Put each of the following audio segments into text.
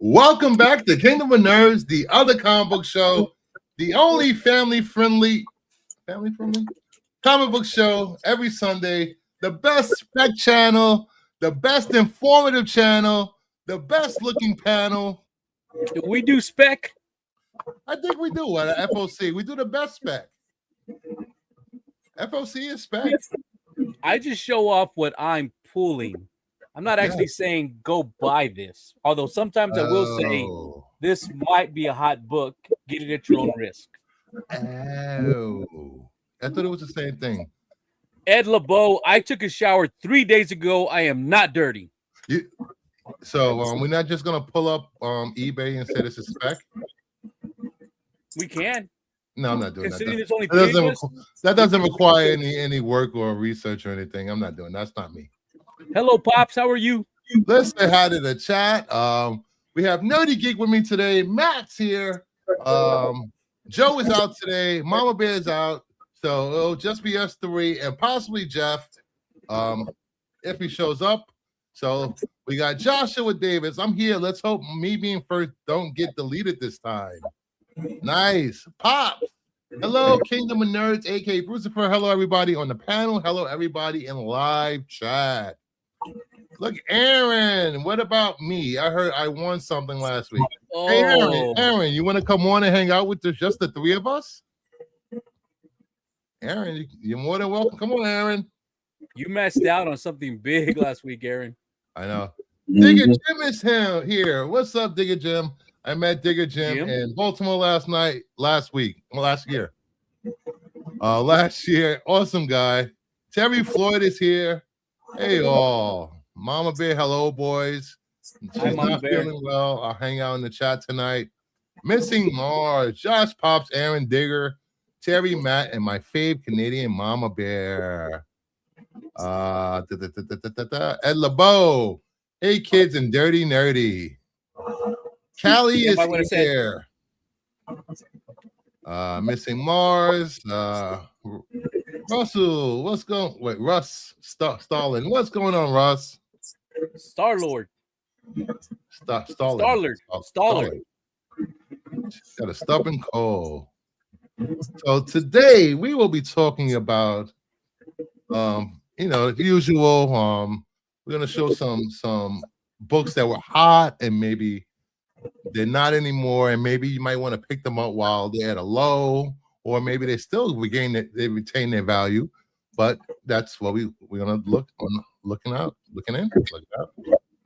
Welcome back to Kingdom of Nerds, the other comic book show, the only family-friendly comic book show every Sunday, the best spec channel, the best informative channel, the best looking panel. Do we do spec? I think we do at FOC. We do the best spec. FOC is spec. I just show off what I'm pulling. I'm not actually saying go buy this. Although sometimes I will say this might be a hot book. Get it at your own risk. Oh. I thought it was the same thing. Ed LeBeau, I took a shower 3 days ago. I am not dirty. So we're not just gonna pull up eBay and say this is spec. We can. No, I'm not doing Considering that. there's only That doesn't require any work or research or anything. I'm not doing that. That's not me. Hello, Pops. How are you? Let's say hi to the chat. We have Nerdy Geek with me today. Matt's here. Joe is out today. Mama Bear is out. So it'll just be us three and possibly Jeff if he shows up. So we got Joshua Davis. I'm here. Let's hope me being first don't get deleted this time. Nice. Pop. Hello, Kingdom of Nerds, aka Brucifer. Hello, everybody on the panel. Hello, everybody in live chat. Look, Aaron. What about me? I heard I won something last week. Oh. Hey, Aaron, you want to come on and hang out with just the three of us? Aaron, you're more than welcome. Come on, Aaron. You messed out on something big last week, Aaron. I know. Digger Jim is here. What's up, Digger Jim? I met Digger Jim in Baltimore last year. Last year, awesome guy. Terry Floyd is here. Hey, all. Mama Bear, hello, boys. She's not feeling well. I'll hang out in the chat tonight. Missing Mars, Josh Pops, Aaron Digger, Terry Matt, and my fave Canadian Mama Bear. Ed LeBeau. Hey, kids and Dirty Nerdy. Callie is here. Missing Mars. Russell, what's going? Wait, Russ Stalin. What's going on, Russ? Star-Lord. Stalin. Got a stubborn cold. So today we will be talking about, the usual. We're gonna show some books that were hot and maybe they're not anymore, and maybe you might want to pick them up while they're at a low, or maybe they still retain their value. But that's what we're gonna looking out.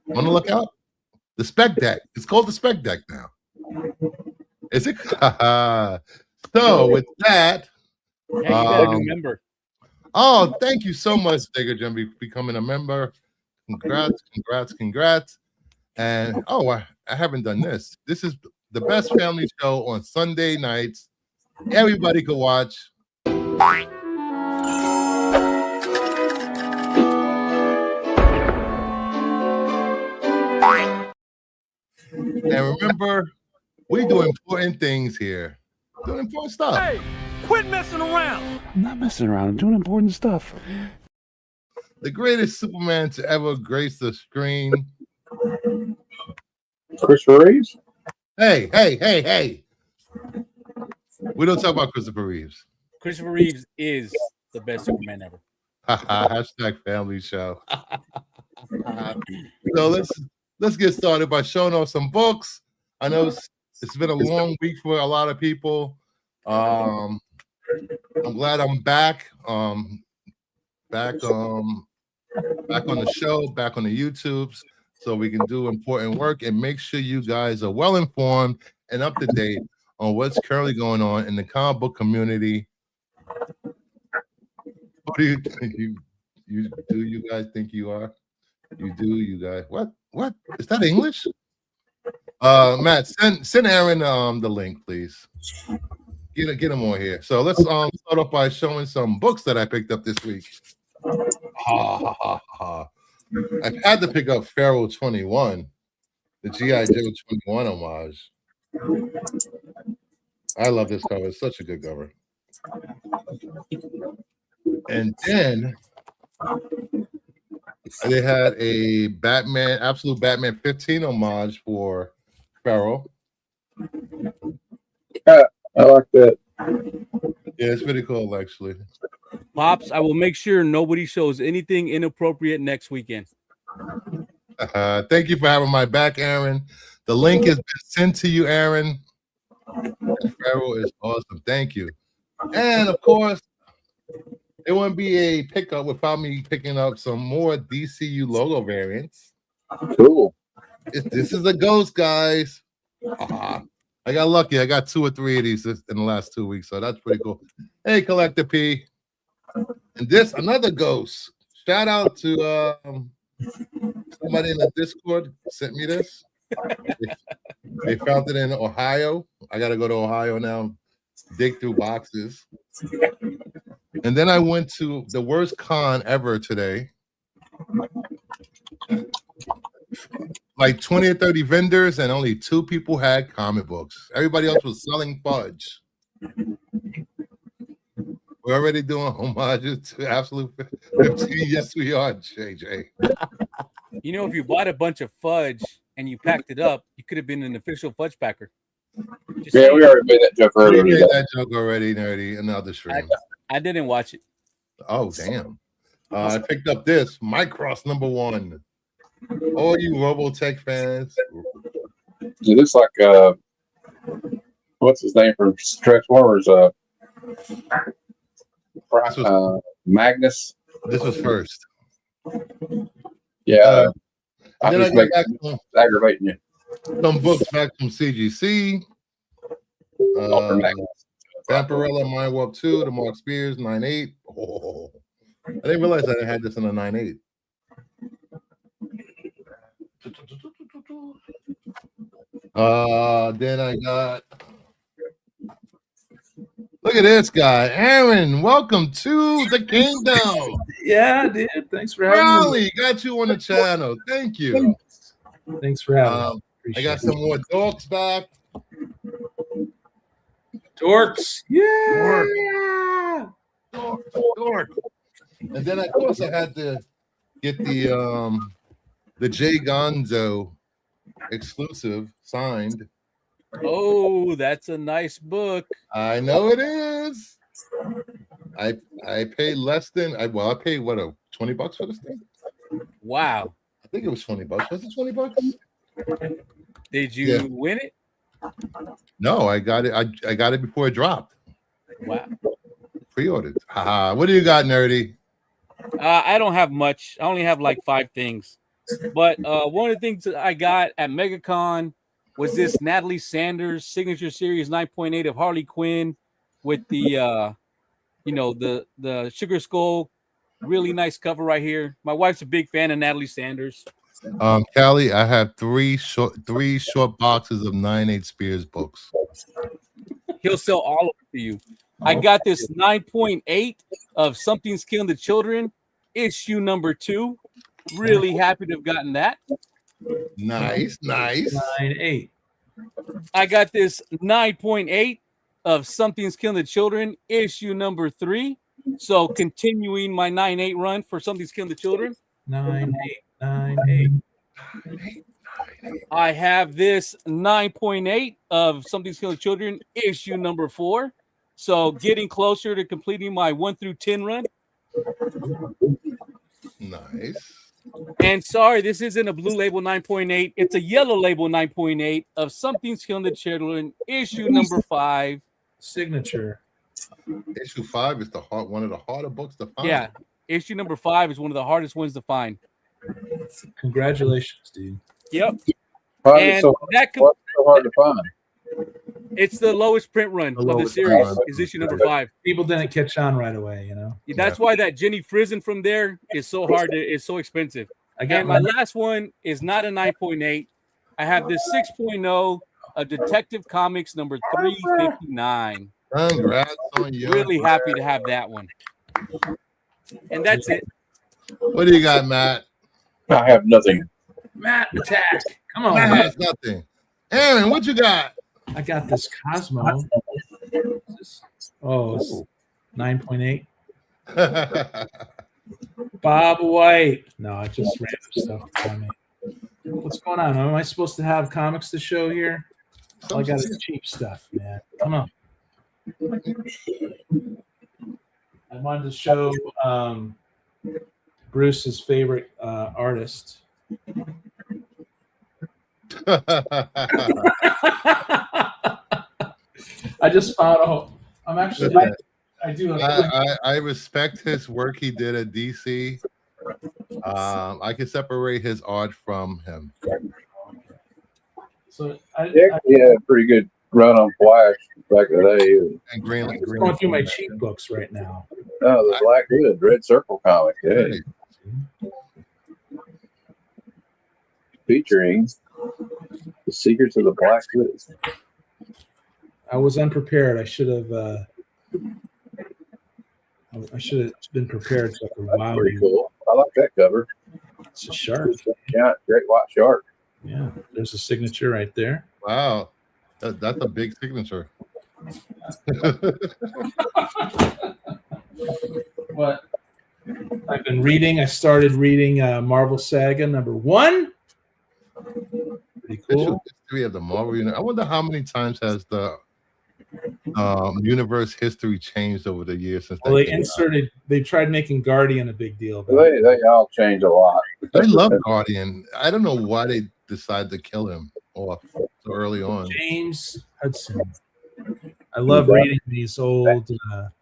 Want to look out? The spec deck. It's called the spec deck now. Is it? So with that, you got a new member. Oh, thank you so much, Digger Jim, becoming a member. Congrats. And I haven't done this. This is the best family show on Sunday nights. Everybody could watch. And remember, we do important things here. Doing important stuff. Hey, quit messing around. I'm not messing around. I'm doing important stuff. The greatest Superman to ever grace the screen. Christopher Reeves? Hey. We don't talk about Christopher Reeves. Christopher Reeves is the best Superman ever. Hashtag family show. So let's get started by showing off some books. I know it's been a long week for a lot of people. I'm glad I'm back. Back on the show, back on the YouTubes, so we can do important work and make sure you guys are well informed and up to date on what's currently going on in the comic book community. Who do you guys think you are? You guys. What? Is that English? Matt, send Aaron the link, please. Get him on here. So let's start off by showing some books that I picked up this week. I've had to pick up Pharaoh 21, the G.I. Joe 21 homage. I love this cover. It's such a good cover. And then they had a Absolute Batman 15 homage for Farrell. I like that. Yeah, it's pretty cool, actually. Pops, I will make sure nobody shows anything inappropriate next weekend. Thank you for having my back, Aaron. The link has been sent to you, Aaron. Farrell is awesome. Thank you. And of course, it wouldn't be a pickup without me picking up some more DCU logo variants. Cool. This is a ghost, guys. I got lucky. I got 2 or 3 of these in the last 2 weeks, so that's pretty cool. Hey, Collector P. And this, another ghost. Shout out to somebody in the Discord sent me this. They found it in Ohio. I got to go to Ohio now, dig through boxes. And then I went to the worst con ever today. Like 20 or 30 vendors, and only 2 people had comic books. Everybody else was selling fudge. We're already doing homages to Absolute 15. Yes, we are, JJ. You know, if you bought a bunch of fudge and you packed it up, you could have been an official fudge packer. Just Yeah, saying. we already made that joke We earlier. made today. that joke already, Nerdy, another stream. I didn't watch it. Oh, damn. I picked up this, Micros #1. All you Robotech fans. It looks like what's his name from Transformers? Magnus. This was first. Yeah. And then I just got back aggravating you. some books back from CGC. Vampirella, Mind Warp 2, the Mark Spears, 9.8. Oh, I didn't realize I had this in a 9.8. Then I got. Look at this guy, Aaron. Welcome to the kingdom. Yeah, dude. Thanks for having Raleigh, got you on the channel. Thank you. me. Thanks for having me. I got some more dorks back. Dorks. Yeah. Dork. And then of course I had to get the Jay Gonzo exclusive signed. Oh, that's a nice book. I know it is. I paid less than I paid what, $20 for this thing? Wow. I think it was $20. Was it $20? Did you win it? No, I got it. I got it before it dropped. Wow. Pre-ordered. What do you got, Nerdy? I don't have much. I only have like 5 things. But one of the things that I got at MegaCon was this Natalie Sanders signature series 9.8 of Harley Quinn with the the Sugar Skull. Really nice cover right here. My wife's a big fan of Natalie Sanders. Callie, I have three short boxes of 9.8 Spears books. He'll sell all of it to you. I got this 9.8 of Something's Killing the Children, issue number 2. Really happy to have gotten that. Nice. 9.8. I got this 9.8 of Something's Killing the Children, issue number 3. So continuing my 9.8 run for Something's Killing the Children. 9.8. I have this 9.8 of Something's Killing the Children, issue number 4. So getting closer to completing my 1 through 10 run. Nice. And sorry, this isn't a blue label 9.8. It's a yellow label 9.8 of Something's Killing the Children, issue number 5. Signature. Issue 5 is one of the harder books to find. Yeah, issue number 5 is one of the hardest ones to find. Congratulations, dude. Yep. Probably And so hard to find. It's the lowest print run of the series. Is issue number 5. People didn't catch on right away, you know. That's why that Jenny Frizen from there is so hard. It's so expensive. I My last one is not a 9.8. I have this 6.0 of Detective Comics number 359. Congrats on you. Really happy to have that one. And that's it. What do you got, Matt? I have nothing. Matt, attack. Come on, Matt Matt. has nothing. Aaron, what you got? I got this Cosmo. Oh, it's 9.8. Bob White. No, I just random stuff. What's going on? Am I supposed to have comics to show here? All I got is cheap stuff, man. Come on. I wanted to show Bruce's favorite artist. I just found I'm actually I do I respect his work he did at DC. I can separate his art from him. So he had a pretty good run on Flash back in the day. And Green. I'm going through my cheap books right now. Oh, the Black Hood, Red Circle comic, yeah. Featuring the Secrets of the Black Hood. I was unprepared. I should have been prepared. So That's pretty cool. I like that cover. It's a shark. Yeah, great white shark. Yeah, there's a signature right there. Wow, that's a big signature. What I've been reading, I started reading Marvel Saga #1. Pretty cool. History of the Marvel Universe. I wonder how many times has the universe history changed over the years since. Well, they tried making Guardian a big deal. They all change a lot. I love Guardian. I don't know why they decided to kill him off so early on. James Hudson. I love reading these old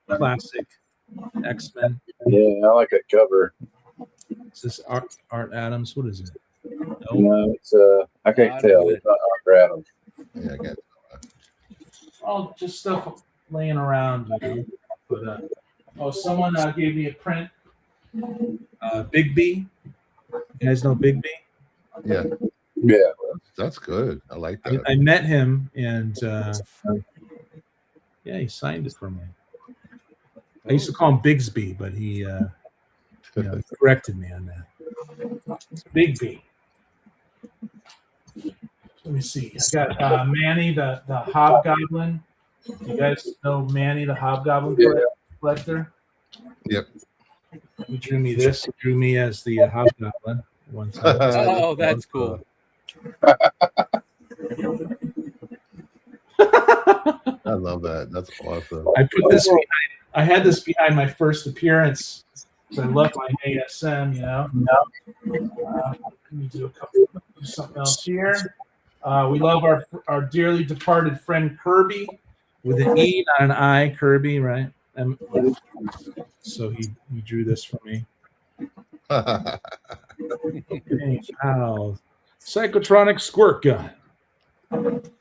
classic X-Men. Yeah, I like that cover. Is this Art Adams? What is it? No, it's I can't tell. It's not Art Adams. Yeah, I get it. Oh, just stuff laying around. But someone gave me a print. Big B. You guys know Big B? Yeah. Yeah, that's good. I like that. I met him, and he signed it for me. I used to call him Bigsby, but he corrected me on that. Big B. Let me see. I got Manny, the Hobgoblin. You guys know Manny, the Hobgoblin collector? Yep. He drew me this. He drew me as the Hobgoblin one time. Oh, that's cool. I love that. That's awesome. I put this behind. I had this behind my first appearance. So I love my ASM, you know. Let me do something else here. We love our dearly departed friend Kirby, with an E, not an I. Kirby, right? So he drew this for me. Wow. Psychotronic squirt gun. And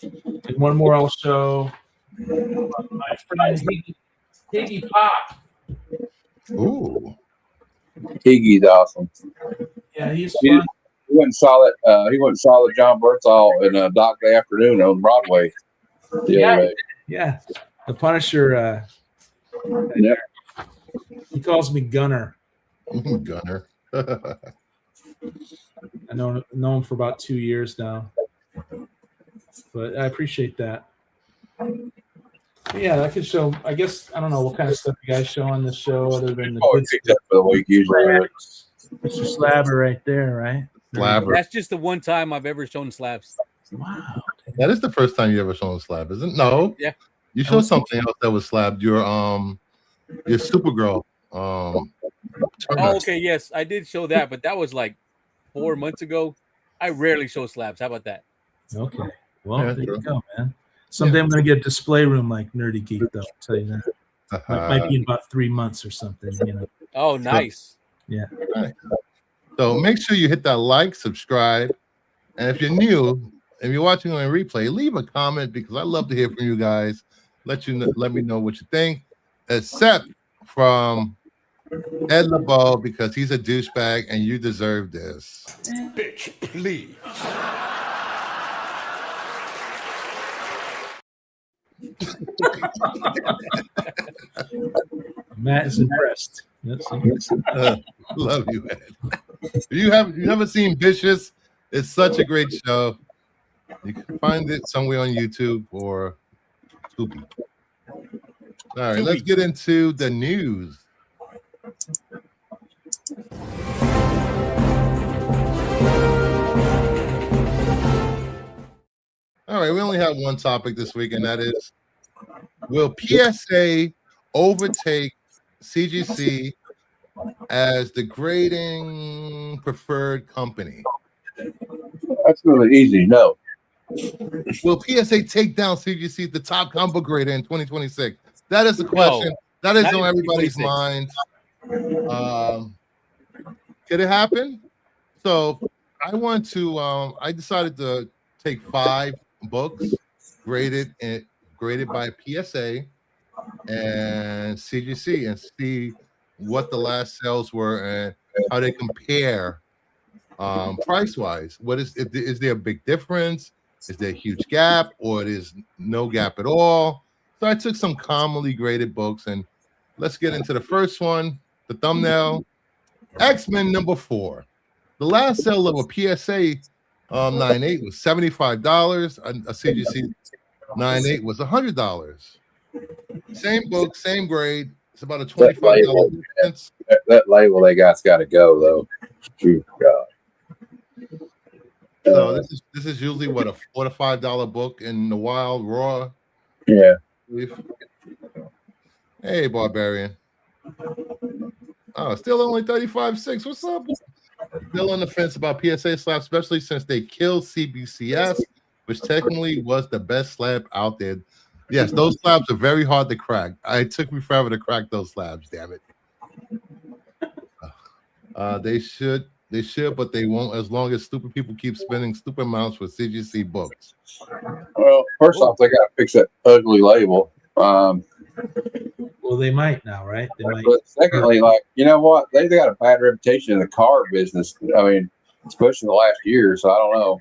one more I'll show. My friend Higgy Pop. Ooh. Higgy's awesome. Yeah, he's fun. He went and saw it. He went and saw the John Berthal in Doc Day Afternoon on Broadway. Yeah. The Punisher. He calls me Gunner. Gunner. I know him for about 2 years now, but I appreciate that. Yeah, I could show. I guess I don't know what kind of stuff you guys show on this show, other than the good stuff for the week usually. Mr. Slabber right there, right? Slabber. That's just the one time I've ever shown slabs. Wow. That is the first time you ever shown a slab, isn't it? No. Yeah. You showed something else that was slabbed. Your Supergirl. Oh, okay. Yes, I did show that, but that was like 4 months ago. I rarely show slabs. How about that? Okay. Well, there you go, man. Someday I'm going to get a display room like Nerdy Geek, though. I'll tell you that. Might be in about 3 months or something. You know. Oh, nice. Yeah. Nice. So make sure you hit that like, subscribe, and if you're new and you're watching on a replay, leave a comment because I love to hear from you guys. Let me know what you think, except from Ed LeBeau, because he's a douchebag and you deserve this. Bitch, please. Matt is impressed. Love you, Ed. If you haven't seen Vicious, it's such a great show. You can find it somewhere on YouTube or Tubi. All right, let's get into the news. All right, we only have one topic this week, and that is: will PSA overtake CGC as the grading preferred company? That's really easy. No. Will PSA take down CGC, the top comic book grader, in 2026? That is the question. That is on everybody's mind. Could it happen? So I I decided to take 5 books graded by PSA and CGC and see what the last sales were and how they compare price wise. Is there a big difference? Is there a huge gap, or is no gap at all? So I took some commonly graded books, and let's get into the first one. The thumbnail: X-Men #4. The last sale of a PSA 9.8 was $75. A CGC 9.8 was $100. Same book, same grade. It's about a $25 difference. That label they got's got to go though. True God. So this is usually what, a $4 to $5 book in the wild raw. Yeah. Hey, Barbarian. Oh, still only 35.6. What's up? Still on the fence about PSA slabs, especially since they killed CBCS, which technically was the best slab out there. Yes, those slabs are very hard to crack. It took me forever to crack those slabs. Damn it. They should, but they won't, as long as stupid people keep spending stupid amounts for CGC books. Well, first off, they got to fix that ugly label. Well, they might now, right? They might. But secondly, like, you know what? They got a bad reputation in the car business. I mean, especially in the last year. So I don't know.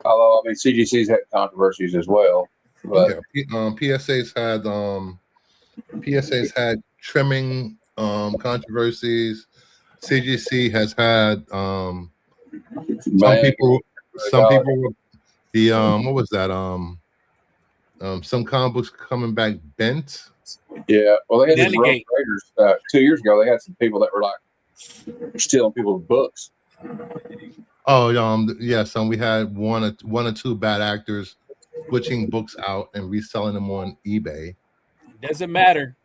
Although I mean, CGC's had controversies as well. But yeah, PSA's had trimming controversies. CGC has had some people the what was that some comic books coming back bent. Yeah, well, they had these rough graders 2 years ago. They had some people that were like stealing people's books. Oh, yes, we had one or two bad actors switching books out and reselling them on eBay. Doesn't matter.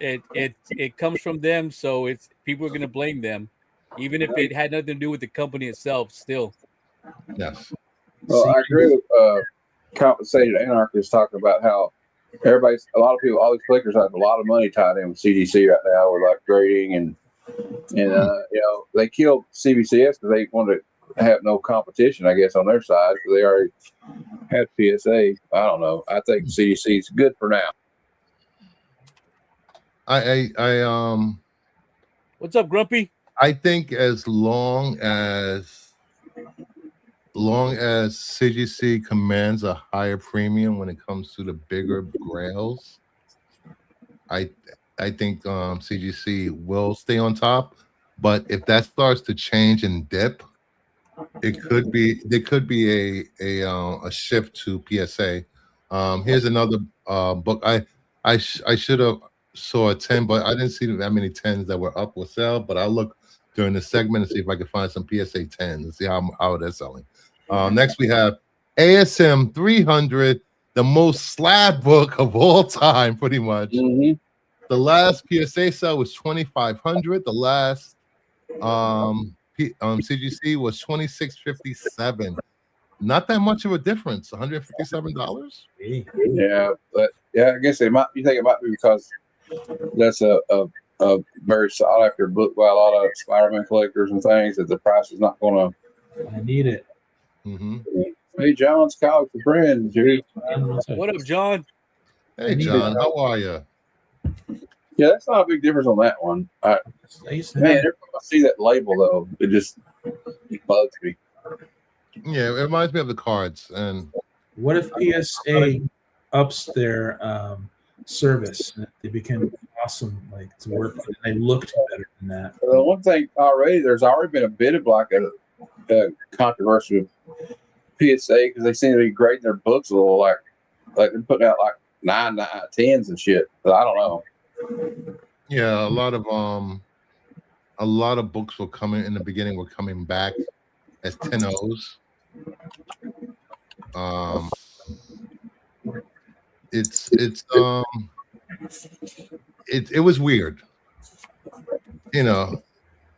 It comes from them, so it's people are going to blame them, even if it had nothing to do with the company itself. Still, yes. Well, I agree with compensated anarchists talking about how a lot of people, all these collectors have a lot of money tied in with CGC right now with like grading and you know, they killed CBCS because they wanted to have no competition, I guess, on their side. So they already had PSA. I don't know. I think CGC is good for now. What's up, Grumpy? I think as long as CGC commands a higher premium when it comes to the bigger grails, I think CGC will stay on top. But if that starts to change and dip, there could be a shift to PSA. Here's another book. I should have saw a 10, but I didn't see that many 10s that were up for sale. But I'll look during the segment and see if I can find some PSA 10s and see how they're selling. Next we have ASM 300, the most slab book of all time, pretty much. Mm-hmm. The last PSA sale was 2,500. The last CGC was 2,657. Not that much of a difference. $157. Yeah, but yeah, I guess you think it might be because that's a very sought after book by a lot of Spider-Man collectors and things, that the price is not going to. I need it. Mm-hmm. Hey, John's college friend, dude. What up, John? Hey, John, how are you? Yeah, that's not a big difference on that one. Man, every time I see that label though, it bugs me. Yeah, it reminds me of the cards. And what if PSA ups their service? They became awesome, like to work with. They looked better than that. Well, one thing there's already been a bit of like a controversy with PSA because they seem to be grading their books a little like they're putting out like 9, 10s and shit. But I don't know. Yeah, a lot of books were coming back as 10-0s. It was weird. You know,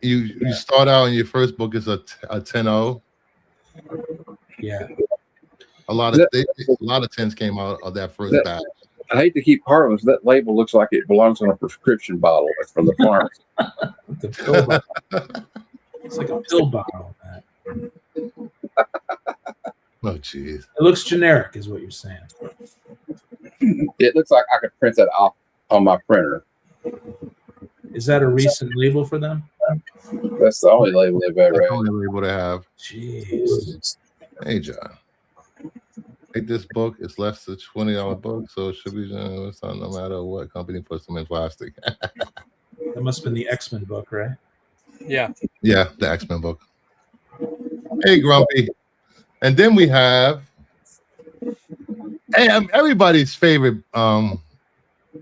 you start out and your first book is a 10-0. Yeah. A lot of 10s came out of that first batch. I hate to keep harmless. That label looks like it belongs on a prescription bottle from the pharmacy. The pill bottle. It's like a pill bottle. Oh, jeez. It looks generic, is what you're saying. It looks like I could print that off on my printer. Is that a recent label for them? That's the only label they've ever That's the had. only label to have. Jeez. Hey, John. Take this book. It's less than $20 book, so it should be no matter what company puts them in plastic. That must have been the X-Men book, right? Yeah. Yeah, the X-Men book. Hey, Grumpy. And then we have everybody's favorite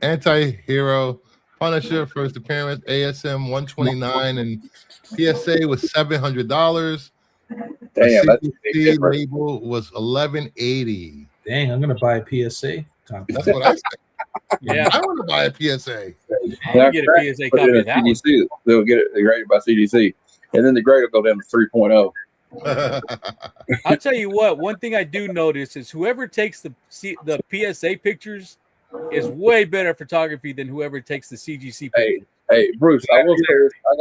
anti-hero Punisher first appearance, ASM 129, and PSA was $700. Damn, that's CGC label was $11.80. Dang, I'm gonna buy a PSA copy. That's what I said. Yeah. I want to buy a PSA. I'll get a PSA copy of that one. CGC. They'll get it graded by CGC, and then the grade will go down to 3.0. I'll tell you what. One thing I do notice is whoever takes the PSA pictures is way better photography than whoever takes the CGC pictures. Hey, Bruce, I will say this. I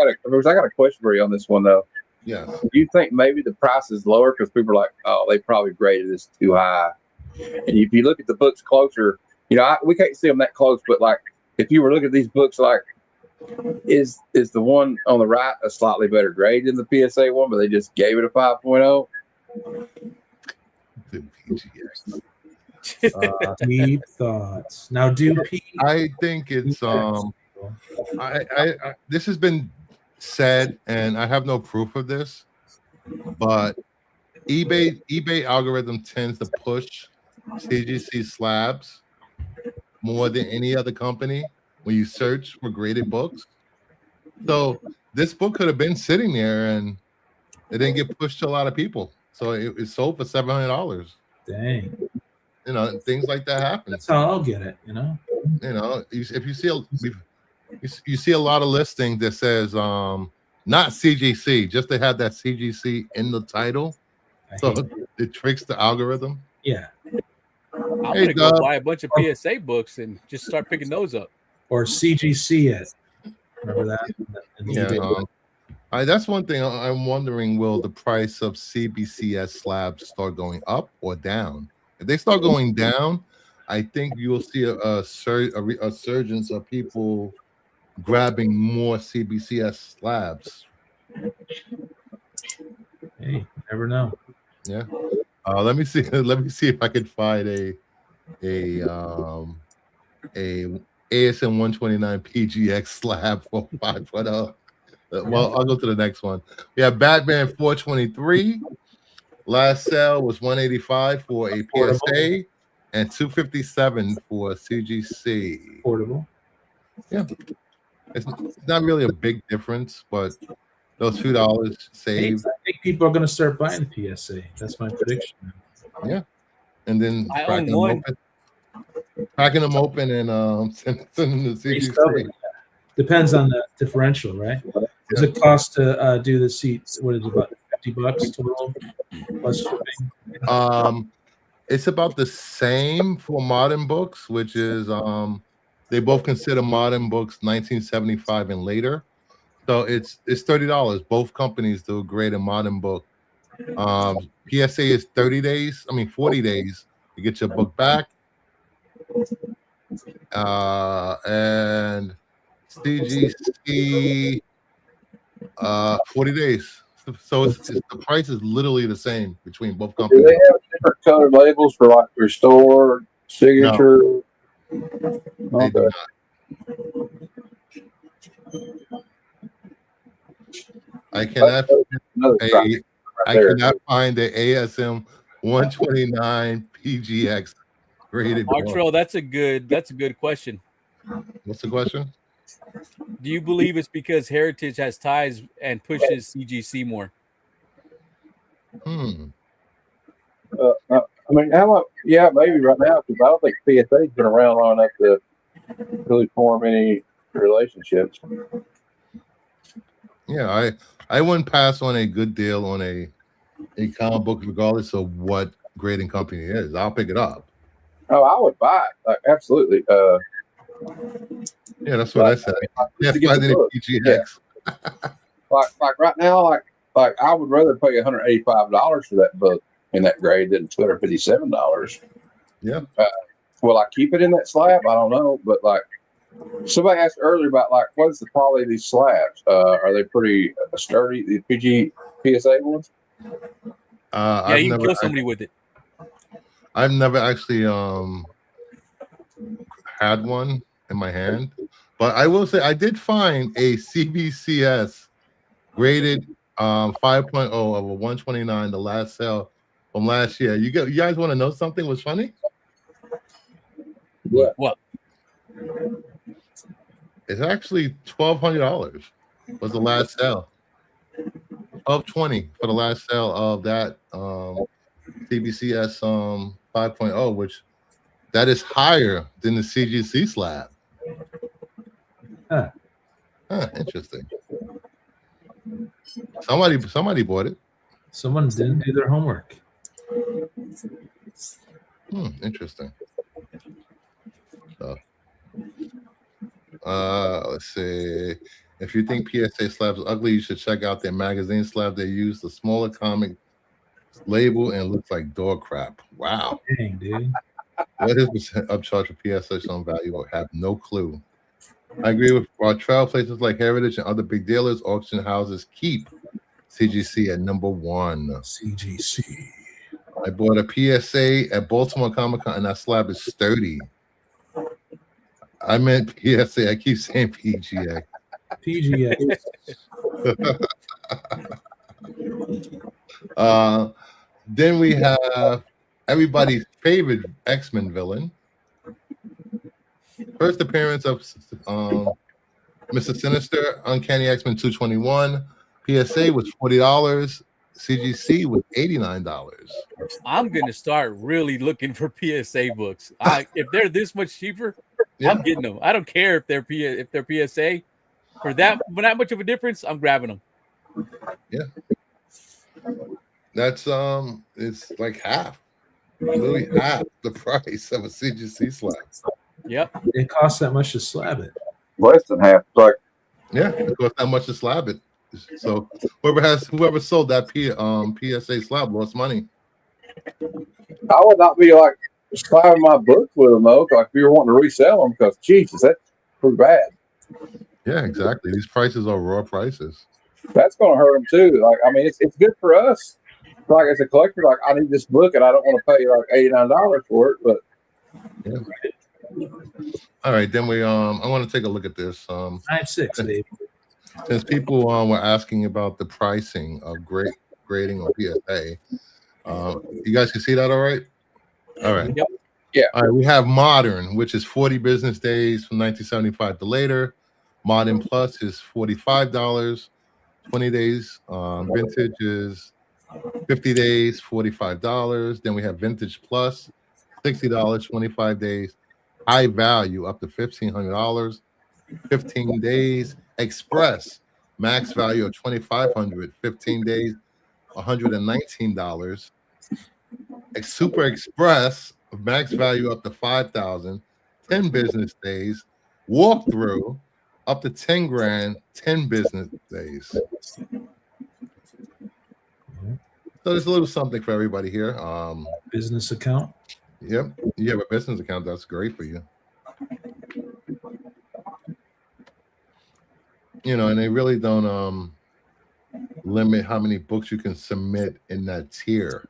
got a question for you on this one though. Yeah. Do you think maybe the price is lower because people are like, oh, they probably graded this too high? And if you look at the books closer, we can't see them that close, but like if you were looking at these books, like is the one on the right a slightly better grade than the PSA one, but they just gave it a 5.0? Deep thoughts. Now, I think it's this has been said, and I have no proof of this, but eBay algorithm tends to push CGC slabs more than any other company when you search for graded books. So this book could have been sitting there and it didn't get pushed to a lot of people. So it sold for $700. Dang. Things like that happen. That's how I'll get it, If you see a lot of listings that says not CGC, just to have that CGC in the title, so it tricks the algorithm. Yeah. I'm gonna go buy a bunch of PSA books and just start picking those up. Or CGC it. Remember that? Yeah. That's one thing I'm wondering: will the price of CBCS slabs start going up or down? If they start going down, I think you will see a surgence of people grabbing more CBCS slabs. Hey, never know. Yeah. Let me see. Let me see if I can find a ASM 129 PGX slab for 5.0. Well, I'll go to the next one. We have Batman 423. Last sale was 185 for a PSA and 257 for a CGC. Portable. Yeah. It's not really a big difference, but those $2 saved. I think people are going to start buying PSA. That's my prediction. Yeah. And then I own one. Cracking them open and sending them to CGC. Depends on the differential, right? Does it cost to do the seats? What is it, about $50 total plus shipping? It's about the same for modern books, which is they both consider modern books 1975 and later. So it's $30. Both companies do a grade a modern book. PSA is 40 days to get your book back. And CGC 40 days. So the price is literally the same between both companies. Do they have different colored labels for like restore, signature? No. They do not. I cannot find the ASM 129 PGX graded. Artrell, that's a good question. What's the question? Do you believe it's because Heritage has ties and pushes CGC more? Well, mean, how long? Yeah, maybe right now, because I don't think PSA's been around long enough to really form any relationships. Yeah, I wouldn't pass on a good deal on a comic book regardless of what grading company it is. I'll pick it up. Oh, I would buy it. Like, absolutely. Yeah, that's what I said. Just to Can't get find the any book. PGX. Like right now, like I would rather pay $185 for that book in that grade than $257. Yeah. Will I keep it in that slab? I don't know, but like somebody asked earlier about like what's the quality of these slabs? Are they pretty sturdy? The PSA ones? Yeah, you can kill somebody with it. I've never actually had one in my hand, but I will say I did find a CBCS graded 5.0 of a 129, the last sale from last year. You guys want to know something was funny? Yeah. What? It's actually $1,200 was the last sale. $1,220 for the last sale of that CBCS 5.0, which that is higher than the CGC slab. Huh. Interesting. Somebody bought it. Someone didn't do their homework. Interesting. So, let's see. If you think PSA slabs are ugly, you should check out their magazine slab. They use the smaller comic label and it looks like dog crap. Wow. Dang, dude. What is percent upcharge for PSA on value? I have no clue. I agree with our travel places like Heritage and other big dealers. Auction houses keep CGC at number 1. CGC. I bought a PSA at Baltimore Comic Con and that slab is sturdy. I meant PSA. I keep saying PGX. PGX. Then we have everybody's favorite X-Men villain. First appearance of Mr. Sinister, Uncanny X-Men 221. PSA was $40. CGC was $89. I'm gonna start really looking for PSA books. If they're this much cheaper, I'm getting them. I don't care if they're PSA. For that much of a difference, I'm grabbing them. Yeah. That's it's like half. Literally half the price of a CGC slab. Yep. It costs that much to slab it. Less than half. Like, yeah, it costs that much to slab it. So whoever sold that PSA slab lost money. I would not be like slabbing my book with them though. Like if you're wanting to resell them, because Jesus, that's pretty bad. Yeah, exactly. These prices are raw prices. That's going to hurt them too. Like, I mean, it's good for us. Like as a collector, like I need this book and I don't want to pay like $89 for it. But yeah. All right, then I want to take a look at this. 9.6, baby. Since people were asking about the pricing of grading on PSA, you guys can see that all right? All right. Yep. Yeah. All right, we have Modern, which is 40 business days from 1975 to later. Modern Plus is $45, 20 days. Vintage is 50 days, $45. Then we have Vintage Plus, $60, 25 days. High value up to $1,500, 15 days. Express, max value of $2,500, 15 days, $119. Super Express, max value up to $5,000, 10 business days. Walkthrough, up to 10 grand, 10 business days. So there's a little something for everybody here. Business account. Yep, you have a business account. That's great for you. You know, and they really don't limit how many books you can submit in that tier.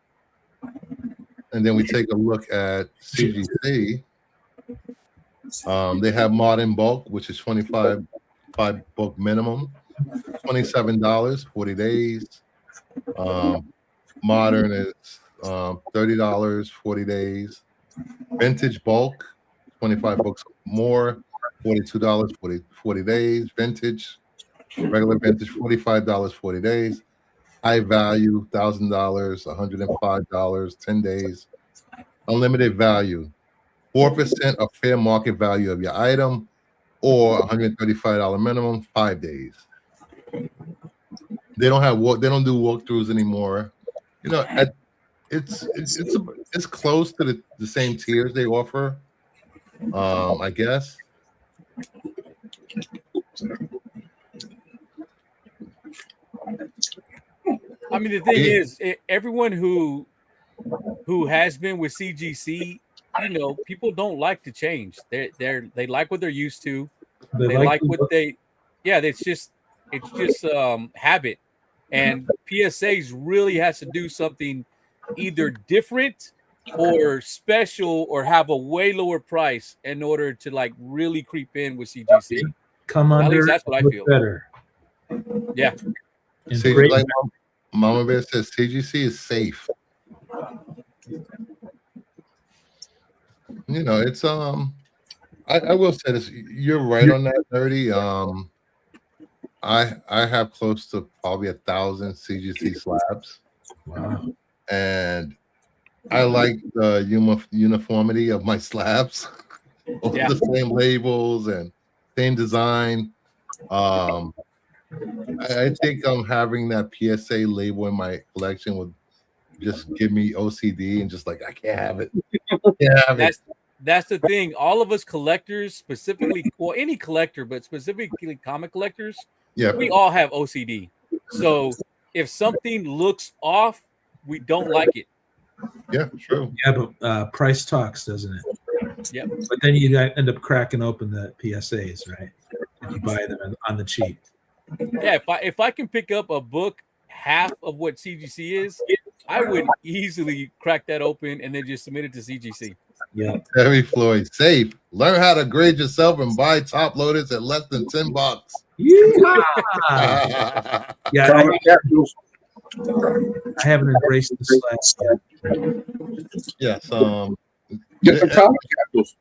And then we take a look at CGC. They have Modern Bulk, which is 25 book minimum, $27, 40 days. Modern is $30, 40 days. Vintage Bulk, 25 books more, $42, 40 days. Vintage, regular vintage, $45, 40 days. High value, $1,000, $105, 10 days. unlimited value, 4% of fair market value of your item, or $135 minimum, 5 days. They don't do walkthroughs anymore. You know, it's close to the same tiers they offer. I guess. I mean, the thing is, everyone who has been with CGC, you know, people don't like to change. They like what they're used to. They like what they, yeah. It's just habit, and PSAs really has to do something either different or special or have a way lower price in order to like really creep in with CGC. Come under. At least that's what I feel. Better. Yeah. See, like Mama Bear says, CGC is safe. You know, it's I will say this. You're right on that, Nerdy. I have close to probably 1,000 CGC slabs. Wow. And I like the uniformity of my slabs. All the same labels and same design. I think having that PSA label in my collection would just give me OCD and just like I can't have it. That's the thing. All of us collectors, specifically, well, any collector, but specifically comic collectors, we all have OCD. So if something looks off, we don't like it. Yeah, true. Yeah, but price talks, doesn't it? Yep. But then you end up cracking open the PSAs, right? If you buy them on the cheap. Yeah, if I can pick up a book half of what CGC is, I would easily crack that open and then just submit it to CGC. Yeah. Terry Floyd, safe. Learn how to grade yourself and buy top loaders at less than $10. Yeah. I haven't embraced the slash yet. Yes. Get some comic capsules.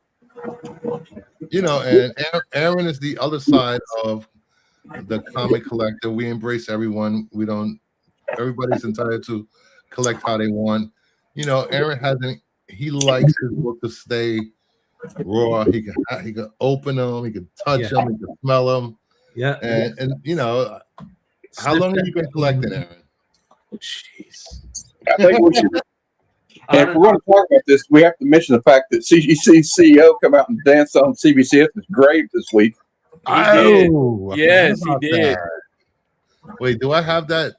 You know, and Aaron is the other side of the comic collector. We embrace everyone. We don't. Everybody's entitled to collect how they want. You know, Aaron hasn't. He likes his book to stay raw. He can open them. He can touch them. He can smell them. Yeah. And you know, how long have you been collecting, Aaron? Jeez. I think we should. And if we're going to talk about this, we have to mention the fact that CGC CEO come out and danced on CBCS's grave this week. Oh, yes, he did. Wait, do I have that?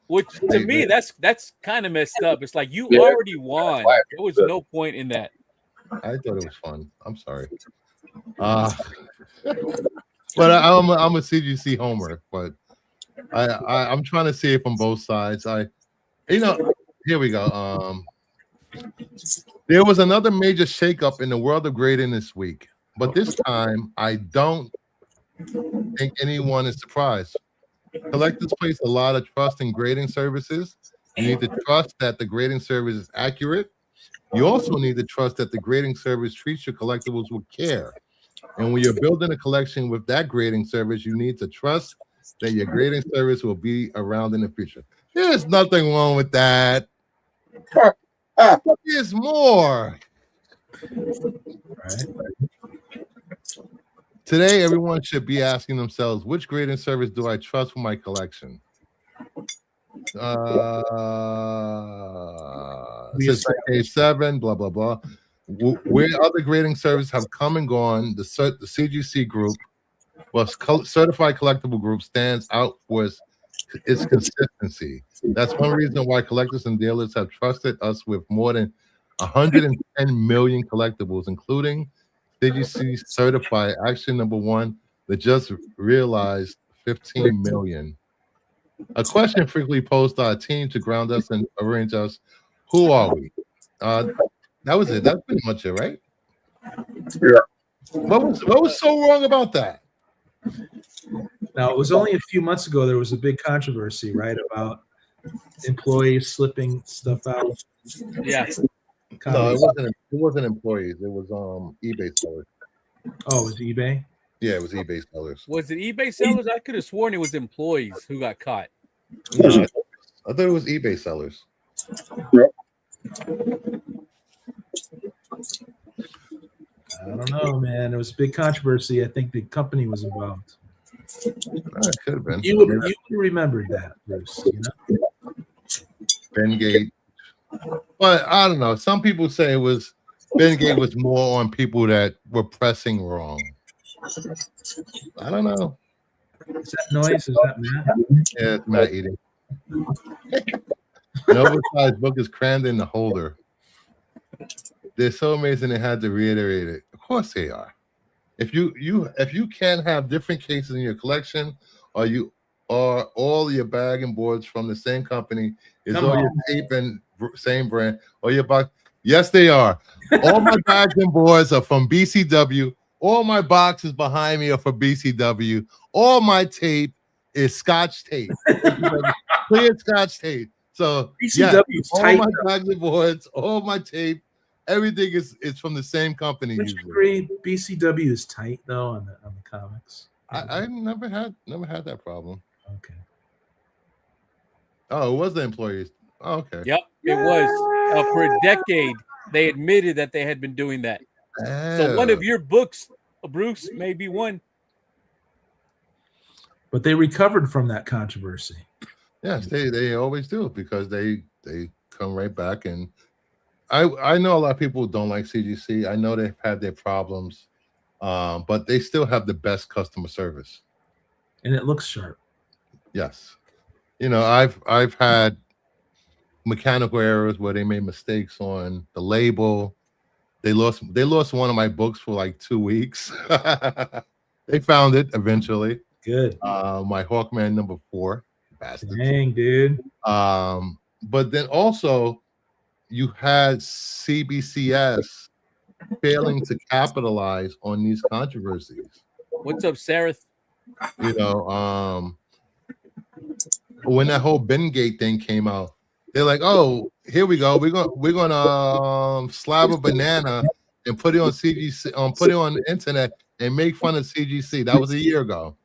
Which to me, that's kind of messed up. It's like you already won. There was no point in that. I thought it was fun. I'm sorry. But I'm a CGC homer, but I'm trying to see it from both sides. Here we go. There was another major shakeup in the world of grading this week, but this time I don't think anyone is surprised. Collectors place a lot of trust in grading services. You need to trust that the grading service is accurate. You also need to trust that the grading service treats your collectibles with care. And when you're building a collection with that grading service, you need to trust that your grading service will be around in the future. There's nothing wrong with that. There's more. Right. Today, everyone should be asking themselves, which grading service do I trust for my collection? Since page 7, blah, blah, blah. Where other grading services have come and gone, the CGC group, Certified Collectible Group, stands out for its consistency. That's one reason why collectors and dealers have trusted us with more than 110 million collectibles, including CGC certified action number 1 that just realized 15 million. A question frequently posed to our team to ground us and arrange us. Who are we? That was it. That's pretty much it, right? Yeah. What was so wrong about that? Now, it was only a few months ago there was a big controversy, right, about employees slipping stuff out. Yeah. No, it wasn't employees. It was eBay sellers. Oh, it was eBay? Yeah, it was eBay sellers. Was it eBay sellers? I could have sworn it was employees who got caught. No, I thought it was eBay sellers. Yep. I don't know, man. There was a big controversy. I think the company was involved. It could have been. You would have remembered that, Bruce. You know? Bengate. But I don't know. Some people say it was Bengate was more on people that were pressing wrong. I don't know. Is that noise? Is that Matt? Yeah, it's Matt eating. An oversized book is crammed in the holder. They're so amazing they had to reiterate it. Of course they are. If you can't have different cases in your collection, or all your bag and boards from the same company, is all your tape and same brand, or your box. Yes, they are. All my bags and boards are from BCW. All my boxes behind me are for BCW. All my tape is Scotch tape, clear Scotch tape. So BCW is tight. all my bags and boards, all my tape, everything is from the same company. Would you agree BCW is tight though on the comics? I never had that problem. Okay. Oh, it was the employees. Oh, okay. Yep, it was. For a decade, they admitted that they had been doing that. So one of your books, Bruce, may be one. But they recovered from that controversy. Yes, they always do, because they come right back. And I know a lot of people don't like CGC. I know they've had their problems, but they still have the best customer service. And it looks sharp. Yes. You know, I've had mechanical errors where they made mistakes on the label. They lost one of my books for like 2 weeks. They found it eventually. Good. My Hawkman #4. Bastards. Dang, dude. But then also you had CBCS failing to capitalize on these controversies. What's up, Sarah? You know, when that whole Bengate thing came out, they're like, "Oh, here we go. We're gonna slab a banana and put it on CGC, put it on the internet and make fun of CGC." That was a year ago.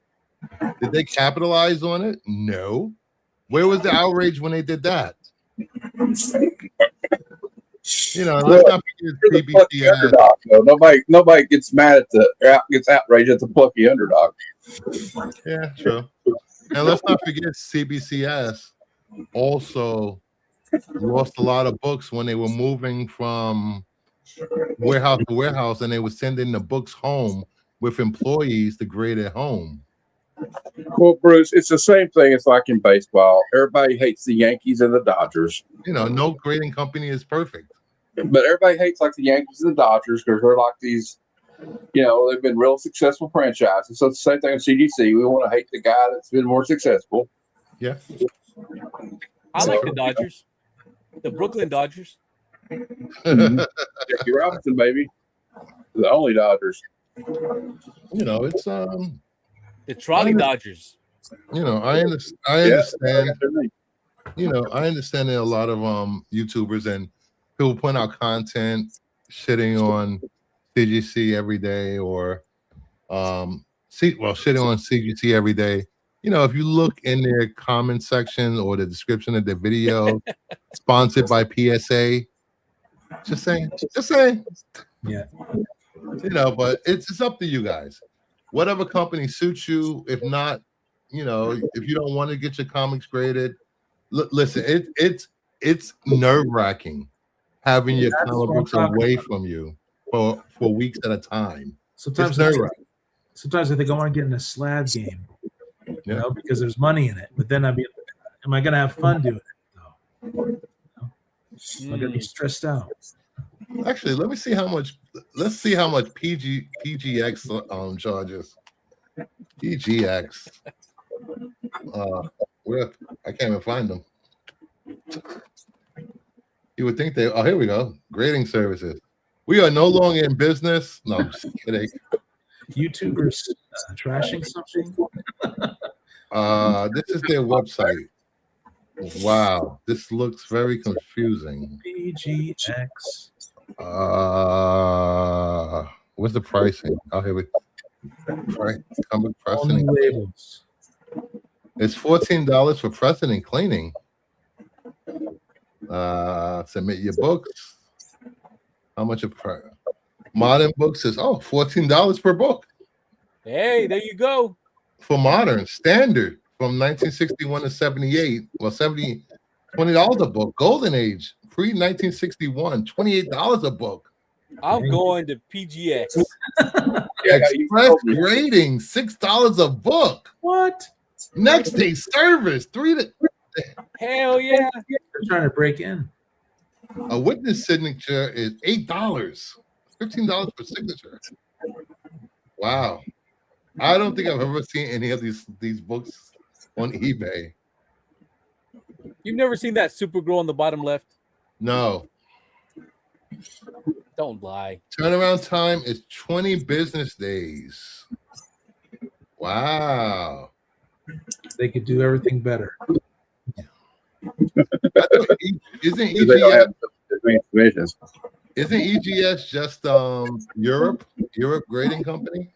Did they capitalize on it? No. Where was the outrage when they did that? You know, let's not forget CBCS. Nobody gets mad at gets outraged at the plucky underdog. Yeah, true. And let's not forget CBCS also lost a lot of books when they were moving from warehouse to warehouse, and they were sending the books home with employees to grade at home. Well, Bruce, it's the same thing. It's like in baseball. Everybody hates the Yankees and the Dodgers. You know, no grading company is perfect. But everybody hates like the Yankees and the Dodgers because they're like these, you know, they've been real successful franchises. So it's the same thing with CGC. We want to hate the guy that's been more successful. Yeah. I like the Dodgers. The Brooklyn Dodgers. Jackie Robinson, baby. The only Dodgers. You know, it's the trolley Dodgers. You know, I understand. You know, I understand that a lot of YouTubers and people putting out content shitting on CGC every day, or shitting on CGC every day. You know, if you look in their comment section or the description of the video, sponsored by PSA, just saying. Yeah. You know, but it's up to you guys. Whatever company suits you. If not, you know, if you don't want to get your comics graded, listen, it's nerve-wracking having your comic books away from you for weeks at a time. Sometimes I think I want to get in a slab game, you know, because there's money in it. But then am I going to have fun doing it? No. You know? Am I going to be stressed out? Actually, let's see how much PGX charges. PGX. I can't even find them. You would think they. Oh, here we go. Grading services. We are no longer in business. No, I'm just kidding. YouTubers trashing something. This is their website. Wow, this looks very confusing. PGX. What's the pricing? Oh, here we pressing. Labels. It's $14 for pressing and cleaning. Submit your books. How much a modern books is? Oh, $14 per book. Hey, there you go. For modern standard from 1961 to 78. Well, $20 a book. Golden Age pre-1961, $28 a book. I'm going to PGX. Express grading, $6 a book. What? Next day service, Hell yeah. They're trying to break in. A witness signature is $8, $15 per signature. Wow. I don't think I've ever seen any of these books on eBay. You've never seen that Supergirl on the bottom left? No. Don't lie. Turnaround time is 20 business days. Wow. They could do everything better. Isn't EGS just Europe grading company?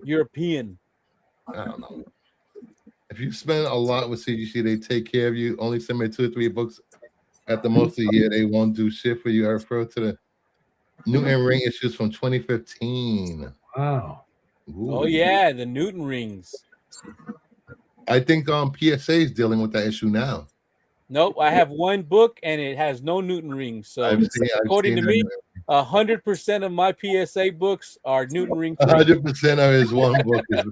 European. I don't know. If you spend a lot with CGC, they take care of you. Only submit 2 or 3 books at the most a year. They won't do shit for you. I refer to the Newton Ring issues from 2015. Wow. Ooh. Oh yeah, the Newton rings. I think PSA is dealing with that issue now. Nope, I have one book and it has no Newton rings. So according to me, 100% of my PSA books are Newton ring. 100% of his one book is.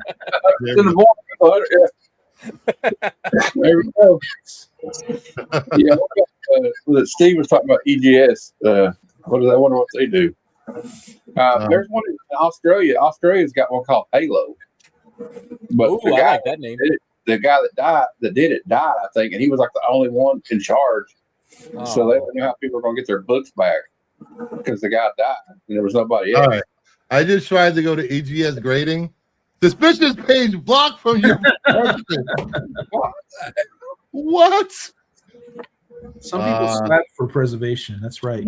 There we go. Yeah, Steve was talking about EGS. What do they wonder what they do? There's one in Australia. Australia's got one called Halo. But ooh, the guy I like that name. The guy that did it died, I think, and he was like the only one in charge. Oh. So they didn't know how people were going to get their books back because the guy died and there was nobody else. All right. I just tried to go to EGS grading. Suspicious page blocked from your What? Some people slap for preservation. That's right.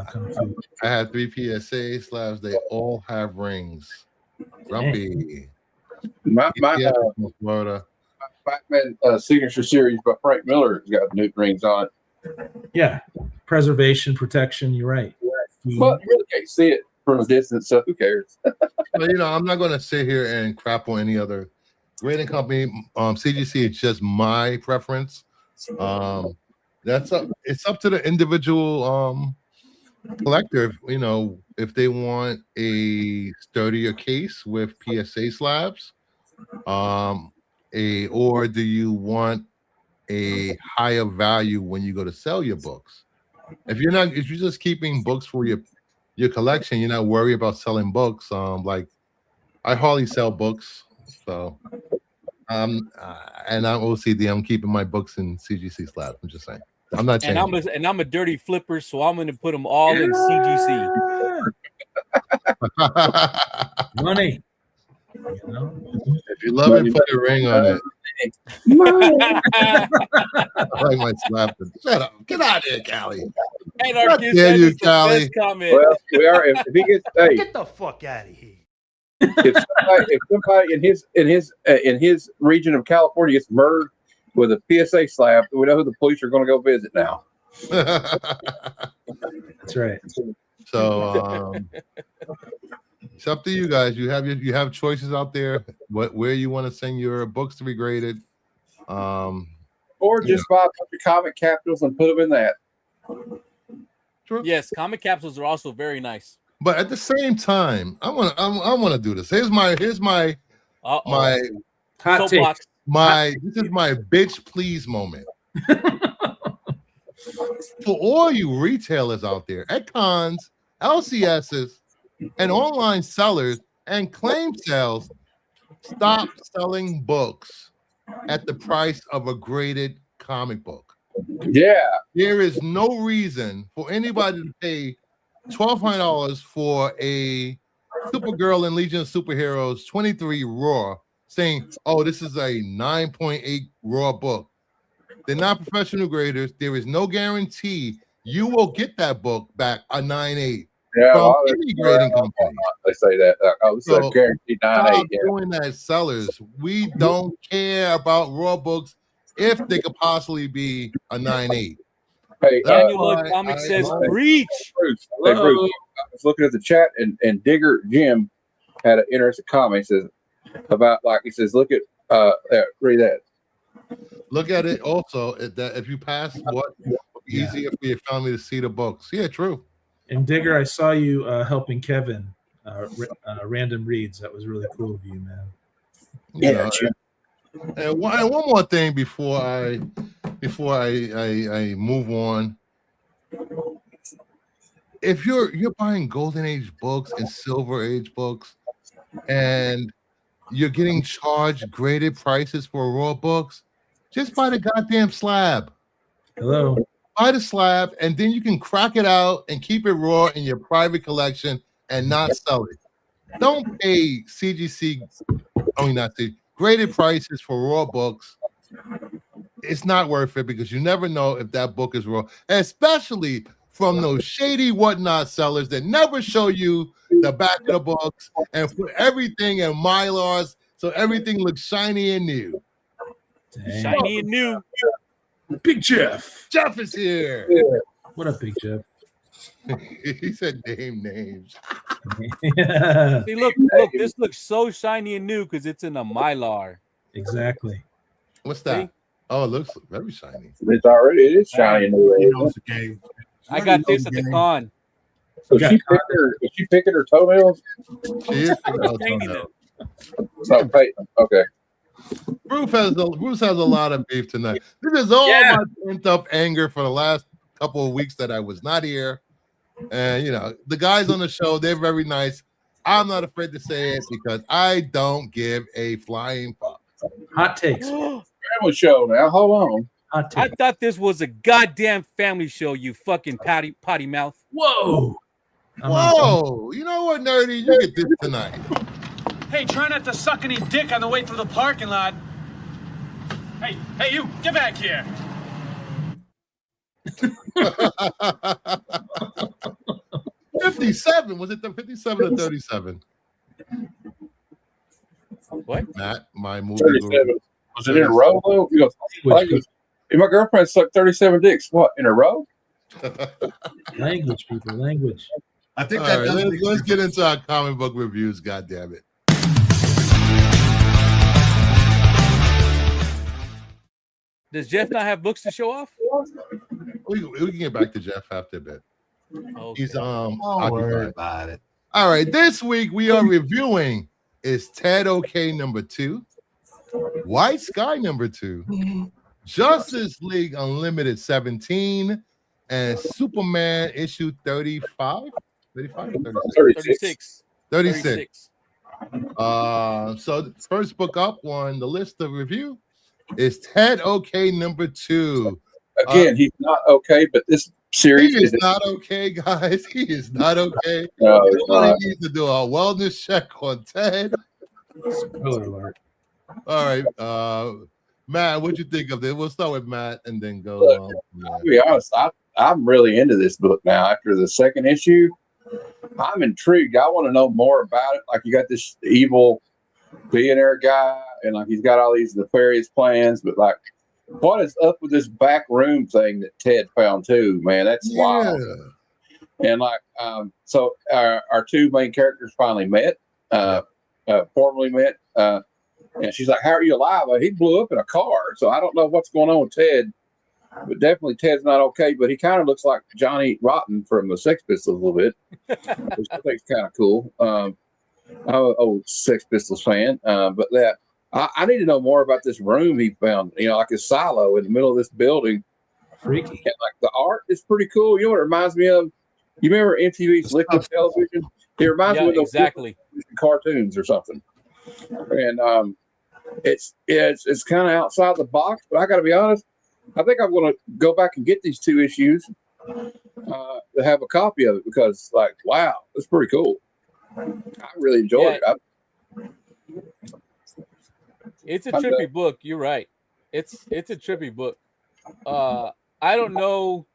Kung Fu. I had 3 PSA slabs. They all have rings. Grumpy. My Florida. Batman signature series by Frank Miller has got Newton rings on it. Yeah. Preservation, protection. You're right. But you really can't see it from a distance, so who cares? Well, I'm not going to sit here and crap on any other grading company. CGC is just my preference. It's up to the individual collector. If they want a sturdier case with PSA slabs, or do you want a higher value when you go to sell your books? If you're just keeping books for your collection, you're not worried about selling books. Like I hardly sell books, so and I'm OCD. I'm keeping my books in CGC slabs. I'm just saying. I'm not changing. And I'm a dirty flipper, so I'm going to put them all in CGC. Money. If you love it, put a ring on it. I like my slap. Shut up. Get out of here, Callie. How dare you, Callie? Well, we are. If he gets, Get the fuck out of here. If somebody in his region of California gets murdered with a PSA slab, we know who the police are going to go visit now. That's right. So it's up to you guys. You have choices out there. Where you want to send your books to be graded, or just buy a bunch of comic capsules and put them in that. True. Yes, comic capsules are also very nice. But at the same time, I want to do this. Here's my Hot take. This is my bitch please moment. For all you retailers out there at cons, LCSs, and online sellers and claim sales, stop selling books at the price of a graded comic book. Yeah. There is no reason for anybody to pay $1,200 for a Supergirl and Legion of Superheroes 23 Raw, saying, oh, this is a 9.8 Raw book. They're not professional graders. There is no guarantee you will get that book back a 9.8 from any grading company. They say that. This is a guaranteed 9.8. Stop doing that, sellers. We don't care about Raw books if they could possibly be a 9.8. Hey, Daniel why Love Comics I says, love it. "Reach." Bruce, hey, Bruce, I was looking at the chat, and Digger Jim had an interesting comment. He says about he says, look at read that. Look at it also that if you pass what easier for your family to see the books. Yeah, true. And Digger, I saw you helping Kevin random reads. That was really cool of you, man. You know, and one more thing before I move on. If you're buying Golden Age books and Silver Age books, and you're getting charged graded prices for raw books, just buy the goddamn slab. Hello. Buy the slab, and then you can crack it out and keep it raw in your private collection and not sell it. Don't pay CGC, graded prices for raw books. It's not worth it because you never know if that book is raw, especially from those shady whatnot sellers that never show you the back of the books and put everything in Mylars so everything looks shiny and new. Dang. Shiny and new. Big Jeff. Jeff is here. What up, Big Jeff? He said name names. Yeah, See, look, this looks so shiny and new because it's in a Mylar. exactly. What's that? See? Oh, it looks very shiny. It is shiny. You know it's a game. I got this at the con. So is she picking her toenails? She is picking out Painting toenails. So, okay. Bruce has a lot of beef tonight. This is all my pent up anger for the last couple of weeks that I was not here. And you know, the guys on the show, they're very nice. I'm not afraid to say it because I don't give a flying fuck. Hot takes. Family show now. Hold on. Hot I takes. thought this was a goddamn family show, you fucking potty mouth. Whoa. Whoa, you know what, nerdy? You get this tonight. Hey, try not to suck any dick on the way through the parking lot. Hey, you, get back here. 57. Was it the 57 or 37? What? Matt, my movie. 37. Was it in a row though? You know, my girlfriend sucked 37 dicks. What, in a row? Language, people. Language. I think All that right, let's get into our comic book reviews. God damn it. Does Jeff not have books to show off? We can get back to Jeff after a bit. Okay. He's Don't worry occupied. about it. All right, this week we are reviewing is Ted OK #2, White Sky #2, Justice League Unlimited 17, and Superman issue 35. 35 or 36? 36. So the first book up on the list of review is Ted OK #2. Again, he's not okay, but this series He is not okay, guys. He is not okay. No, it's Somebody not. needs to do a wellness check on Ted. Spoiler alert. All right, Matt, what'd you think of this? We'll start with Matt and then go Look, on. To be honest, I'm really into this book now. After the second issue, I'm intrigued. I want to know more about it. Like, you got this evil billionaire guy, and like he's got all these nefarious plans, but like, what is up with this back room thing that Ted found too, man? That's wild. And like, so our two main characters finally met, formally met, and she's like, "How are you alive?" Well, he blew up in a car, so I don't know what's going on with Ted, but definitely Ted's not okay. But he kind of looks like Johnny Rotten from the Sex Pistols a little bit, which I think is kind of cool. I'm an old Sex Pistols fan, but that. I need to know more about this room he found, you know, like a silo in the middle of this building. Freaky. And like the art is pretty cool. You know what it reminds me of? You remember MTV's Liquid Television? It reminds me of those exactly cartoons or something. And it's kind of outside the box, but I got to be honest, I think I'm going to go back and get these two issues to have a copy of it because, like, wow, it's pretty cool. I really enjoyed it. It's a trippy book. You're right. It's a trippy book. I don't know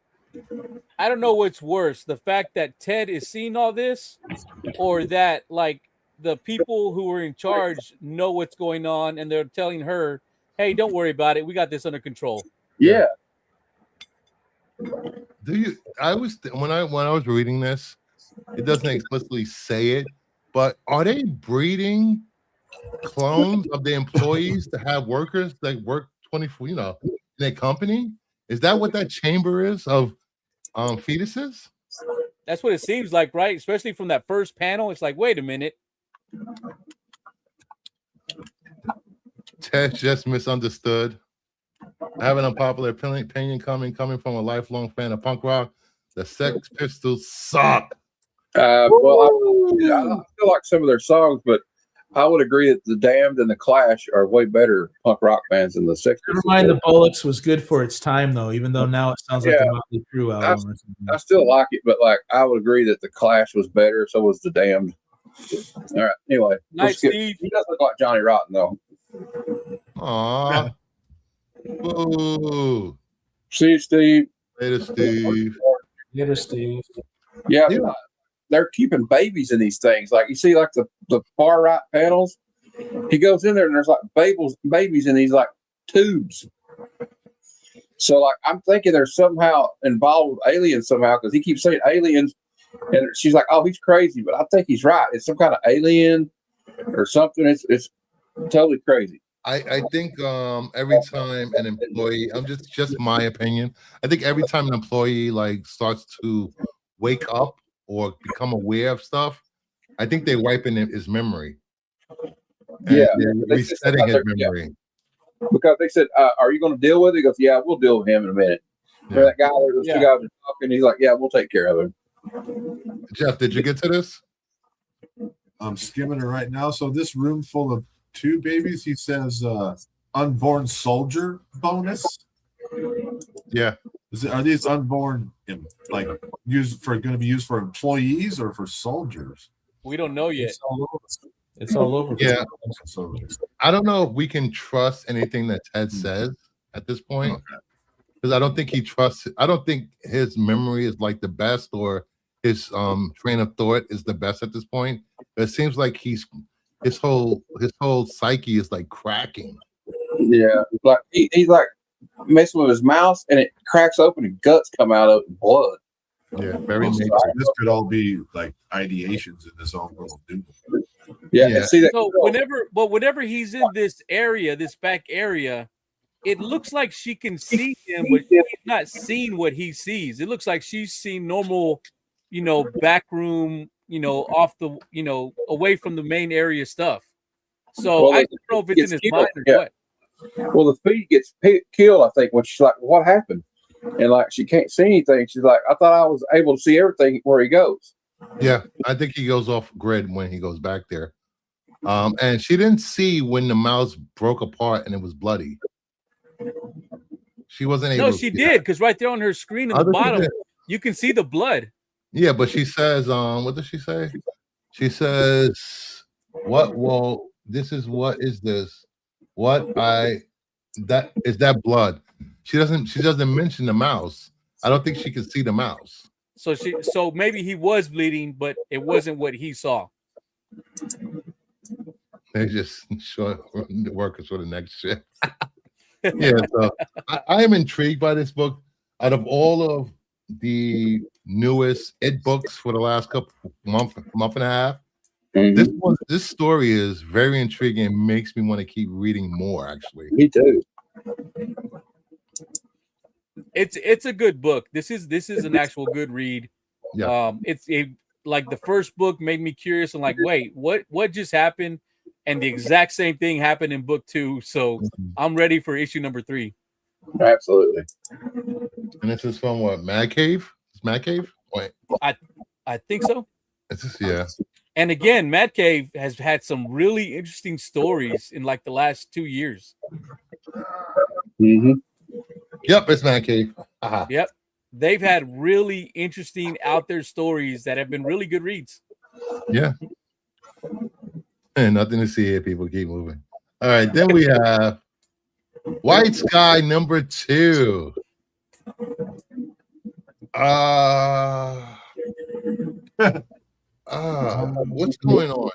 what's worse, the fact that Ted is seeing all this, or that like the people who are in charge know what's going on and they're telling her, hey, don't worry about it. We got this under control. Yeah. Do you? When I was reading this, it doesn't explicitly say it, but are they breeding clones of the employees to have workers that work 24, in their company? Is that what that chamber is of fetuses? That's what it seems like, right? Especially from that first panel. It's like, wait a minute. Ted just misunderstood. I have an unpopular opinion coming from a lifelong fan of punk rock. The Sex Pistols suck. Well, I feel like some of their songs, but I would agree that the Damned and the Clash are way better punk rock bands than the Sex Pistols. Never mind, the Bullocks was good for its time, though. Even though now it sounds like a Motley Crue album or something. I still like it, but like I would agree that the Clash was better. So was the Damned. All right. Anyway, Nice, Steve. He does look like Johnny Rotten, though. Aw. Boo. See, Steve. Later, Steve. Later, Steve. Yeah, they're keeping babies in these things. Like you see, like the far right panels. He goes in there and there's like babies in these like tubes. So like I'm thinking they're somehow involved with aliens somehow because he keeps saying aliens, and she's like, "Oh, he's crazy," but I think he's right. It's some kind of alien or something. It's totally crazy. I think every time an employee, I'm just my opinion. I think every time an employee like starts to wake up or become aware of stuff, I think they're wiping his memory. Yeah, they're resetting his memory. Yeah. Because they said, "Are you going to deal with it?" He goes, "Yeah, we'll deal with him in a minute." Yeah. That guy, those two guys are talking. He's like, "Yeah, we'll take care of him." Jeff, did you get to this? I'm skimming it right now. So this room full of 2 babies, he says, unborn soldier bonus. Yeah. Are these unborn like going to be used for employees or for soldiers? We don't know yet. It's all over. Yeah. I don't know if we can trust anything that Ted says at this point. Because I don't think he trusts I don't think his memory is like the best or his train of thought is the best at this point. But it seems like his whole psyche is like cracking. Yeah, like he's like messing with his mouth, and it cracks open, and guts come out of it, and blood. Yeah, very. This could all be like ideations in this own little dude. Yeah, and see that. So whenever he's in this area, this back area, it looks like she can see him, but she's not seeing what he sees. It looks like she's seeing normal, back room, off the, away from the main area stuff. So I don't know if it's in his mind or what. Well, the feed gets killed, I think, when she's like, "What happened?" And like she can't see anything. She's like, "I thought I was able to see everything where he goes." Yeah, I think he goes off grid when he goes back there. And she didn't see when the mouse broke apart and it was bloody. She wasn't able. No, she did, because right there on her screen in the bottom, you can see the blood. Yeah, but she says, what does she say? She says, "What? Well, this is what is this? That is that blood." She doesn't mention the mouse. I don't think she can see the mouse. So maybe he was bleeding, but it wasn't what he saw. They just short the workers for the next shift. Yeah, so I am intrigued by this book. Out of all of the newest It books for the last month and a half, this story is very intriguing and makes me want to keep reading more. Actually, me too. It's a good book. This is an actual good read. Yeah. Like the first book made me curious and like, wait, what just happened? And the exact same thing happened in book 2. So I'm ready for issue number 3. Absolutely. And this is from what? Mad Cave? It's Mad Cave? Wait. I think so. Yeah. And again, Mad Cave has had some really interesting stories in like the last 2 years. Mm-hmm. Yep, it's Mad Cave. Yep. They've had really interesting out there stories that have been really good reads. Yeah. And nothing to see here, people. Keep moving. All right, then we have White Sky number 2. What's going on?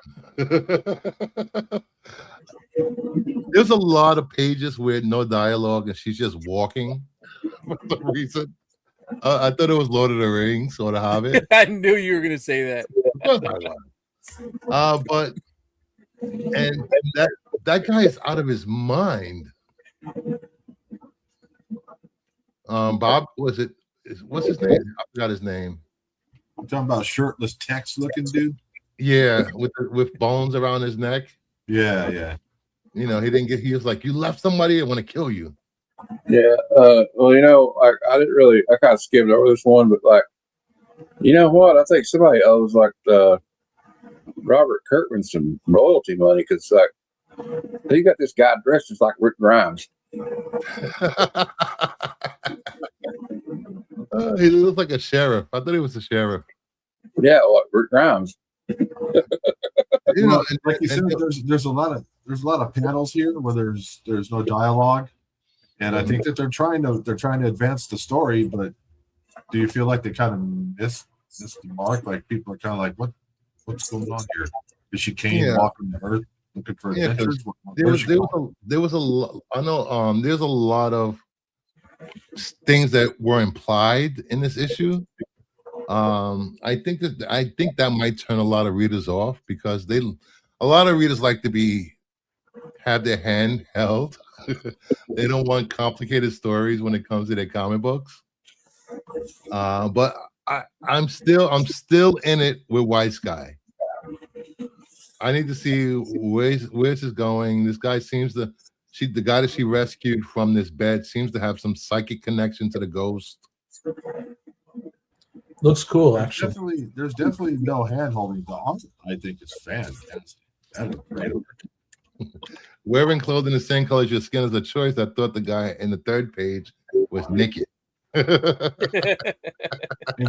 There's a lot of pages with no dialogue, and she's just walking for some reason. I thought it was Lord of the Rings or The Hobbit. I knew you were gonna say that. Of course I was. But that guy is out of his mind. Bob, what's his name? I forgot his name. I'm talking about shirtless Tex looking dude. Yeah, with bones around his neck. Yeah. You know, he was like, you left somebody, I want to kill you. Yeah. Well, I didn't really. I kind of skimmed over this one, but like, you know what? I think somebody owes like Robert Kirkman some royalty money because like he got this guy dressed just like Rick Grimes. He looks like a sheriff. I thought he was a sheriff. Yeah, what Rick Grimes. You know, like you said, there's a lot of panels here where there's no dialogue, and I think that they're trying to advance the story. But do you feel like they kind of missed the mark? Like people are kind of like, what's going on here? Is she Kane walking the earth looking for adventures? There was a lot. I know. There's a lot of things that were implied in this issue. I think that might turn a lot of readers off because a lot of readers like to have their hand held. They don't want complicated stories when it comes to their comic books. But I'm still in it with White Sky. I need to see where's this going. This guy the guy that she rescued from this bed seems to have some psychic connection to the ghost. Looks cool, actually. There's definitely no hand holding. The art, I think, is fantastic. That is great. Wearing clothing the same color as your skin is a choice. I thought the guy in the third page was naked. And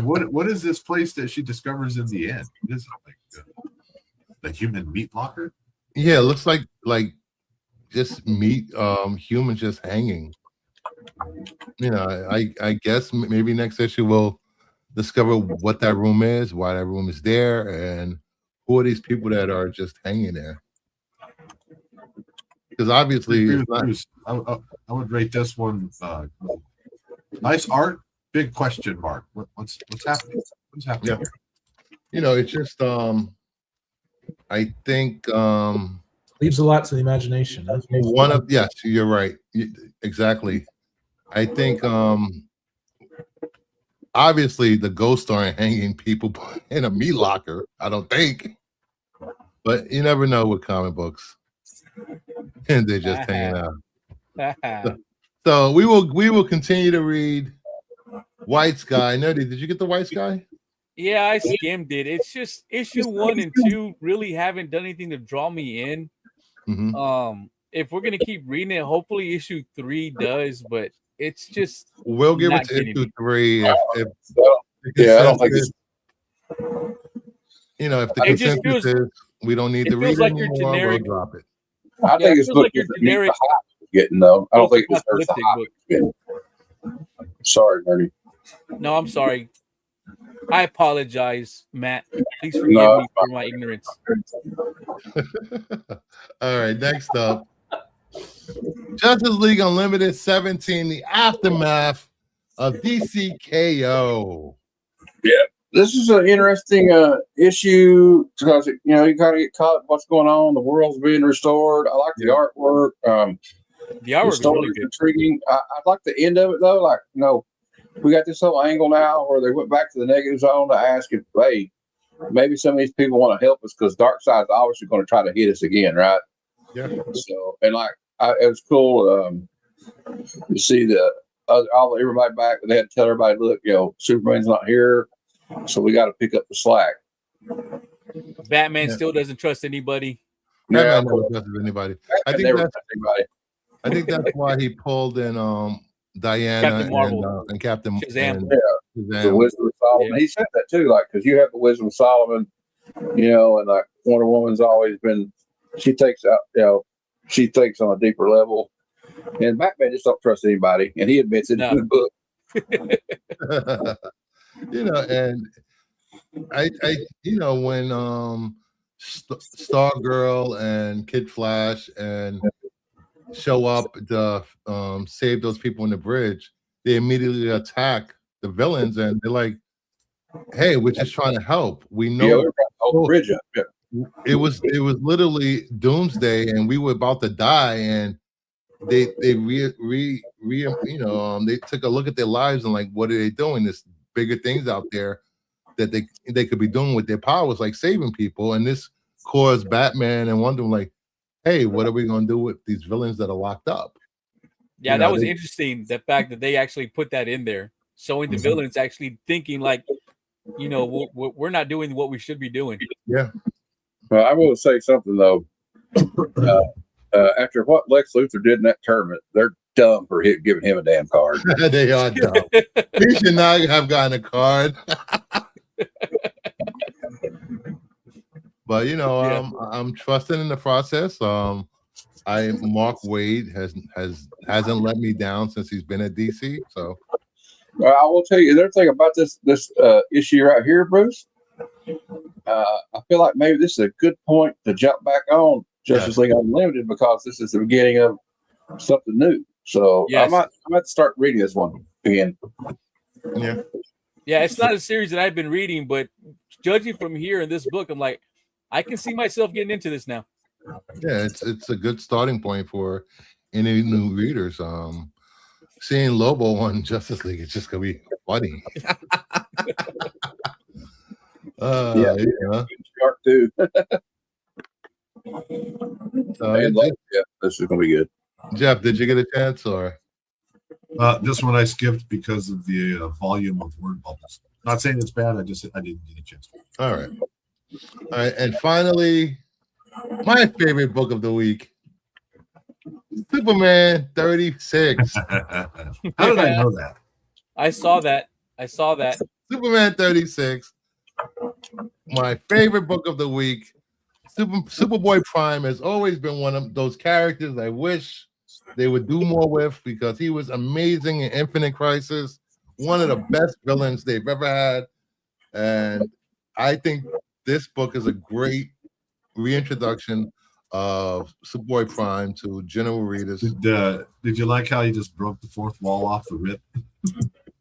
what is this place that she discovers in the end? Is it like the human meat locker? Yeah, it looks like just meat, humans just hanging. You know, I guess maybe next issue we'll discover what that room is, why that room is there, and who are these people that are just hanging there. Because obviously, I would rate this one nice art, big question mark. What's happening? What's happening here? You know, it's just I think leaves a lot to the imagination. Huh? Yes, you're right. Exactly. I think obviously the ghosts aren't hanging people in a meat locker, I don't think. But you never know with comic books. And they're just hanging out. So we will continue to read White Sky. Nerdy, did you get the White Sky? Yeah, I skimmed it. It's just issue 1 and 2 really haven't done anything to draw me in. Mm-hmm. If we're gonna keep reading it, hopefully issue 3 does, but it's just we'll give it to issue 3 if I don't think it's, you know, if the consensus is we don't need to read it anymore, we'll drop it. I think it's like your generic getting though. I don't think it's the hype getting. Sorry, Nerdy. No, I'm sorry. I apologize, Matt. Please forgive me for my ignorance. All right, next up. Justice League Unlimited 17, the aftermath of DCKO. Yeah, this is an interesting issue because you kind of get caught what's going on. The world's being restored. I like the artwork. The artwork is really good. Intriguing. I like the end of it though. Like, we got this whole angle now where they went back to the negative zone to ask if, hey, maybe some of these people want to help us because Darkseid's obviously going to try to hit us again, right? Yeah. So, and it was cool to see everybody back. They had to tell everybody, look, Superman's not here, so we got to pick up the slack. Batman still doesn't trust anybody. Batman never trusts anybody. I think that's why he pulled in Diana and Captain Shazam. The Wisdom of Solomon. Yeah. He said that too, because you have the Wisdom of Solomon, and Wonder Woman's always been. She takes out, she thinks on a deeper level, and Batman just don't trust anybody, and he admits it in the book. And I when Stargirl and Kid Flash and show up to save those people on the bridge, they immediately attack the villains, and they're like, "Hey, we're just trying to help. We know." Yeah, we're trying to hold the bridge up. Yeah. It was literally doomsday, and we were about to die, and they they took a look at their lives and like, what are they doing? There's bigger things out there that they could be doing with their powers, like saving people. And this caused Batman and Wonder Woman like, hey, what are we gonna do with these villains that are locked up? Yeah, that was interesting. The fact that they actually put that in there, showing the villains actually thinking like, we're not doing what we should be doing. Yeah. Well, I will say something though. After what Lex Luthor did in that tournament, they're dumb for giving him a damn card. They are dumb. He should not have gotten a card. But I'm trusting in the process. Mark Waid hasn't let me down since he's been at DC. So I will tell you another thing about this issue right here, Bruce. I feel like maybe this is a good point to jump back on Justice League Unlimited, because this is the beginning of something new. So I might start reading this one again. Yeah, it's not a series that I've been reading, but judging from here in this book, I'm like, I can see myself getting into this now. Yeah, it's a good starting point for any new readers. Seeing Lobo on Justice League, it's just gonna be funny. Shark too. This is gonna be good. Jeff, did you get a chance or? This one I skipped because of the volume of word bubbles. Not saying it's bad. I didn't get a chance. All right, and finally, my favorite book of the week, Superman 36. How did I know that? I saw that. Superman 36. My favorite book of the week. Superboy Prime has always been one of those characters I wish they would do more with, because he was amazing in Infinite Crisis, one of the best villains they've ever had. And I think this book is a great reintroduction of Superboy Prime to general readers. Did you like how he just broke the fourth wall off the rip?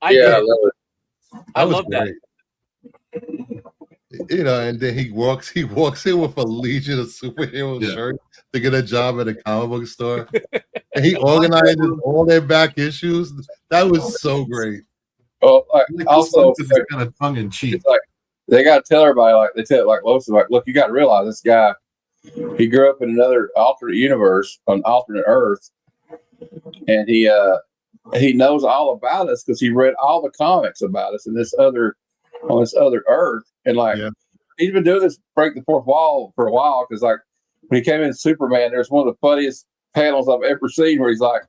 I love it. I love that. And then he walks in with a Legion of Superheroes shirt to get a job at a comic book store. And he organizes all their back issues. That was so great. Well, also kind of tongue in cheek. It's like they got to tell everybody, like they tell, like Lois, like, look, you got to realize this guy, he grew up in another alternate universe, on alternate Earth, and he knows all about us because he read all the comics about us on this other Earth, and he's been doing this break the fourth wall for a while, because like when he came in Superman, there's one of the funniest panels I've ever seen where he's like,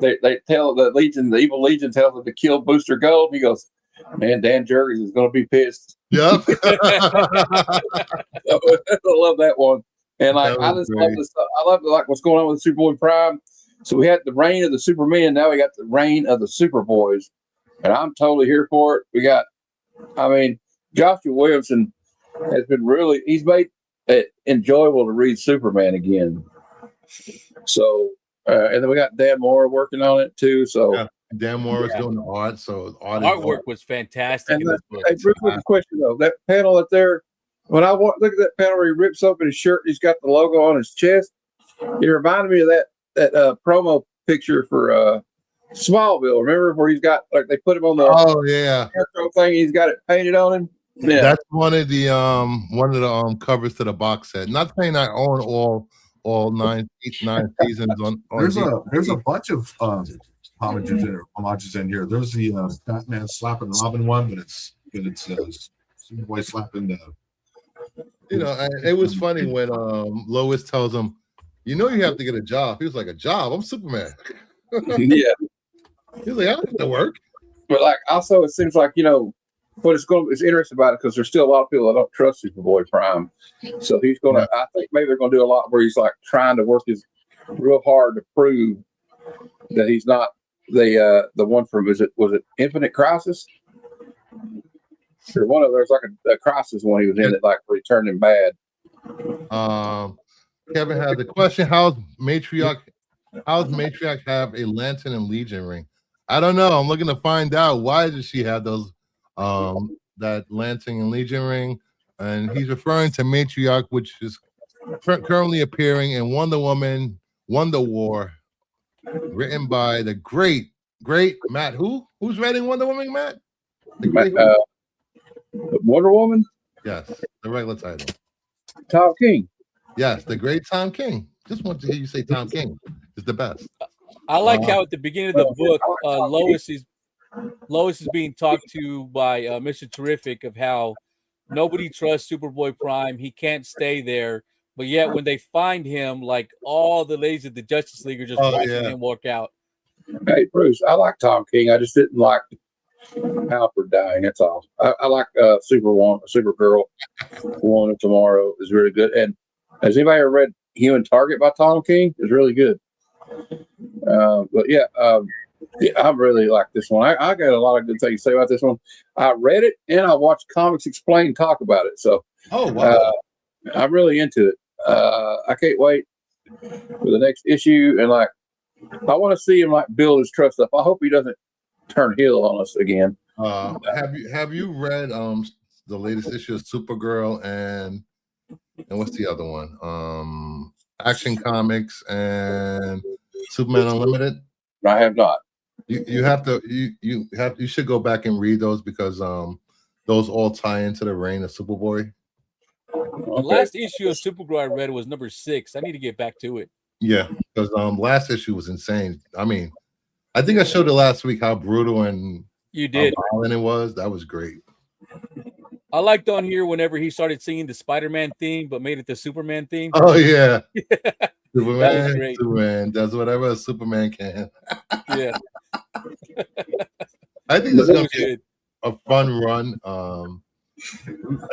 they tell the evil Legion tells him to kill Booster Gold, and he goes, man, Dan Jurgens is going to be pissed. Yep. I love that one. And like, I just love this stuff. I love like what's going on with Superboy Prime. So we had the reign of the Supermen. Now we got the reign of the Superboys, and I'm totally here for it. We got, Joshua Williamson has been he's made it enjoyable to read Superman again. So, and then we got Dan Moore working on it too. So Dan Moore is doing the art. So artwork was fantastic. And hey, Bruce, with the question though, that panel up there, when I look at that panel where he rips open his shirt, he's got the logo on his chest. It reminded me of that promo picture for Smallville. Remember where he's got, like, they put him on the thing. He's got it painted on him. Yeah, that's one of the covers to the box set. Not saying I own all nine seasons on. There's a bunch of homages in here. There's the Batman slapping Robin one, but it's Superboy slapping the. It was funny when Lois tells him, you have to get a job. He was like, a job? I'm Superman. Yeah. He's like, I don't have to work. But like, also, it seems like, but it's interesting about it because there's still a lot of people that don't trust Superboy Prime. So he's going to, I think maybe they're going to do a lot where he's like trying to work his real hard to prove that he's not the one from, was it Infinite Crisis? Or one of there's like a Crisis one he was in it, like where he turned him bad. Kevin has a question. How's Matriarch How does Matriarch have a Lantern and Legion ring? I don't know. I'm looking to find out why does she have those that Lantern and Legion ring. And he's referring to Matriarch, which is currently appearing in Wonder Woman, Wonder War, written by the great Matt. Who's writing Wonder Woman, Matt? The great Wonder Woman? Yes, the regular title. Tom King. Yes, the great Tom King. Just want to hear you say Tom King is the best. I like how at the beginning of the book, Lois is being talked to by Mr. Terrific of how nobody trusts Superboy Prime. He can't stay there. But yet when they find him, like all the ladies of the Justice League are just watching him walk out. Hey, Bruce, I like Tom King. I just didn't like Alfred dying. That's all. I like Supergirl. One of Tomorrow is really good. And has anybody ever read Human Target by Tom King? It's really good. But yeah, I really like this one. I got a lot of good things to say about this one. I read it and I watched Comics Explained talk about it. So, I'm really into it. I can't wait for the next issue. And like, I want to see him like build his trust up. I hope he doesn't turn heel on us again. Have you read the latest issue of Supergirl and what's the other one? Action Comics and Superman Unlimited? I have not. You have to you should go back and read those because those all tie into the reign of Superboy. The last issue of Supergirl I read was number 6. I need to get back to it. Yeah, because last issue was insane. I mean, I think I showed it last week how brutal and you did violent it was. That was great. I liked on here whenever he started singing the Spider-Man theme, but made it the Superman theme. Oh yeah, Superman, that was great. Superman does whatever a Superman can. Yeah, I think this is gonna be a fun run.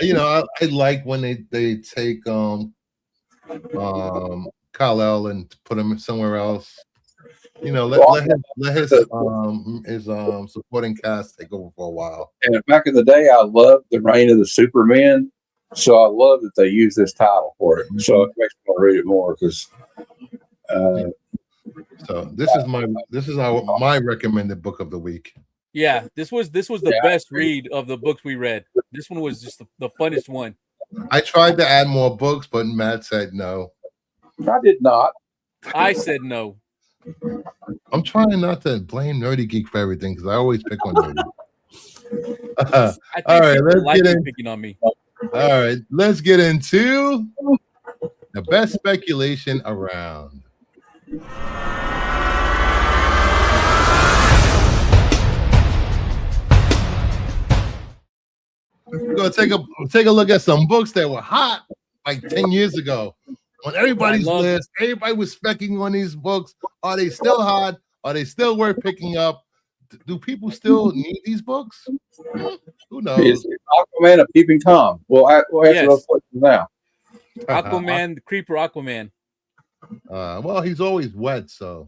You know, I like when they take Kal-El and put him somewhere else. You know, let his supporting cast take over for a while. And back in the day, I loved the reign of the Superman, so I love that they use this title for it. So it makes me want to read it more because. So this is my recommended book of the week. Yeah, this was the best read of the books we read. This one was just the funnest one. I tried to add more books, but Matt said no. I did not. I said no. I'm trying not to blame Nerdy Geek for everything because I always pick on Nerdy. All right, let's get in. Picking on me. All right, let's get into the best speculation around. We're gonna take a look at some books that were hot like 10 years ago. On everybody's list, everybody was specking on these books. Are they still hot? Are they still worth picking up? Do people still need these books? Who knows? Is Aquaman a peeping Tom? Well, answer those questions now. Aquaman, the creeper Aquaman. Well, he's always wet, so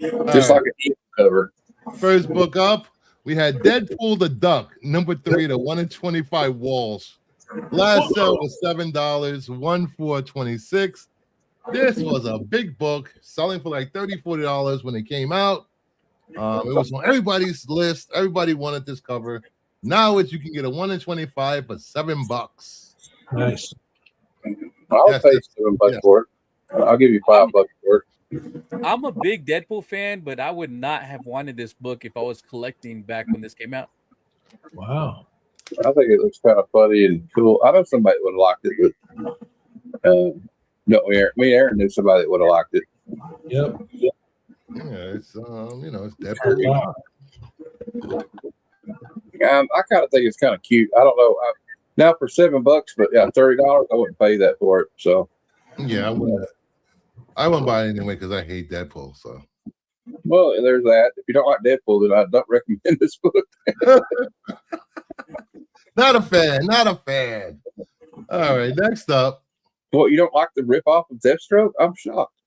just like an ebook cover. First book up, we had Deadpool the Duck, number 3, the 1 in 25 walls. Last sale was $7, $1,426. This was a big book, selling for like $30-$40 when it came out. It was on everybody's list. Everybody wanted this cover. Now you can get a 1 in 25 for $7. Nice. I'll pay $7 for it. I'll give you $5 for it. I'm a big Deadpool fan, but I would not have wanted this book if I was collecting back when this came out. Wow. I think it looks kind of funny and cool. I know somebody would have liked it, but no, Aaron knew somebody that would have liked it. Yep. Yeah, it's it's Deadpool. I kind of think it's kind of cute. I don't know. Now for $7, but yeah, $30, I wouldn't pay that for it. So yeah, I wouldn't buy it anyway because I hate Deadpool. So well, there's that. If you don't like Deadpool, then I don't recommend this book. Not a fan. All right, next up. What, you don't like the ripoff of Deathstroke? I'm shocked.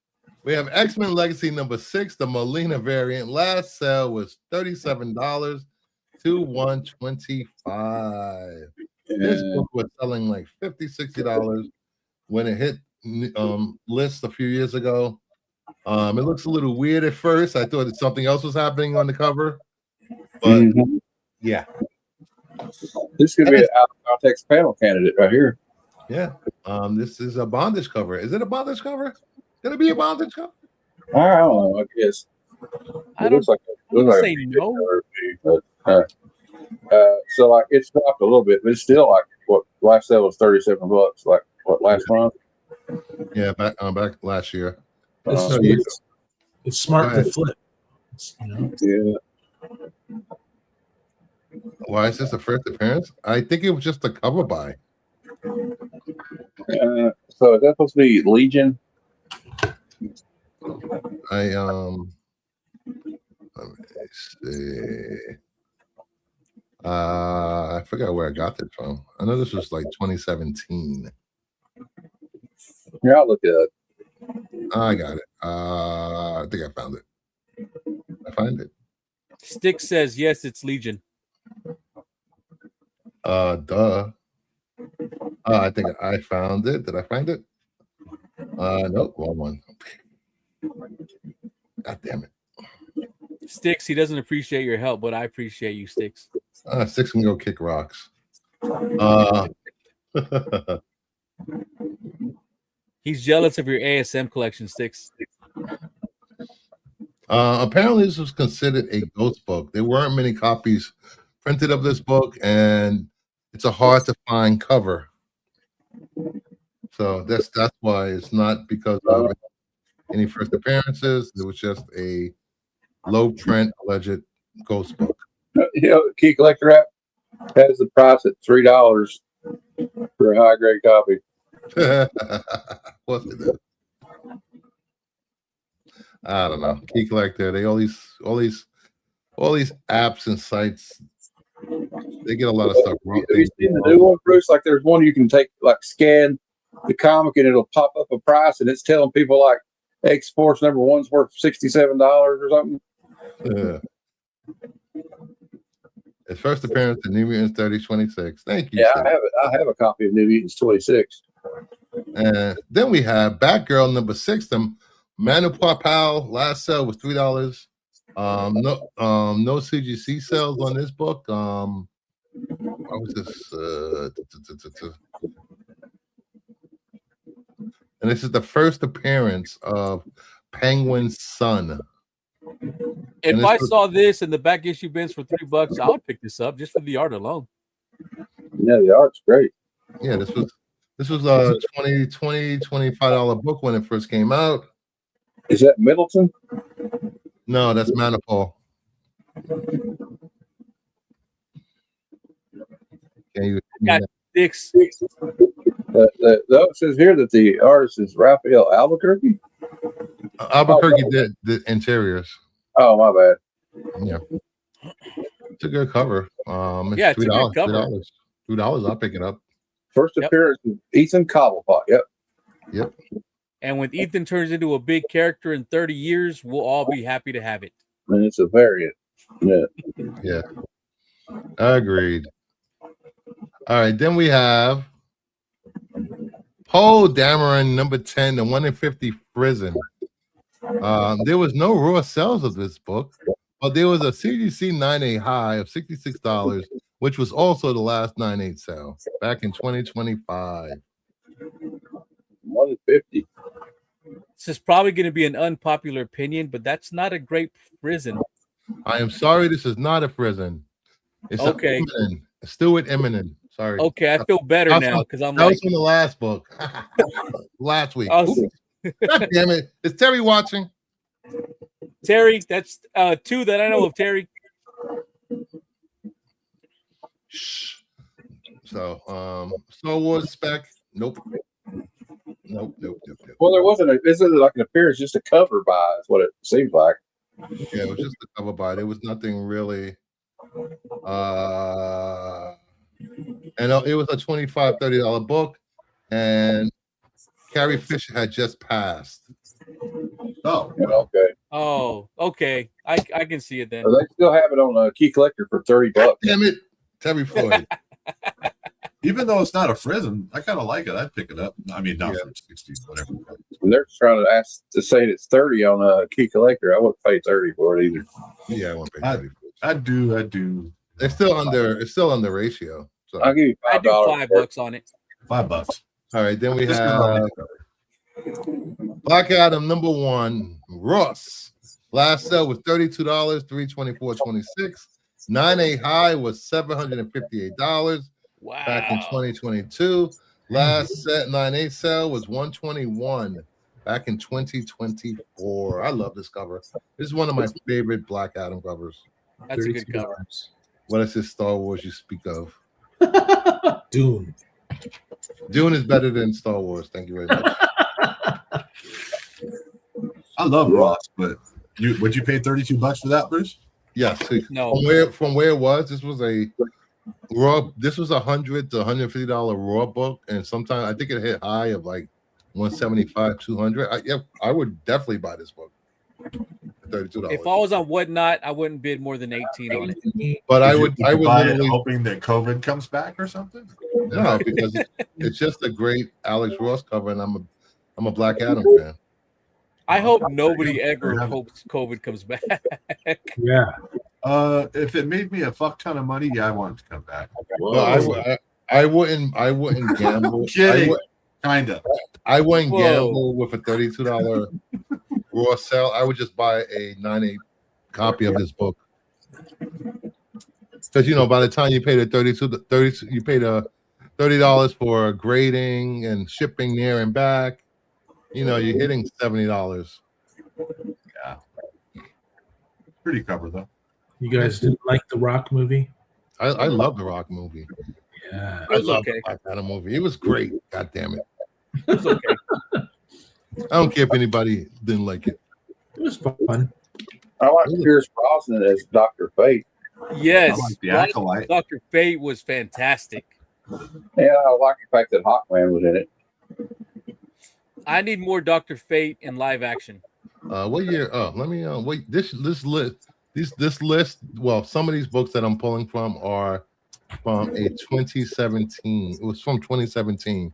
We have X-Men Legacy number 6, the Molina variant. Last sale was $37 to $125. This book was selling like $50, $60 when it hit list a few years ago. It looks a little weird at first. I thought that something else was happening on the cover, but yeah, this could be an out of context panel candidate right here. yeah. This is a bondage cover. Is it a bondage cover? Gonna be a bondage cover? I don't know. I guess I it don't, looks like I don't a say no. but, so like it's dropped a little bit, but it's still like what last sale was $37. Like what last month? Yeah, back last year. It's smart to flip. Yeah. Why is this a first appearance? I think it was just a cover buy. So is that supposed to be Legion? Let me see. I forgot where I got this from. I know this was like 2017. Yeah, I'll look it up. I got it. I think I found it. I find it. Stick says yes, it's Legion. Duh. I think I found it. Did I find it? Nope, wrong one. God damn it. Sticks, he doesn't appreciate your help, but I appreciate you, Sticks. Sticks can go kick rocks. He's jealous of your ASM collection, Sticks. Apparently, this was considered a ghost book. There weren't many copies printed of this book, and it's a hard to find cover. So that's why it's not because of any first appearances. It was just a low print alleged ghost book. You know, Key Collector app has the price at $3 for a high grade copy. What's it? I don't know. Key Collector. They all these apps and sites. They get a lot of stuff wrong. Have you seen the new one, Bruce? Like there's one you can take, like scan the comic and it'll pop up a price and it's telling people like X-Force #1's worth $67 or something. Its first appearance in New Mutants 3026. Thank you. Yeah, I have a copy of New Mutants 26. And then we have Batgirl #6. The Manupapal last sale was $3. No CGC sales on this book. What was this? And this is the first appearance of Penguin's son. If I saw this in the back issue bins for $3, I would pick this up just for the art alone. Yeah, the art's great. Yeah, this was a $25 book when it first came out. Is that Middleton? No, that's Manipul. Got Sticks. It says here that the artist is Raphael Albuquerque. Albuquerque did the interiors. Oh, my bad. Yeah, it's a good cover. Yeah, it's a good cover. $2. I'll pick it up. First appearance of Ethan Cobblepot. Yep. And when Ethan turns into a big character in 30 years, we'll all be happy to have it. And it's a variant. Yeah. Agreed. All right, then we have Poe Dameron #10, the 1 in 50 prison. There was no raw sales of this book, but there was a CGC 9A high of $66, which was also the last 9/8 sale back in 2025. 1 in 50. This is probably going to be an unpopular opinion, but that's not a great prison. I am sorry, this is not a prison. It's okay. Stuart Eminem. Sorry. Okay, I feel better now because I'm that was from the last book. Last week. God damn it. Is Terry watching? Terry, that's 2 that I know of, Terry. Shh. So, Star Wars spec. Nope. Well, there wasn't this isn't like an appearance, just a cover by is what it seems like. Yeah, it was just a cover by. There was nothing really. And it was a $25-$30 book, and Carrie Fisher had just passed. Oh, okay. Oh, okay. I can see it then. So they still have it on a Key Collector for $30. Damn it, Terry Floyd. Even though it's not a Frism, I kind of like it. I'd pick it up. I mean, not for 60, whatever. They're trying to say it's 30 on a Key Collector. I wouldn't pay 30 for it either. Yeah, I won't pay 30. I do. It's still under ratio. So I'll give you $5. I do $5 on it. $5. All right, then we have Black Adam #1, Ross. Last sale was $32, $324.26. 9A high was $758 back in 2022. Last set 9A sale was $121 back in 2024. I love this cover. This is one of my favorite Black Adam covers. That's a good cover. What is this Star Wars you speak of? Dune. Dune is better than Star Wars. Thank you very much. I love Ross, but would you pay $32 for that, Bruce? Yes. No. From where it was, this was a raw. This was $100 to $150 raw book, and sometimes I think it hit high of like $175, $200. I would definitely buy this book. $32. If I was on Whatnot, I wouldn't bid more than 18 on it. But I would buy literally it hoping that COVID comes back or something. No, because it's just a great Alex Ross cover, and I'm a Black Adam fan. I hope nobody ever hopes COVID comes back. Yeah. If it made me a fuck ton of money, yeah, I want it to come back. Well, I wouldn't gamble. Kidding. Kinda. I wouldn't gamble with a $32 raw sale. I would just buy a 9A copy of this book. Because by the time you pay the $32, you pay the $30 for grading and shipping there and back. You're hitting $70. Yeah. Pretty cover though. You guys didn't like the Rock movie? I love the Rock movie. Yeah. I love the Black Adam movie. It was great. God damn it. It was okay. I don't care if anybody didn't like it. It was fun. I like Pierce Brosnan as Dr. Fate. Yes. I like the Acolyte. Dr. Fate was fantastic. Yeah, I like the fact that Hawkman was in it. I need more Dr. Fate in live action. What year? Oh, let me wait. This list. Well, some of these books that I'm pulling from are from a 2017. It was from 2017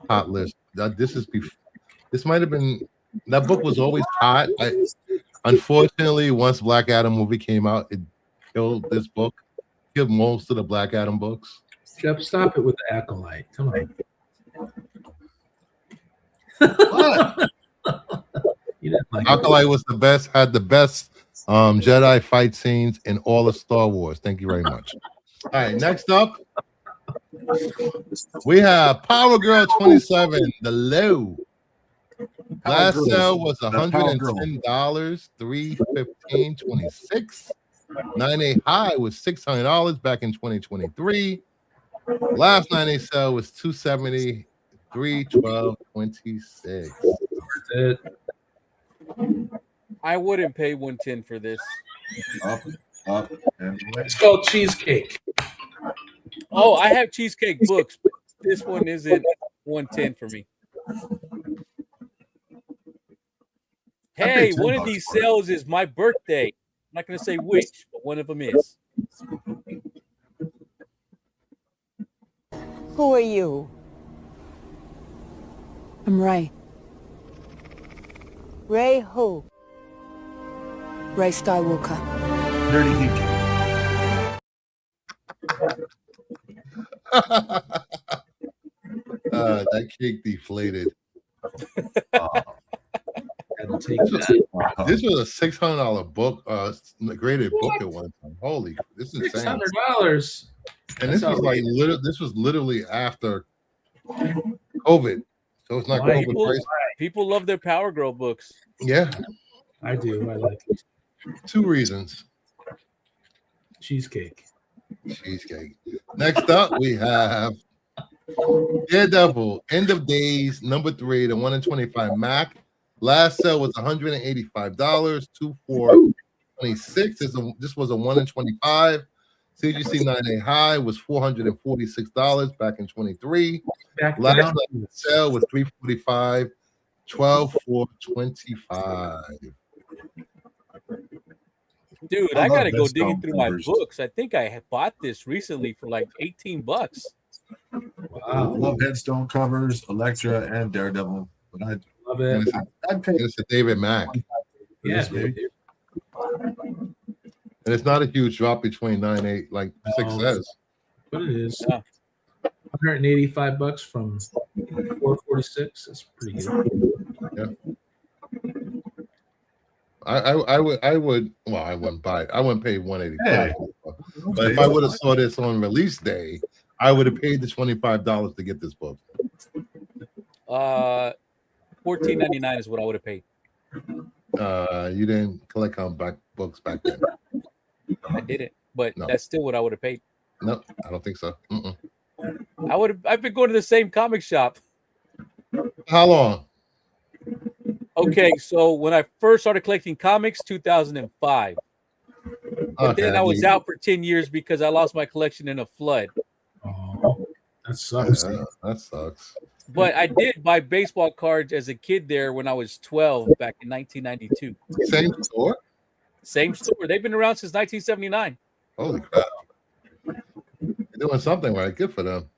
hot list. This might have been that book was always hot. Unfortunately, once Black Adam movie came out, it killed this book. Killed most of the Black Adam books. Jeff, stop it with the Acolyte. Come on. What? You didn't like Acolyte was the best. Had the best Jedi fight scenes in all of Star Wars. Thank you very much. All right, next up, we have Power Girl 27, the low. Last sale was $110, $315.26. 9A high was $600 back in 2023. Last 9A sale was $270, $312.26. I wouldn't pay $110 for this. It's called Cheesecake. Oh, I have cheesecake books, but this one isn't $110 for me. Hey, one of these sales is my birthday. I'm not going to say which, but one of them is. Who are you? I'm Ray. Ray who? Ray Skywalker. Dirty Geek. That cake deflated. This was a $600 book, graded book at one time. Holy, this is insane. $600. And this was like this was literally after COVID, so it's not COVID price. People love their Power Girl books. Yeah, I do. I like it. 2 reasons. Cheesecake. Next up, we have Daredevil, End of Days, #3, the 1 in 25 Mac. Last sale was $185, $2,426. This was a 1 in 25. CGC 9A high was $446 back in 23. Last sale was $345, $12,425. Dude, I gotta go digging through my books. I think I bought this recently for like $18. I love Headstone covers, Elektra, and Daredevil. But Love And it. it's a David Mack. Yeah, baby. And it's not a huge drop between 9.8 like Six No. says. But it is. Yeah. $185 from 446. That's pretty good. I would well, I wouldn't buy it. I wouldn't pay 185. Hey. But if I would have saw this on release day, I would have paid the $25 to get this book. $14.99 is what I would have paid. You didn't collect comic books back then. I didn't, but No. that's still what I would have paid. No, I don't think so. Mm-mm. I've been going to the same comic shop. How long? Okay, so when I first started collecting comics, 2005. But then I was out for 10 years because I lost my collection in a flood. Oh, that sucks. That sucks. But I did buy baseball cards as a kid there when I was 12 back in 1992. Same store? Same store. They've been around since 1979. Holy crap. They're doing something right. Good for them.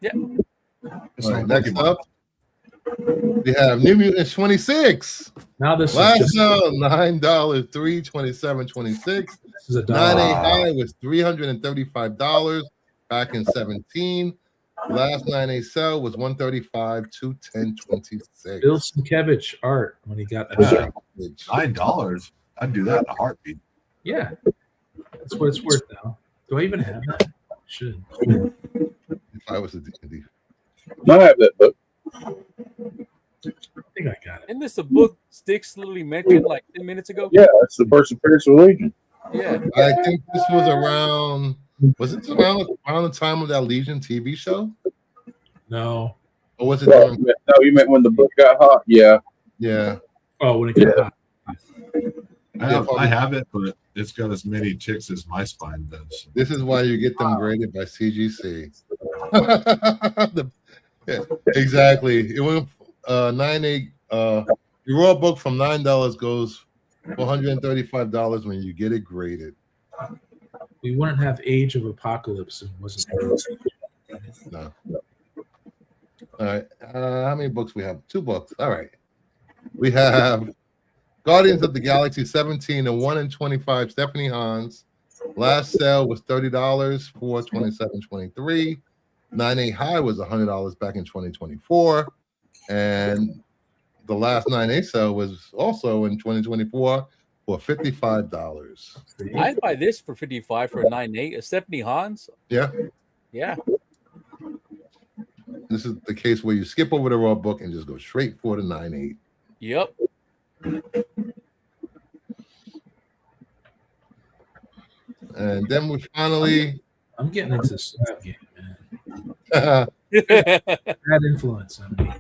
Yeah. All right, next up, we have New Mutants 26. Now this Last is just, sale, $9, $327.26. this is a 9.8 dollar. high was $335 back in 17. Last 9.8 sale was $135 to $10.26. Bill Sienkiewicz art when he got that. $9. I'd do that in a heartbeat. Yeah, that's what it's worth now. Do I even have that? Should. If I was a D&D. I have that book. I think I got it. Isn't this a book Sticks literally mentioned like 10 minutes ago? Yeah, that's the first appearance of Legion. Yeah. I think this was around. Was it around the time of that Legion TV show? No. Or was it? No, you meant when the book got hot? Yeah. Yeah. Oh, when it got hot. I have it, but it's got as many ticks as my spine does. This is why you get them graded by CGC. Yeah, exactly. It went 9.8. Your raw book from $9 goes for $135 when you get it graded. We wouldn't have Age of Apocalypse if it wasn't. No. All right. How many books we have? 2 books. All right. We have Guardians of the Galaxy 17 and 1 in 25. Stephanie Hans. Last sale was $30 for $27.23. 9.8 high was $100 back in 2024, and the last 9.8 sale was also in 2024 for $55. I'd buy this for $55 for a 9.8. A Stephanie Hans. Yeah. Yeah. This is the case where you skip over the raw book and just go straight for the 9.8. Yep. And then we finally. I'm getting into this slab game, man. And Bad influence on me.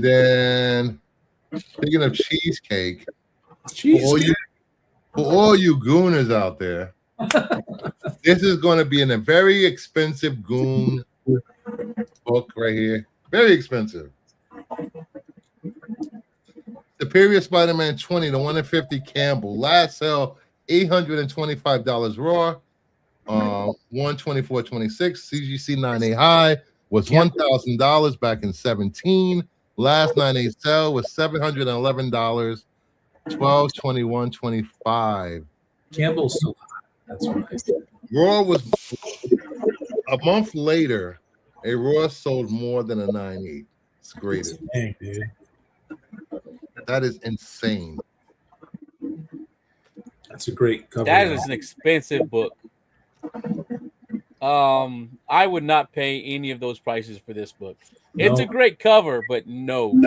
then, speaking of cheesecake, for all you gooners out there, this is going to be in a very expensive goon book right here. Very expensive. Superior Spider-Man 20, the 1 in 50 Campbell. Last sale, $825 raw. 124.26. CGC 9.8 high was $1,000 back in 17. Last 9.8 sale was $711. 12/21/25. Campbell's still hot. That's right. Raw was a month later. A raw sold more than a 9.8. It's graded. Dang, dude. That is insane. That's a great cover. That is an expensive book. I would not pay any of those prices for this book. It's a great cover, but no.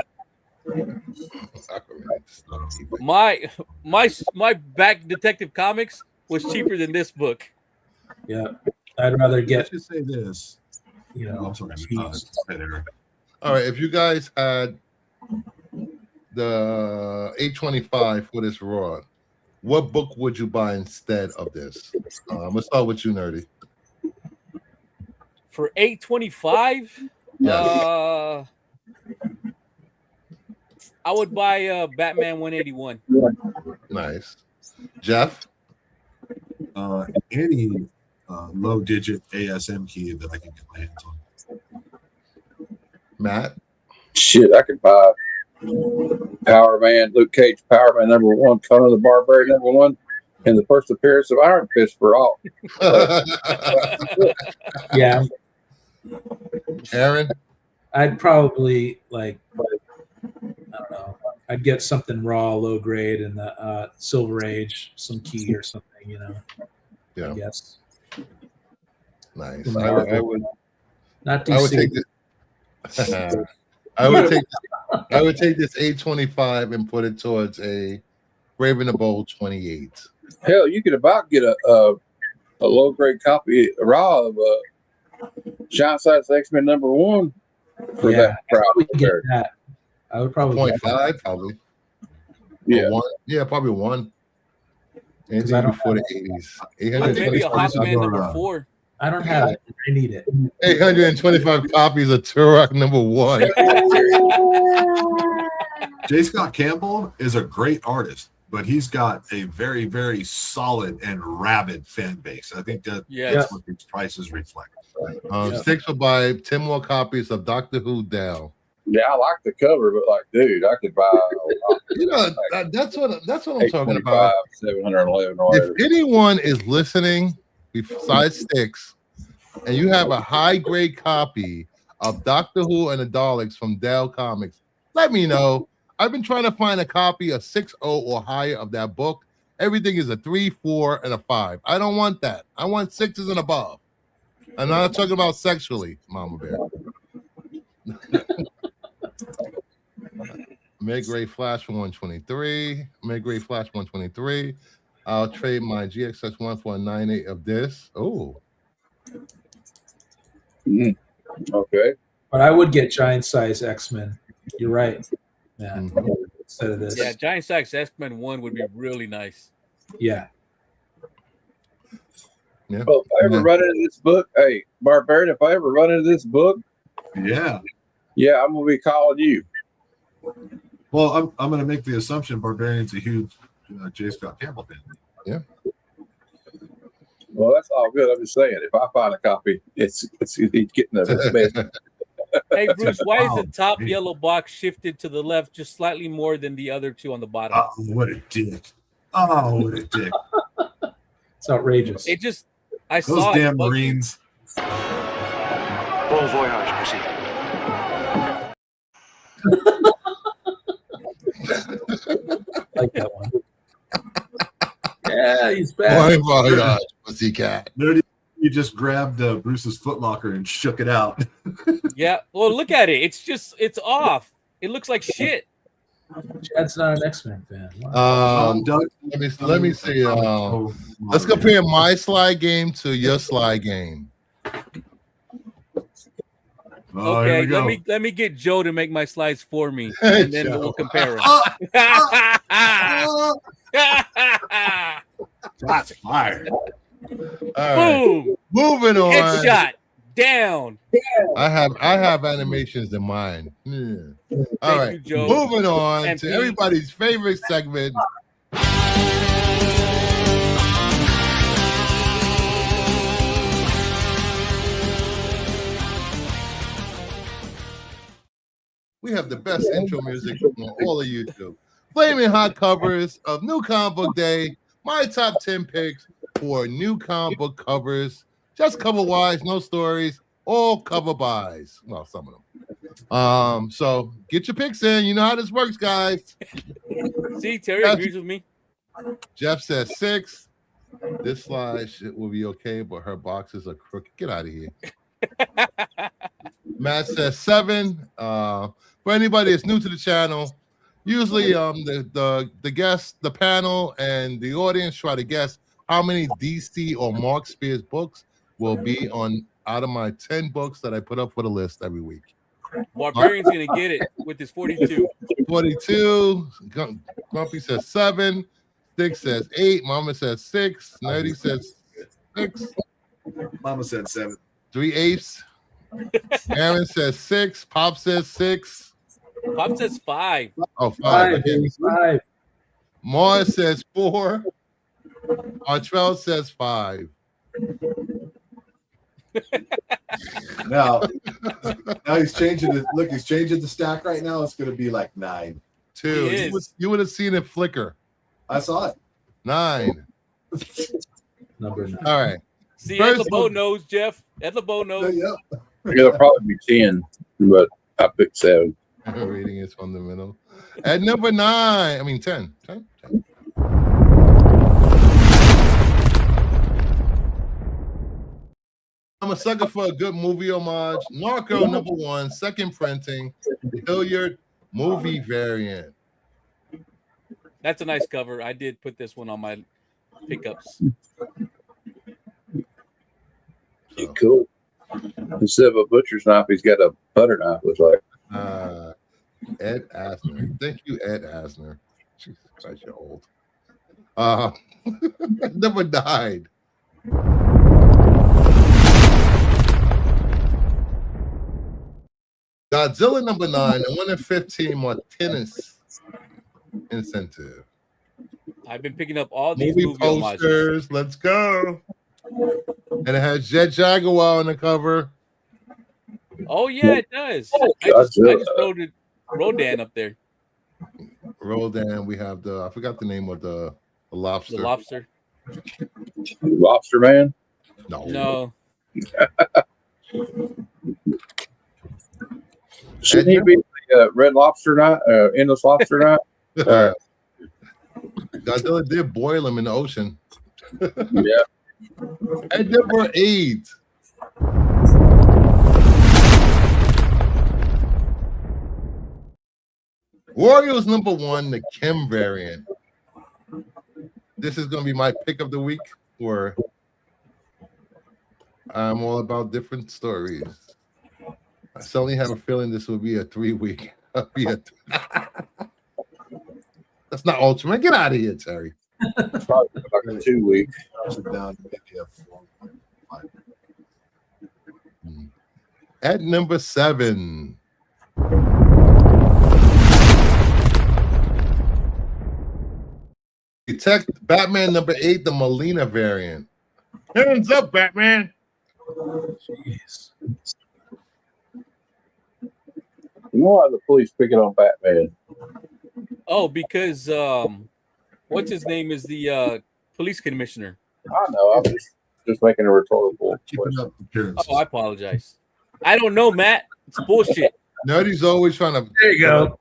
My back Detective Comics was cheaper than this book. Yeah, I'd rather get. Let's just say this. You know, I'm sorry. All right, if you guys had the 825 for this raw, what book would you buy instead of this? Let's start with you, Nerdy. For $825, Yes. I would buy Batman 181. Nice. Jeff? Any low digit ASM key that I can get my hands on. Matt? Shit, I could buy Power Man, Luke Cage, Power Man #1, Conan the Barbarian #1, and the first appearance of Iron Fist for all. Yeah, Aaron? I'd probably like, I don't know. I'd get something raw, low grade, in the Silver Age, some key or something, you know. Yeah. I guess. Nice. From I would Not I would DC. take this. I would take this 825 and put it towards a Raven the Bold 28. Hell, you could about get a low grade copy raw of Giant Size X-Men #1 for that price. We can get that. I would probably 0.5, probably. Yeah. Or one. Yeah, probably one. Anything I don't before the 80s. Maybe a 825 Hawkman #4. I don't have it. I need it. 825 copies of Turok #1. J. Scott Campbell is a great artist, but he's got a very, very solid and rabid fan base. I think that's what these prices reflect. Six will buy 10 more copies of Doctor Who Dell. Yeah, I like the cover, but like, dude, I could buy. You know, that's what I'm talking about. 711 or whatever. If anyone is listening, besides Sticks, and you have a high grade copy of Doctor Who and the Daleks from Dell Comics, let me know. I've been trying to find a copy of 6.0 or higher of that book. Everything is a 3, 4, and a 5. I don't want that. I want 6s and above. I'm not talking about sexually, Mama Bear. Mid-grade flash for 123. Mid-grade flash 123. I'll trade my GXS1 for a 9.8 of this. Oh. Okay. But I would get Giant Size X-Men. You're right. Yeah. Instead of this. Yeah, Giant Size X-Men 1 would be really nice. Yeah. Yeah. Well, if I ever run into this book, hey, Barbarian, if I ever run into this book, I'm gonna be calling you. Well, I'm going to make the assumption Barbarian's a huge J. Scott Campbell fan. Yeah. Well, that's all good. I'm just saying, if I find a copy, it's getting the best. Hey, Bruce, why is the top yellow box shifted to the left just slightly more than the other two on the bottom? Oh, what a dick. Oh, what a dick. It's outrageous. It just, I Those saw damn it. Marines. Bon voyage, monsieur. Like that one. Yeah, he's back. Oh my God, pussycat. You just grabbed Bruce's footlocker and shook it out. Yeah. Well, look at it. It's off. It looks like shit. Chad's not an X-Men fan. Wow. Let me see. Let's compare my slide game to your slide game. Okay, let me get Joe to make my slides for me, and then we'll compare them. That's fire. All right. Boom! Moving on. Headshot down. I have animations in mind. Yeah. All right. You, Joe. Moving on And to Pete. everybody's favorite segment. We have the best intro music on all of YouTube. Flaming hot covers of New Comic Book Day. My top 10 picks for new comic book covers. Just cover wise, no stories, all cover buys. Well, some of them. So get your picks in. You know how this works, guys. See, Terry agrees with me. Jeff says 6. This slide will be okay, but her boxes are crooked. Get out of here. Matt says 7. For anybody that's new to the channel, usually the guests, the panel, and the audience try to guess how many DC or Mark Spears books will be on out of my 10 books that I put up for the list every week. Barbarian's gonna get it with his 42. 42. Grumpy says 7. Stick says 8. Mama says 6. Nerdy says 6. Mama said 7. 3/8. Aaron says 6. Pop says 6. Pop says 5. Oh, 5. 5. Mars says 4. Artrell says 5. Now he's changing it. Look, he's changing the stack right now. It's going to be like 9. 2. You would have seen it flicker. I saw it. 9. Number 9. All right. See, Ed LeBeau knows, Jeff. Ed LeBeau knows. Yep. It'll probably be 10, but I picked 7. Reading is fundamental. At number 9, I mean 10. 10. I'm a sucker for a good movie homage. Narco number 1, second printing, Hilliard movie variant. That's a nice cover. I did put this one on my pickups. Cool. Instead of a butcher's knife, he's got a butter knife. Looks like. Ed Asner. Thank you, Ed Asner. Jesus Christ, you're old. Number 9. Godzilla number 9, and 1 in 15 Martinez incentive. I've been picking up all these movie posters. Homages. Let's go. And it has Jet Jaguar on the cover. Oh yeah, it does. I just wrote Rodan up there. Rodan. We have I forgot the name of the lobster. The lobster. Lobster man? No. Shouldn't he be Red Lobster night? Endless Lobster night? Godzilla did boil him in the ocean. Yeah. At number 8. Warriors number 1, the Kim variant. This is going to be my pick of the week, where I'm all about different stories. I suddenly have a feeling this will be a 3-week. That's not Ultraman. Get out of here, Terry. Probably like a 2-week. Down maybe a 4. At number 7. Detect Batman number 8, the Molina variant. Hands up, Batman. Jeez. Why are the police picking on Batman? Oh, because what's his name is the police commissioner. I know. I'm just making a rhetorical question. Oh, I apologize. I don't know, Matt. It's bullshit. Nerdy's always trying to. There you go.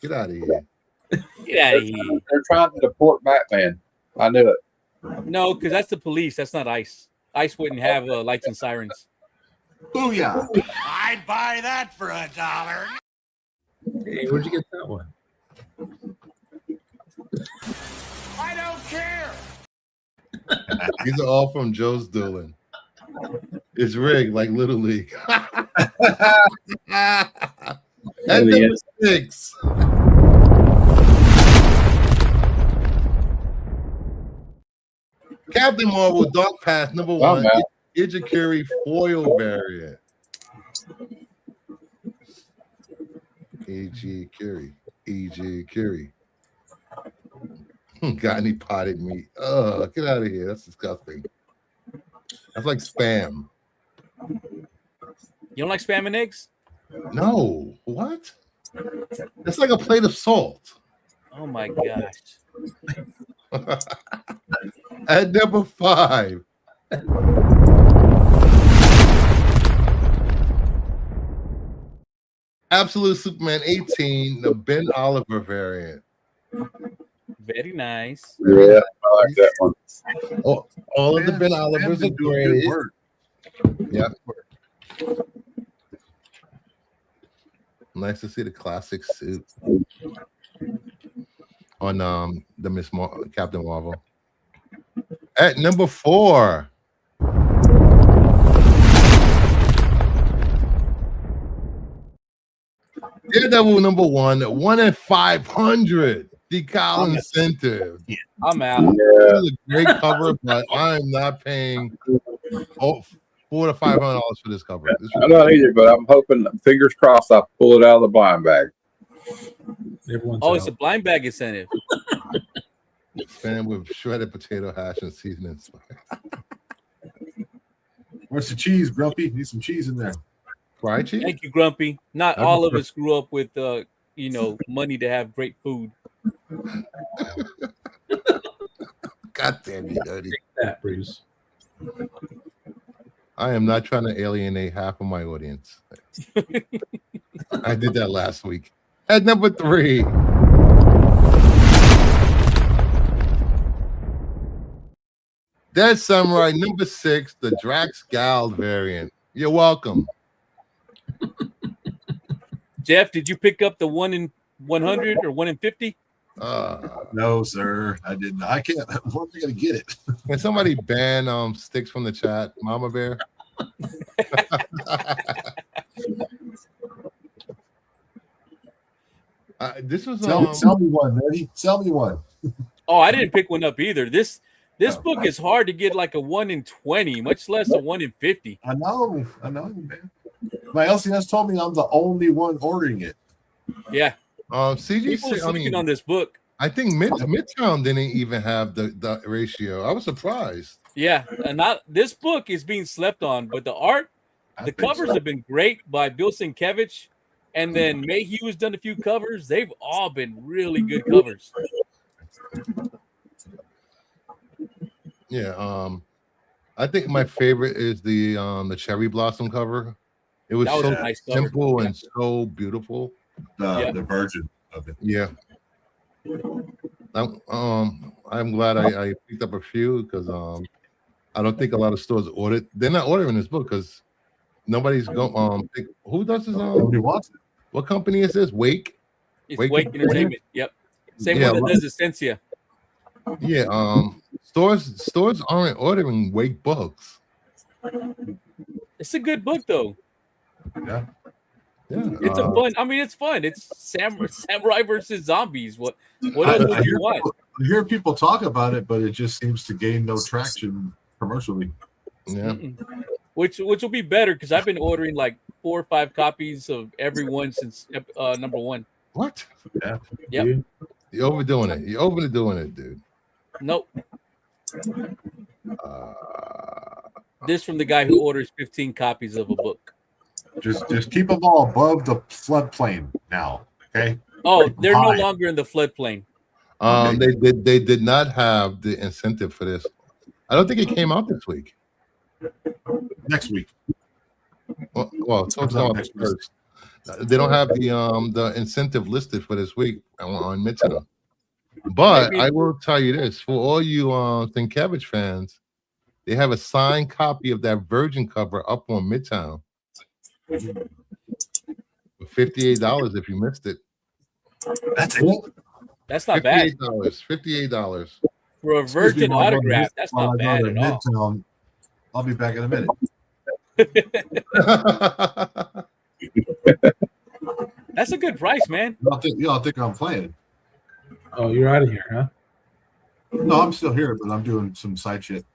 Get out of here. Get out of here. They're trying to deport Batman. I knew it. No, because that's the police. That's not ICE. ICE wouldn't have lights and sirens. Booyah. I'd buy that for $1. Hey, where'd you get that one? I don't care. These are all from Joe's Doolin. It's rigged like Little League. At number 6. Captain Marvel Dark Path number 1, Ijikiri foil variant. E.G. Curie. Got any potted meat? Oh, get out of here. That's disgusting. That's like spam. You don't like spam and eggs? No. What? It's like a plate of salt. Oh my gosh. At number 5. Absolute Superman 18, the Ben Oliver variant. Very nice. Yeah, I like that one. Oh, all of the Ben Olivers are great. Yeah. Nice to see the classic suit on the Captain Marvel. At number 4. Daredevil number 1, 1 in 500 decal incentive. I'm out. This is a great cover, but I'm not paying $400 to $500 for this cover. I'm not either, but I'm hoping, fingers crossed, I pull it out of the blind bag. It's a blind bag incentive. Fan with shredded potato hash and seasoning. Where's the cheese, Grumpy? Need some cheese in there. Fried cheese? Thank you, Grumpy. Not That'd all be of us grew up with, money to have great food. God damn you, dirty. That, Bruce. I am not trying to alienate half of my audience. I did that last week. At number 3. Dead Samurai number 6, the Drax Gal variant. You're welcome. Jeff, did you pick up the 1 in 100 or 1 in 50? No, sir. I didn't. I can't. Where am I going to get it? Can somebody ban sticks from the chat, Mama Bear? This was sell me one, Eddie. Sell me one. Oh, I didn't pick one up either. This book is hard to get like a 1 in 20, much less a 1 in 50. I know, man. My LCS told me I'm the only one ordering it. Yeah. CGC, People are sleeping on this book. I think Midtown didn't even have the ratio. I was surprised. Yeah, and this book is being slept on, but the art, the covers have been great by Bill Sienkiewicz, and then Mayhew has done a few covers. They've all been really good covers. Yeah, I think my favorite is the cherry blossom cover. It was so nice simple and so beautiful. The version of it. Yeah. I'm glad I picked up a few because I don't think a lot of stores ordered. They're not ordering this book because nobody's going. Who does this? Nobody wants it. What company is this? Wake. It's Wake Entertainment. Yep. Same one that does Essentia. Yeah. Stores aren't ordering Wake books. It's a good book though. Yeah. Yeah. It's a fun. I mean, it's fun. It's samurai versus zombies. What else would you want? I hear people talk about it, but it just seems to gain no traction commercially. Yeah. Which will be better because I've been ordering like 4 or 5 copies of every one since number 1. What? Yeah. Yep. You're overdoing it. You're overdoing it, dude. Nope. This from the guy who orders 15 copies of a book. Just keep them all above the floodplain now. Okay. Oh, they're no longer in the floodplain. They did not have the incentive for this. I don't think it came out this week. Next week. Well, it's out next first. They don't have the incentive listed for this week on Midtown. But I will tell you this: for all you Sienkiewicz fans, they have a signed copy of that Virgin cover up on Midtown. $58 if you missed it. That's it. That's not bad. $58 for a Virgin autograph. That's not bad at all. Midtown. I'll be back in a minute. That's a good price, man. You don't think I'm playing? Oh, you're out of here, huh? No, I'm still here, but I'm doing some side shit.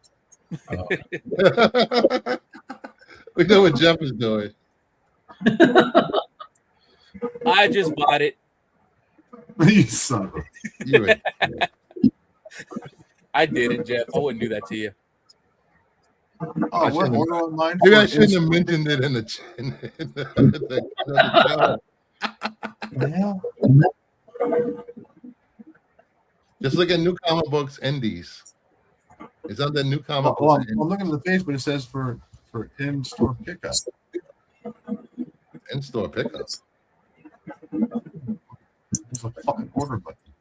We know what Jeff is doing. I just bought it. You son of a... I didn't, Jeff. I wouldn't do that to you. Oh, what? Order online? Maybe I shouldn't have mentioned it in the Just look at New Comic Books Indies. It's on the New Comic Books. I'm looking at the page, but it says for in-store pickup. In-store pickup. There's a fucking order button.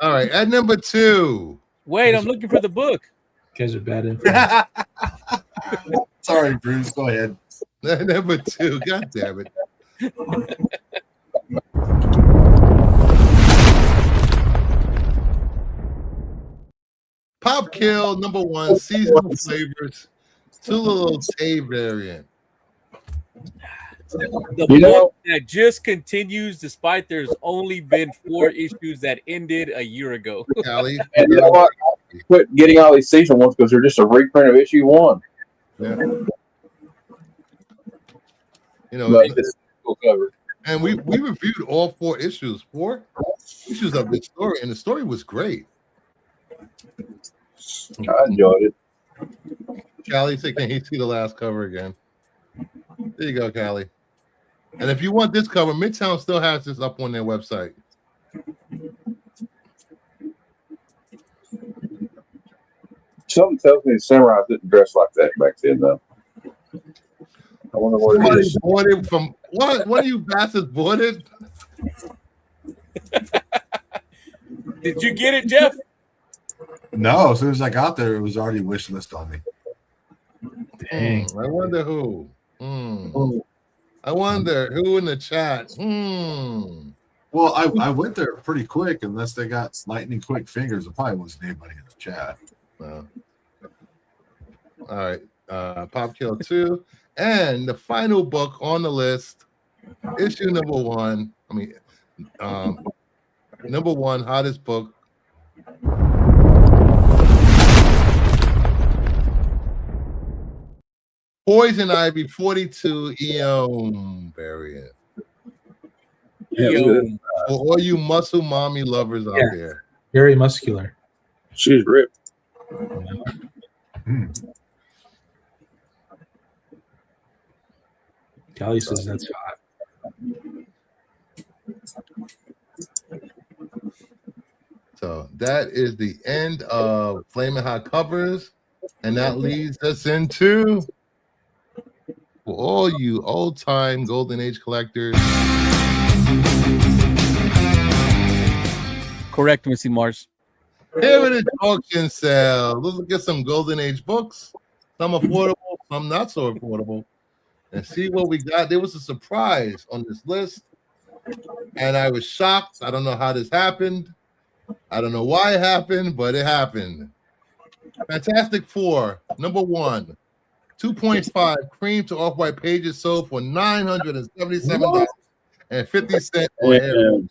All right, at number 2. Wait, I'm looking for the book. You guys are bad influence. Sorry, Bruce. Go ahead. At number 2. God damn it. Pop Kill number 1, seasonal flavors, Tulalo Tay variant. The book that just continues despite there's only been 4 issues that ended a year ago. Callie, and you know what? Quit getting all these season ones because they're just a reprint of issue 1. Yeah. You know, Like this cover. and we reviewed all 4 issues, 4 issues of this story, and the story was great. I enjoyed it. Callie said, "Can he see the last cover again?" There you go, Callie. And if you want this cover, Midtown still has this up on their website. Something tells me samurais didn't dress like that back then, though. I wonder what it Somebody is. bought it from what? One of you bastards bought it? Did you get it, Jeff? No, as soon as I got there, it was already wish list on me. I wonder who. I wonder who in the chat. Well, I went there pretty quick, unless they got lightning quick fingers. There probably wasn't anybody in the chat. All right. Pop Kill 2. And the final book on the list, issue number 1. I mean, number 1, hottest book. Poison Ivy 42 Eom variant. Yeah, For all you muscle mommy lovers out there. Very muscular. she's ripped. Callie says that's hot. So that is the end of Flaming Hot Covers. And that leads us into, for all you old-time Golden Age collectors. Correct, Missy Mars. Heritage auction sale. Let's get some Golden Age books. Some affordable, some not so affordable. And see what we got. There was a surprise on this list. And I was shocked. I don't know how this happened. I don't know why it happened, but it happened. Fantastic Four, number 1. 2.5 cream to off-white pages sold for $977.50 on Heritage.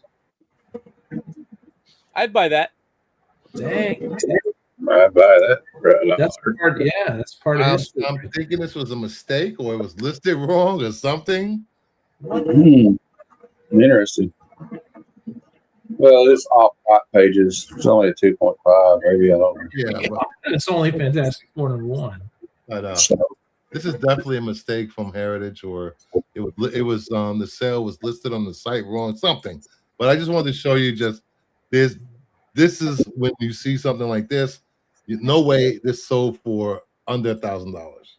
I'd buy that. Dang. I buy that. Right. That's part. Yeah, that's part of history. I'm thinking this was a mistake, or it was listed wrong, or something. Interesting. Well, it's off white pages. It's only a 2.5, maybe. I don't know. Yeah, but It's only Fantastic Four number 1. this is definitely a mistake from Heritage, or it was the sale was listed on the site wrong, something. But I just wanted to show you just this. This is when you see something like this. No way this sold for under $1,000.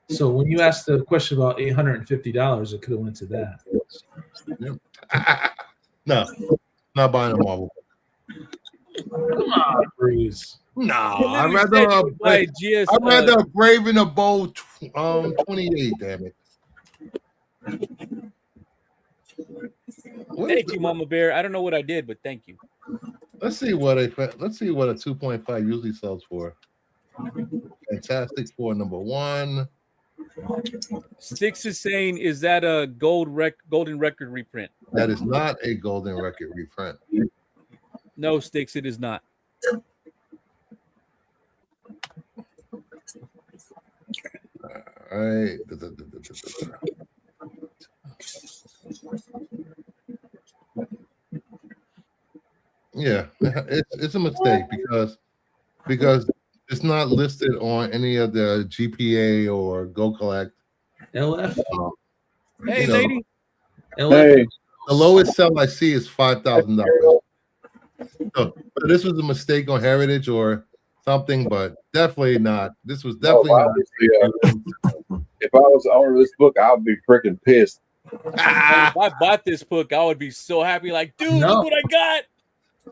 So when you asked the question about $850, it could have went to that. No, not buying a Marvel. Come on, Bruce. No, I'd rather Brave in a Bold 28. Damn it. Thank you, Mama Bear. I don't know what I did, but thank you. Let's see what a 2.5 usually sells for. Fantastic Four number 1. Sticks is saying, is that a golden record reprint? That is not a golden record reprint. No, Sticks, it is not. All right. Yeah, it's a mistake because it's not listed on any of the GPA or Go Collect. LF. Hey, lady. LF. Hey, The lowest sell I see is $5,000. So, but this was a mistake on Heritage or something, but definitely not. This was definitely not. If I was the owner of this book, I would be freaking pissed. If I bought this book, I would be so happy. Like, dude, look what I got.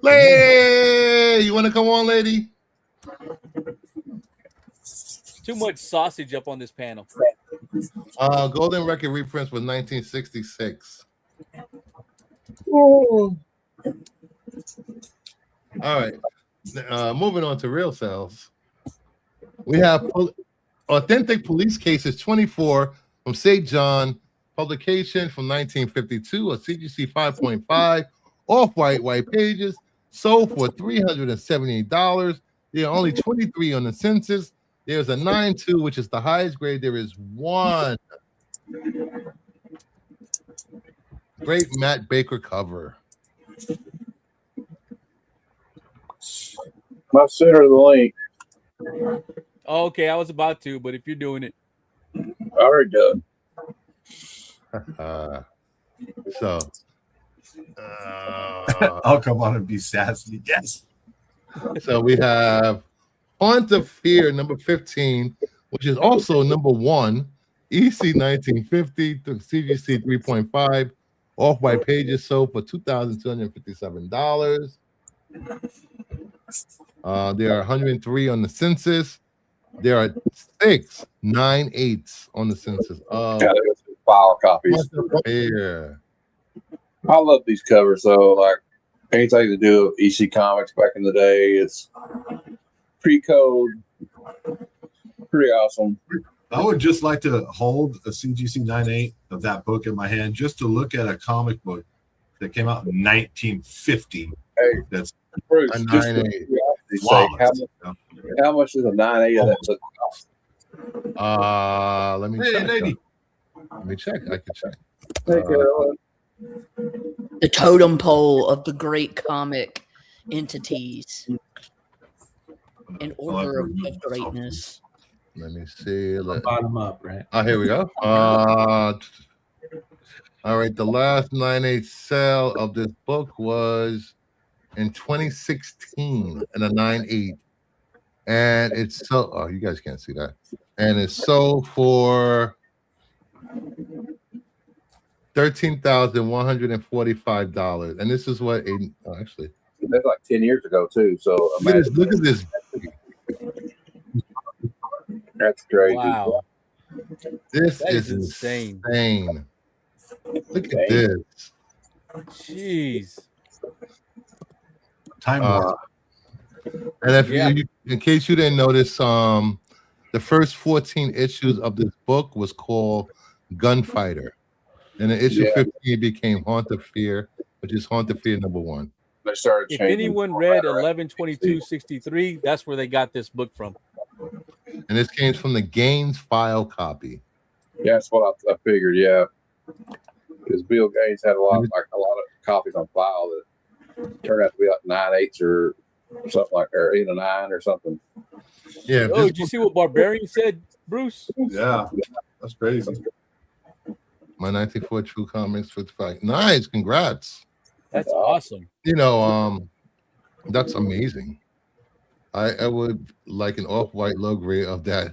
Lady, you want to come on, lady? Too much sausage up on this panel. Golden Record reprints was 1966. Oh. All right. Moving on to real sales. We have Authentic Police Cases 24 from St. John, publication from 1952, a CGC 5.5, off-white white pages, sold for $378. There are only 23 on the census. There's a 9.2, which is the highest grade. There is one great Matt Baker cover. My center of the link. Oh, okay, I was about to, but if you're doing it, Already done. I'll come on and be sassy. Yes. So we have Haunt of Fear, number 15, which is also number 1, EC 1950 to CGC 3.5, off-white pages sold for $2,257. There are 103 on the census. There are 6 9/8 on the census. File copies. Yeah. I love these covers though. Like anything to do with EC Comics back in the day, it's pre-code, pretty awesome. I would just like to hold a CGC 9/8 of that book in my hand just to look at a comic book that came out in 1950. Hey, that's Bruce, a just 9/8. How much is a 9/8 of that book cost? Let me Hey, check. lady. Let me check. I can check. The totem pole of the great comic entities in order of greatness. Let me see. Bottom up, right? Oh, here we go. All right. The last 9/8 sale of this book was in 2016 and a 9/8. And it's so, oh, you guys can't see that. And it's sold for $13,145. And this is what actually that's like 10 years ago too. So look at this. That's crazy. Wow. This That is insane. Look at this. Jeez. Time warp. And if you, in case you didn't notice, the first 14 issues of this book was called Gunfighter. And in issue 15 became Haunt of Fear, which is Haunt of Fear number 1. They started If changing anyone read 11/22/63, that's where they got this book from. And this came from the Gaines file copy. Yeah, that's what I figured. Yeah, because Bill Gaines had a lot of copies on file that turned out to be like 9/8 or something like, or 8 or 9 or something. Yeah. Oh, did you see what Barbarian said, Bruce? Yeah, that's crazy. My 1994 True Comics 55. Nice, congrats. That's awesome. You know, that's amazing. I would like an off-white logo of that.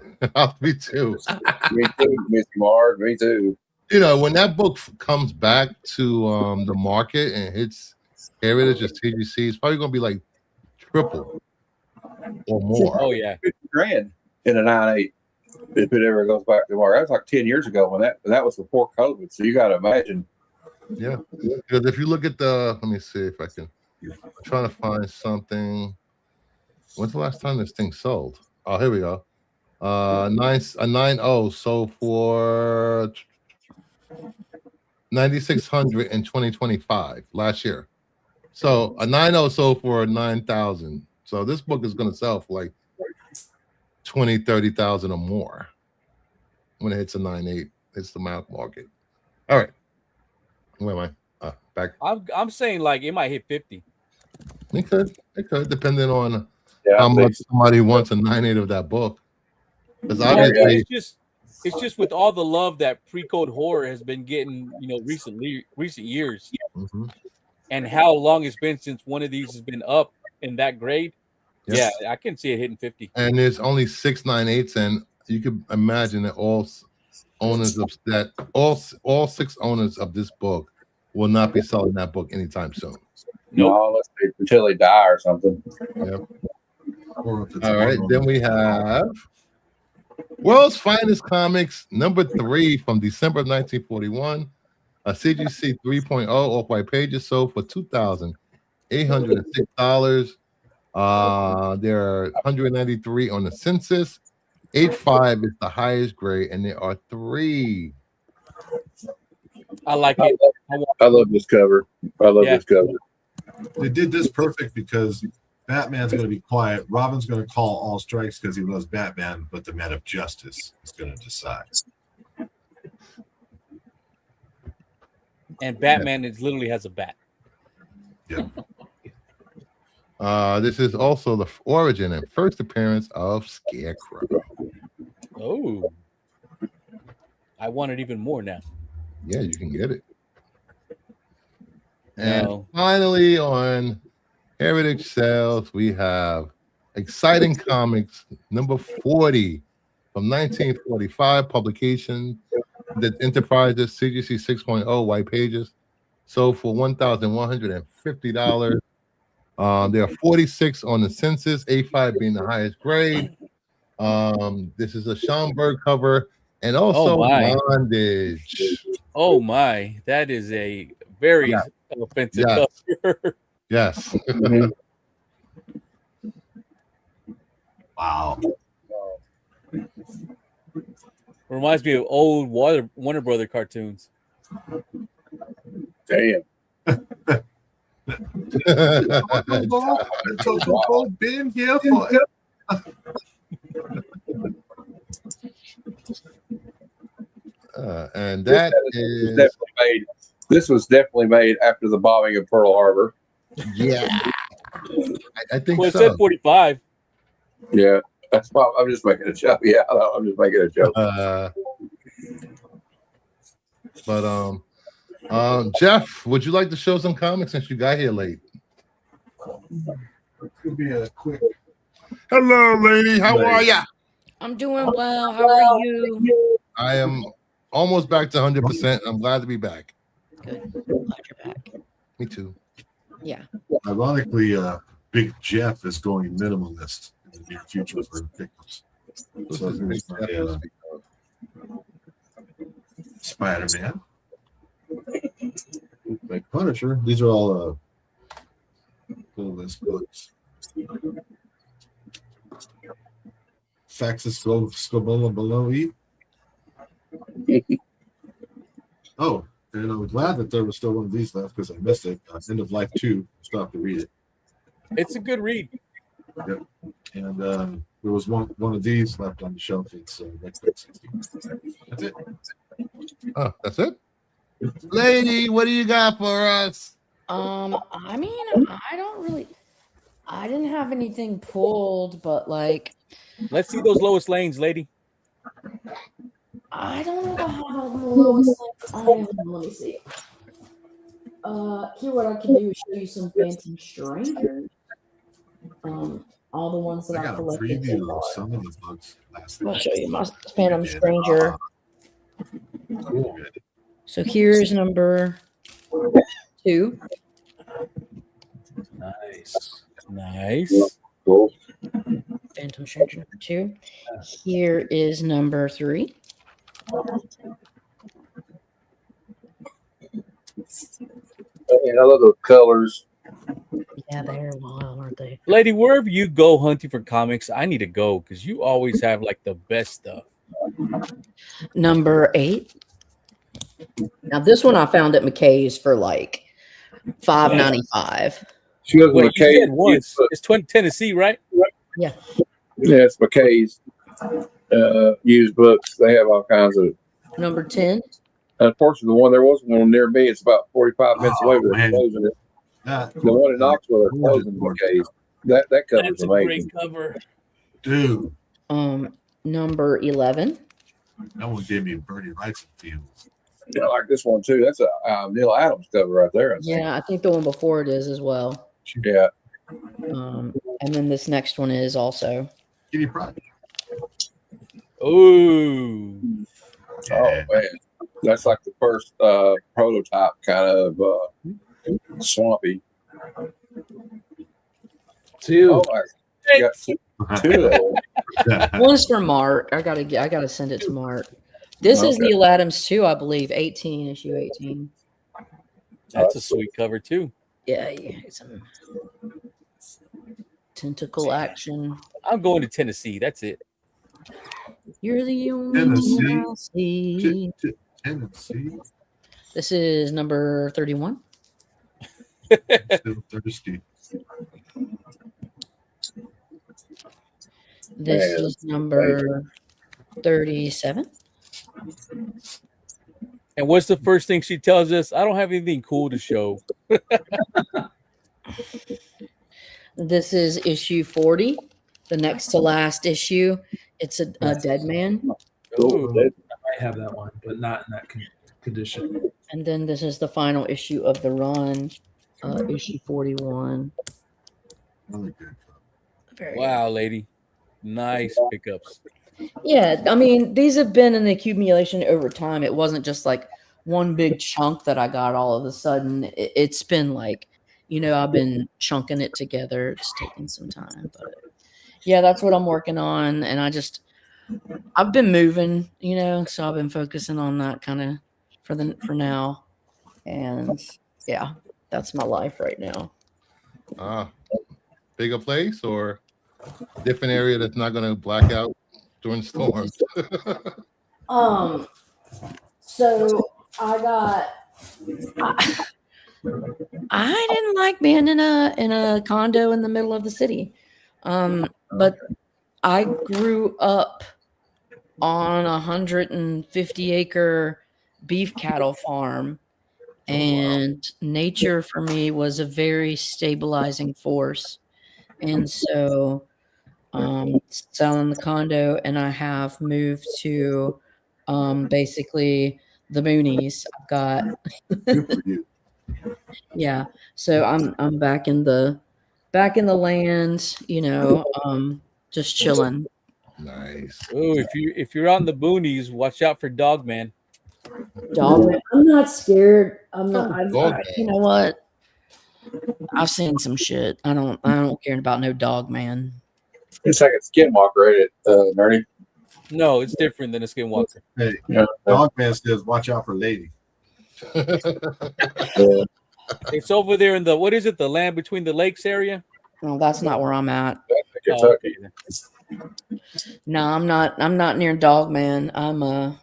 Me too. Me too, Miss Mars. Me too. You know, when that book comes back to the market and hits Heritage or TGC, it's probably gonna be like triple or more. Oh yeah, $50,000 in a 9/8 if it ever goes back to market. That was like 10 years ago when that was before COVID. So you got to imagine. Yeah, because if you look at the, let me see if I can. I'm trying to find something. When's the last time this thing sold? Oh, here we go. 9.0 sold for 9,600 in 2025 last year. So a 9.0 sold for 9,000. So this book is going to sell for like 20, 30,000 or more when it hits a 9.8. It's the market. All right. Where am I? Back. I'm saying like it might hit 50. It could, depending on how much somebody wants a 9.8 of that book. Because obviously, it's just with all the love that pre-code horror has been getting, recent years, and how long it's been since one of these has been up in that grade. Yes. Yeah, I can see it hitting 50. And there's only 6 9/8, and you could imagine that all owners of that, all 6 owners of this book will not be selling that book anytime soon. No, until they die or something. Yep. All right, then we have World's Finest Comics number 3 from December of 1941. A CGC 3.0 off-white pages sold for $2,806. There are 193 on the census. 8.5 is the highest grade, and there are 3. I like it. I love this cover. I love this cover. They did this perfect because Batman's going to be quiet. Robin's going to call all strikes because he loves Batman, but the man of justice is going to decide. And Batman literally has a bat. Yeah. This is also the origin and first appearance of Scarecrow. Oh, I want it even more now. Yeah, you can get it. No. And finally, on Heritage Sales, we have Exciting Comics number 40 from 1945 publication. The Enterprises CGC 6.0 white pages sold for $1,150. There are 46 on the census, A5 being the highest grade. This is a Schomburg cover and also bondage. Oh my, that is a very offensive cover. Yes. Wow. Reminds me of old Warner Brother cartoons. Damn. Been here for and that this was definitely made after the bombing of Pearl Harbor. Yeah, I think well, so. It said 45. Yeah, that's why I'm just making a joke. Yeah, I'm just making a joke. Jeff, would you like to show some comics since you got here late? Could be a quick. Hello, lady. How are ya? I'm doing well. How are you? I am almost back to 100%. I'm glad to be back. Good. Glad you're back. Me too. Yeah. Ironically, Big Jeff is going minimalist in the near future for pickups. So here's my Spider-Man. My Punisher. These are all full list books. Faxes Scobola below E. Oh, and I'm glad that there was still one of these left because I missed it. End of Life 2. Stopped to read it. It's a good read. Yep. And there was one of these left on the shelf. It's That's it. Oh, that's it? Lady, what do you got for us? I mean, I didn't have anything pulled, but like, let's see those lowest lanes, lady. I don't know if I have the lowest lanes. Let me see. Here, what I can do is show you some Phantom Strangers. All the ones that I got a preview of some of the books last night. I'll show you my Phantom Stranger. So here's number 2. Nice. Cool. Phantom Stranger number 2. Here is number 3. And I love those colors. Yeah, they're wild, aren't they? Lady, wherever you go hunting for comics, I need to go because you always have like the best stuff. Number 8. Now this one I found at McKay's for like $5.95. She goes Wait, with you said McKay's. once. It's Tennessee, right? Yeah. Yeah, it's McKay's used books. They have all kinds of. Number 10. Unfortunately, there was one near me. It's about 45 minutes away, but they're closing it. The one in Knoxville, they're closing McKay's. That cover's That's a amazing. great cover. Dude. Number 11. That one gave me Bernie Wrightson feels. Yeah, I like this one too. That's a Neil Adams cover right there. I think. Yeah, I think the one before it is as well. Yeah. And then this next one is also. Kitty Pryde. Ooh. Oh man, that's like the first prototype kind of swampy. 2. Oh, I got two of them. One's for Mark. I gotta send it to Mark. This is Neil Adams too, I believe. 18, issue 18. That's a sweet cover too. Yeah, some tentacle action. I'm going to Tennessee. That's it. You're the only one I'll see. Tennessee. This is number 31. Still thirsty. This is number 37. And what's the first thing she tells us? I don't have anything cool to show. This is issue 40, the next to last issue. It's a dead man. Cool. I might have that one, but not in that condition. And then this is the final issue of the run, issue 41. Really good. Very Wow, lady. Nice pickups. Yeah, I mean, these have been an accumulation over time. It wasn't just like one big chunk that I got all of a sudden. It's been like, I've been chunking it together. It's taking some time, but yeah, that's what I'm working on. And I've been moving, so I've been focusing on that kind of for now. And yeah, that's my life right now. Bigger place or different area that's not going to black out during storms? So I didn't like being in a condo in the middle of the city. But I grew up on a 150-acre beef cattle farm, and nature for me was a very stabilizing force. And so selling the condo, and I have moved to basically the boonies. I've got yeah, so I'm back in the land, just chilling. Nice. Oh, if you're on the boonies, watch out for Dogman. Dogman, I'm not scared. I'm not. Dogman. You know what? I've seen some shit. I don't care about no Dogman. It's like a skinwalker, ain't it, Nerdy? No, it's different than a skinwalker. Hey, Dogman says, "Watch out for lady." It's over there in the the land between the lakes area. No, that's not where I'm at. Kentucky. No, I'm not near Dogman. I'm no.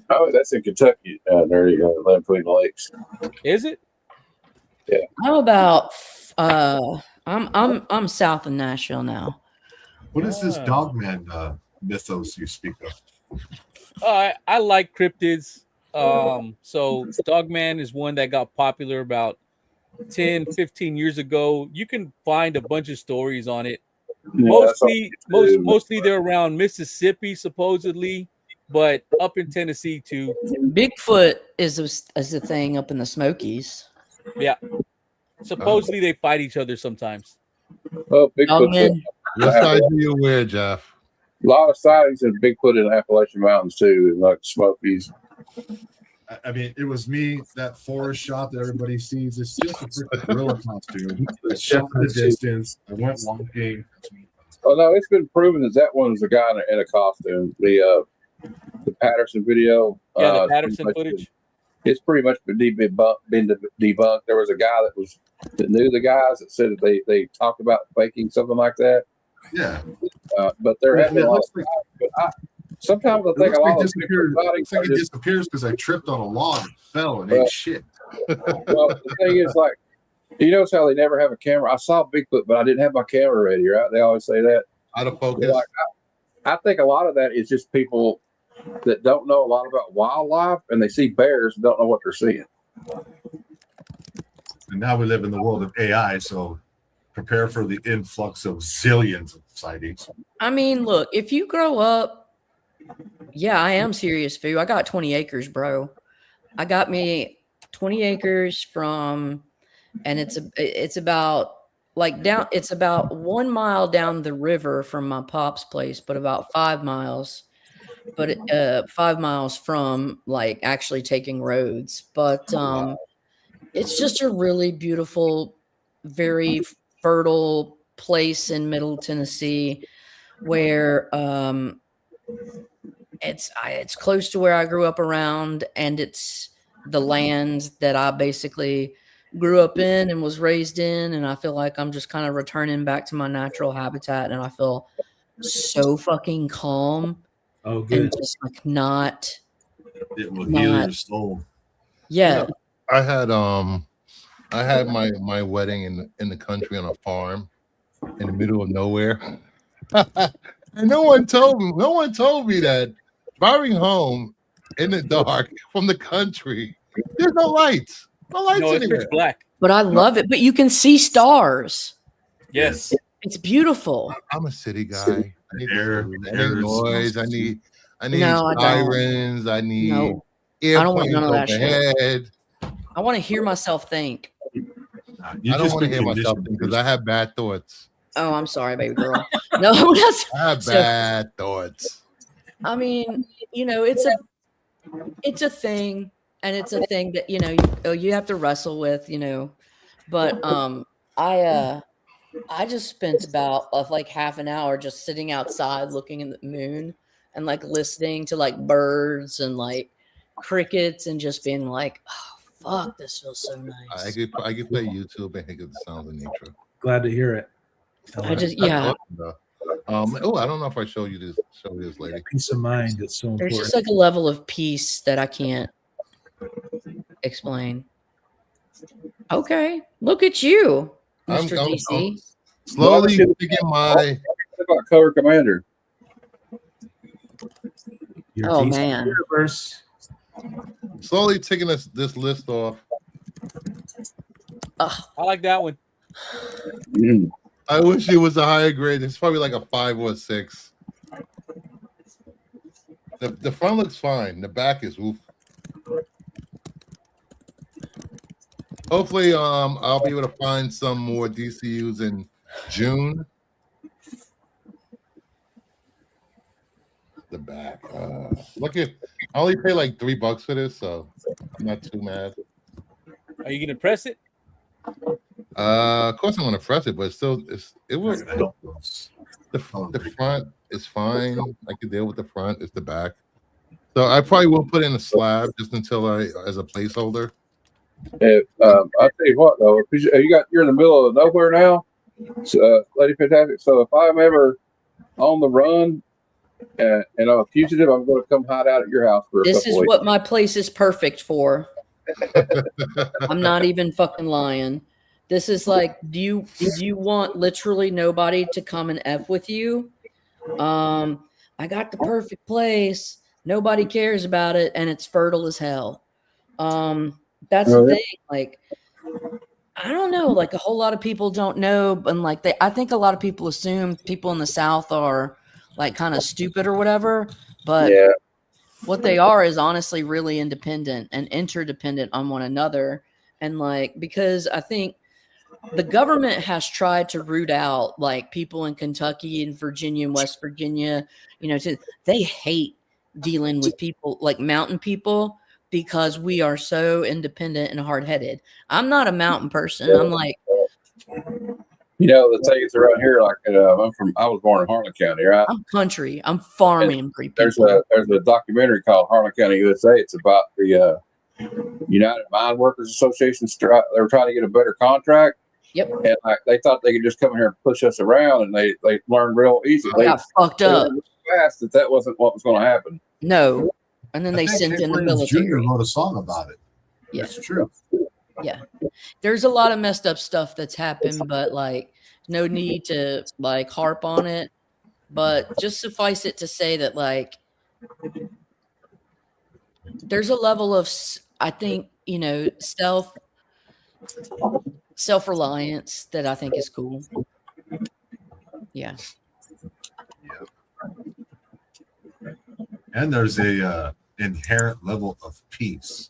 Oh, that's in Kentucky, Nerdy. Land between the lakes. Is it? Yeah. I'm about I'm south of Nashville now. What is this Dogman mythos you speak of? I like cryptids. So Dogman is one that got popular about 10, 15 years ago. You can find a bunch of stories on it. Yeah, Mostly they're around Mississippi, supposedly, but up in Tennessee too. Bigfoot is a thing up in the Smokies. Yeah. Supposedly they fight each other sometimes. Oh, Bigfoot. What side do you wear, Jeff? A lot of sightings of Bigfoot in the Appalachian Mountains too, in like Smokies. I mean, it was me, that forest shot that everybody sees. It's just a freaking gorilla costume. I shot the distance. I went walking. Oh no, it's been proven that one was a guy in a costume. The Patterson video. Yeah, the Patterson footage. It's pretty much been debunked. There was a guy that knew the guys that said that they talked about faking something like that. Yeah. But there have been a lot of sometimes I think a lot of it disappears because I tripped on a log and fell and ate shit. Well, the thing is, like, you notice how they never have a camera. I saw Bigfoot, but I didn't have my camera ready, right? They always say that. Out of focus. Like, I think a lot of that is just people that don't know a lot about wildlife, and they see bears and don't know what they're seeing. And now we live in the world of AI, so prepare for the influx of zillions of sightings. I mean, look, if you grow up, yeah, I am serious, Foo. I got 20 acres, bro. I got me 20 acres from, and it's about like down. It's about 1 mile down the river from my pop's place, but about 5 miles. But 5 miles from like actually taking roads. But it's just a really beautiful, very fertile place in Middle Tennessee, where it's close to where I grew up around, and it's the land that I basically grew up in and was raised in, and I feel like I'm just kind of returning back to my natural habitat, and I feel so fucking calm. Oh, good. And just like not. It will heal your soul. Yeah. I had my wedding in the country on a farm in the middle of nowhere. And no one told me that driving home in the dark from the country, there's no lights. No lights No, in it's pitch here. black. But I love it. But you can see stars. Yes. It's beautiful. I'm a city guy. I need Air- food. I air need noise. smells. I need No, I don't. sirens. I need No. I don't want airplanes none of that shit. overhead. I want to hear myself think. You I don't just want to be hear myself conditioned because I have bad thoughts. Oh, I'm sorry, baby girl. No, that's I have so- bad thoughts. I mean, it's a thing, and it's a thing that you have to wrestle with, But I just spent about like half an hour just sitting outside looking at the moon and like listening to like birds and like crickets and just being like, oh fuck, this feels so nice. I could play YouTube and hear the sounds of nature. Glad to hear it. I just yeah. I don't know if I showed you this lady. Peace of mind. It's so important. There's just like a level of peace that I can't explain. Okay, look at you, Mr. DC. I'm slowly taking my about Color Commander. Your Oh, piece of man. universe. slowly taking this list off. Ugh. I like that one. Mm. I wish it was a higher grade. It's probably like a 5 or a 6. The front looks fine. The back is oof. Hopefully, I'll be able to find some more DCUs in June. The back. Look at. I only pay like $3 for this, so I'm not too mad. Are you gonna press it? Of course I'm gonna press it, but it was the front is fine. I can deal with the front. It's the back. So I probably will put in a slab just until as a placeholder. I'll tell you what though, if you're in the middle of nowhere now, Lady Fantastic. So if I'm ever on the run and I'm a fugitive, I'm going to come hide out at your house for a This couple is weeks. what my place is perfect for. I'm not even fucking lying. This is like, do you want literally nobody to come and F with you? I got the perfect place. Nobody cares about it, and it's fertile as hell. That's the thing. Like, I don't know. Like, a whole lot of people don't know, and like I think a lot of people assume people in the South are like kind of stupid or whatever. But Yeah. what they are is honestly really independent and interdependent on one another. And like, because I think the government has tried to root out like people in Kentucky and Virginia and West Virginia, they hate dealing with people like mountain people because we are so independent and hard-headed. I'm not a mountain person. I'm like, the thing is around here, like I was born in Harlan County, right? I'm country. I'm farming people. There's a documentary called Harlan County, USA. It's about the United Mine Workers Association. They were trying to get a better contract. Yep. And like they thought they could just come here and push us around, and they learned real easy. I got fucked up. Fast that wasn't what was going to happen. No. And then I they think sent in the Williams Jr. military. wrote a song about it. Yeah. It's true. Yeah. There's a lot of messed up stuff that's happened, but like no need to like harp on it. But just suffice it to say that like there's a level of, I think, self-reliance that I think is cool. Yeah. And there's a inherent level of peace.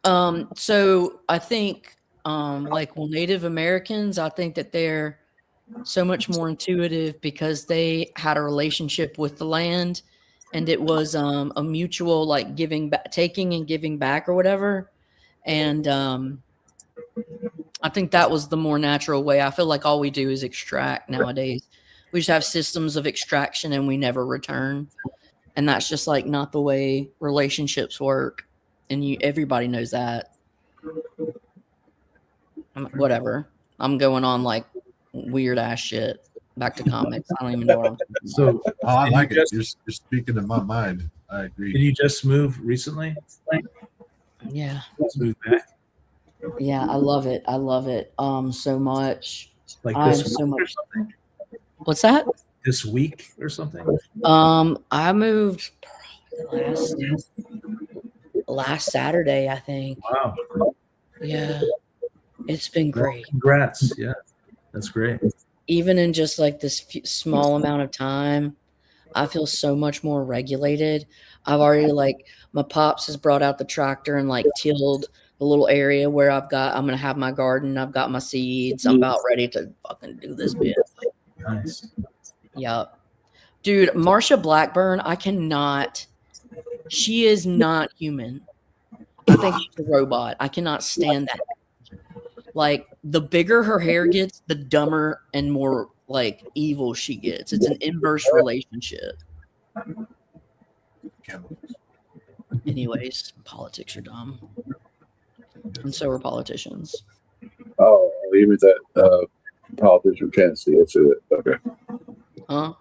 So I think Native Americans, I think that they're so much more intuitive because they had a relationship with the land, and it was a mutual like giving back, taking and giving back or whatever. And I think that was the more natural way. I feel like all we do is extract nowadays. We just have systems of extraction and we never return. And that's just like not the way relationships work. And everybody knows that. Whatever. I'm going on like weird ass shit. Back to comics. I don't even know what I'm talking about. So I like it. You're speaking in my mind. I agree. Did you just move recently? Yeah. Just moved back. Yeah, I love it. I love it so much. Like I'm this so week or much. something? What's that? This week or something? I moved probably last Saturday, I think. Wow. Yeah, it's been great. Congrats. Yeah, that's great. Even in just like this small amount of time, I feel so much more regulated. I've already like my pops has brought out the tractor and like tilled the little area where I'm gonna have my garden. I've got my seeds. I'm about ready to fucking do this bit. Nice. Yep. Dude, Marsha Blackburn, I cannot. She is not human. I think she's a robot. I cannot stand that. Like, the bigger her hair gets, the dumber and more like evil she gets. It's an inverse relationship. Anyways, politics are dumb. And so are politicians. Oh, even that politician in Tennessee. That's it. Okay. Huh?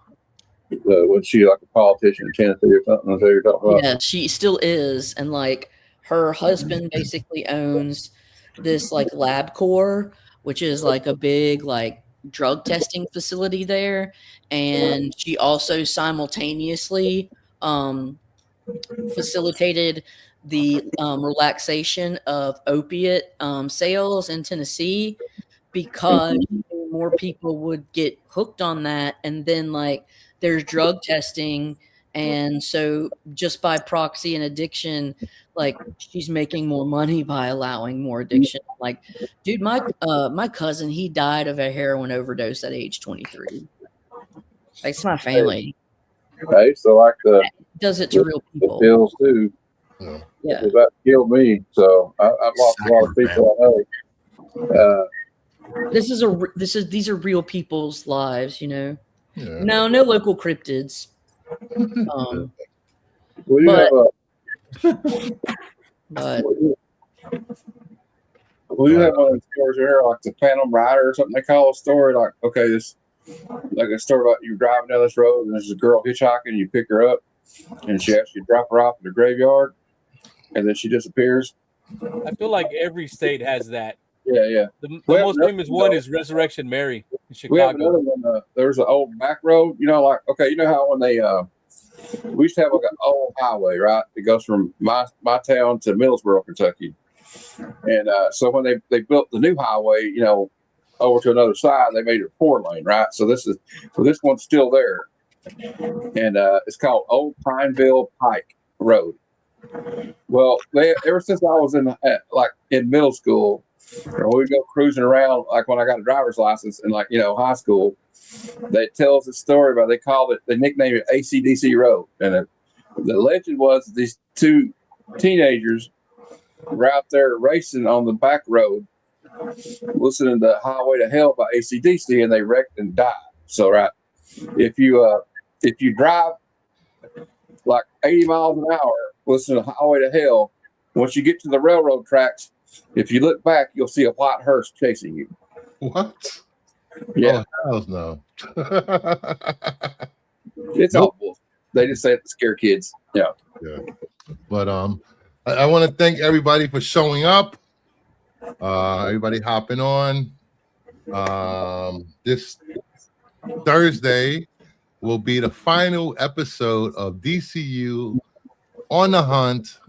Was she like a politician in Tennessee or something? Is that what you're talking about? Yeah, she still is. And like her husband basically owns this like LabCorp, which is like a big like drug testing facility there. And she also simultaneously facilitated the relaxation of opiate sales in Tennessee because more people would get hooked on that. And then like there's drug testing. And so just by proxy and addiction, like she's making more money by allowing more addiction. Like, dude, my cousin, he died of a heroin overdose at age 23. Like, it's my family. Hey, so like does it to real people. The pills too. Yeah. That killed me. So I've lost a lot of people I know. These are real people's lives, you know. Yeah. No local cryptids. Well, you have one of those stories here, like the Phantom Rider or something. They call a story like, okay, this like a story about you driving down this road and there's a girl hitchhiking, you pick her up, and she actually drop her off at the graveyard, and then she disappears. I feel like every state has that. Yeah. The most famous one is Resurrection Mary in Chicago. We have another one. There's an old back road. You know, like, okay, you know how when they we used to have like an old highway, right? It goes from my town to Middlesboro, Kentucky. And so when they built the new highway, you know, over to another side, they made it 4-lane, right? So this one's still there, and it's called Old Pineville Pike Road. Well, ever since I was in middle school, or we'd go cruising around, like when I got a driver's license in high school, they tell us a story about they nicknamed it AC/DC Road, and the legend was these two teenagers were out there racing on the back road, listening to Highway to Hell by AC/DC, and they wrecked and died. So, right, if you drive like 80 miles an hour, listening to Highway to Hell, once you get to the railroad tracks, if you look back, you'll see a white hearse chasing you. What? Yeah. Oh, hells no. It's awful. They just say it to scare kids. Yeah. But I want to thank everybody for showing up. Everybody hopping on. This Thursday will be the final episode of DCU on the Hunt,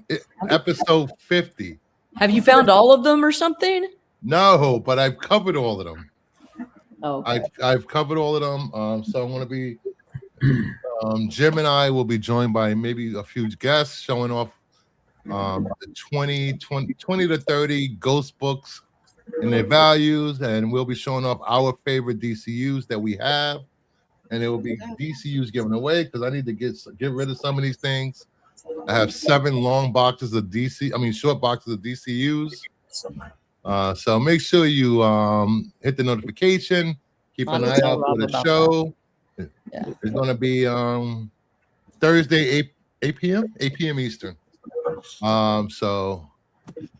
episode 50. Have you found all of them or something? No, but I've covered all of them. Oh, okay. I've covered all of them. So I'm going to be Jim and I will be joined by maybe a few guests showing off the 20 to 30 ghost books and their values, and we'll be showing off our favorite DCUs that we have, and it will be DCUs given away because I need to get rid of some of these things. I have 7 long boxes of short boxes of DCUs. So make sure you hit the notification, keep an eye out for the show. It's going to be Thursday, 8 p.m. Eastern. So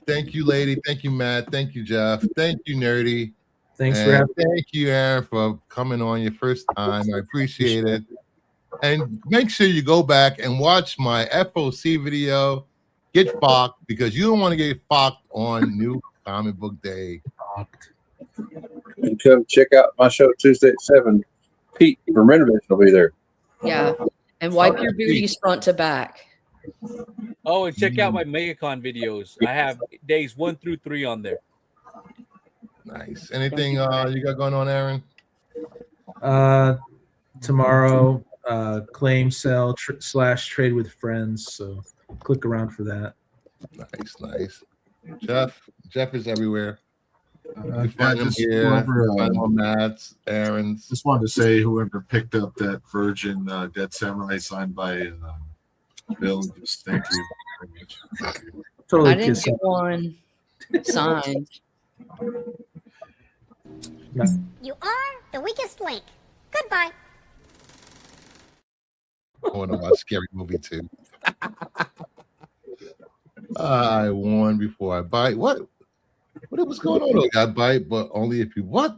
thank you, lady. Thank you, Matt. Thank you, Jeff. Thank you, Nerdy. Thanks for having me. Thank you, Aaron, for coming on your first time. I appreciate it. And make sure you go back and watch my FOC video, Get Fucked, because you don't want to get fucked on New Comic Book Day. And come check out my show Tuesday at 7. Pete from Renovation will be there. Yeah. And wipe your booties front to back. Oh, and check out my MegaCon videos. I have days 1 through 3 on there. Nice. Anything you got going on, Aaron? Tomorrow, claim sell / trade with friends. So click around for that. Nice. Jeff is everywhere. You find him just here. whoever, Find him on Matt's, Aaron's. Just wanted to say, whoever picked up that Virgin Dead Samurai signed by Bill, just thank you very much. Thank you. Totally I didn't get one signed. You are the weakest link. Goodbye. I want to watch Scary Movie 2. I warn before I bite. What was going on? I bite, but only if you what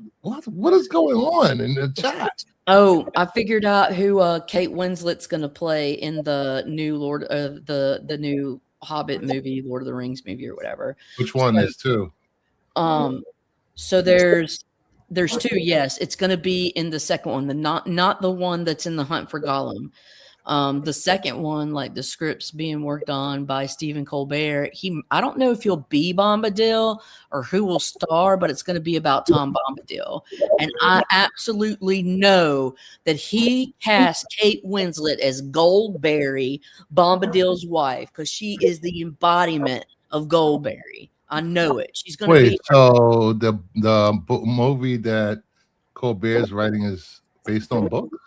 is going on in the chat? Oh, I figured out who Kate Winslet's gonna play in the new the new Hobbit movie, Lord of the Rings movie, or whatever. Which one is two? So there's 2. Yes, it's gonna be in the second one, not the one that's in the Hunt for Gollum. The second one, like the script's being worked on by Stephen Colbert. I don't know if he'll be Bombadil or who will star, but it's going to be about Tom Bombadil. And I absolutely know that he cast Kate Winslet as Goldberry, Bombadil's wife, because she is the embodiment of Goldberry. I know it. She's going to be. So the movie that Colbert's writing is based on books?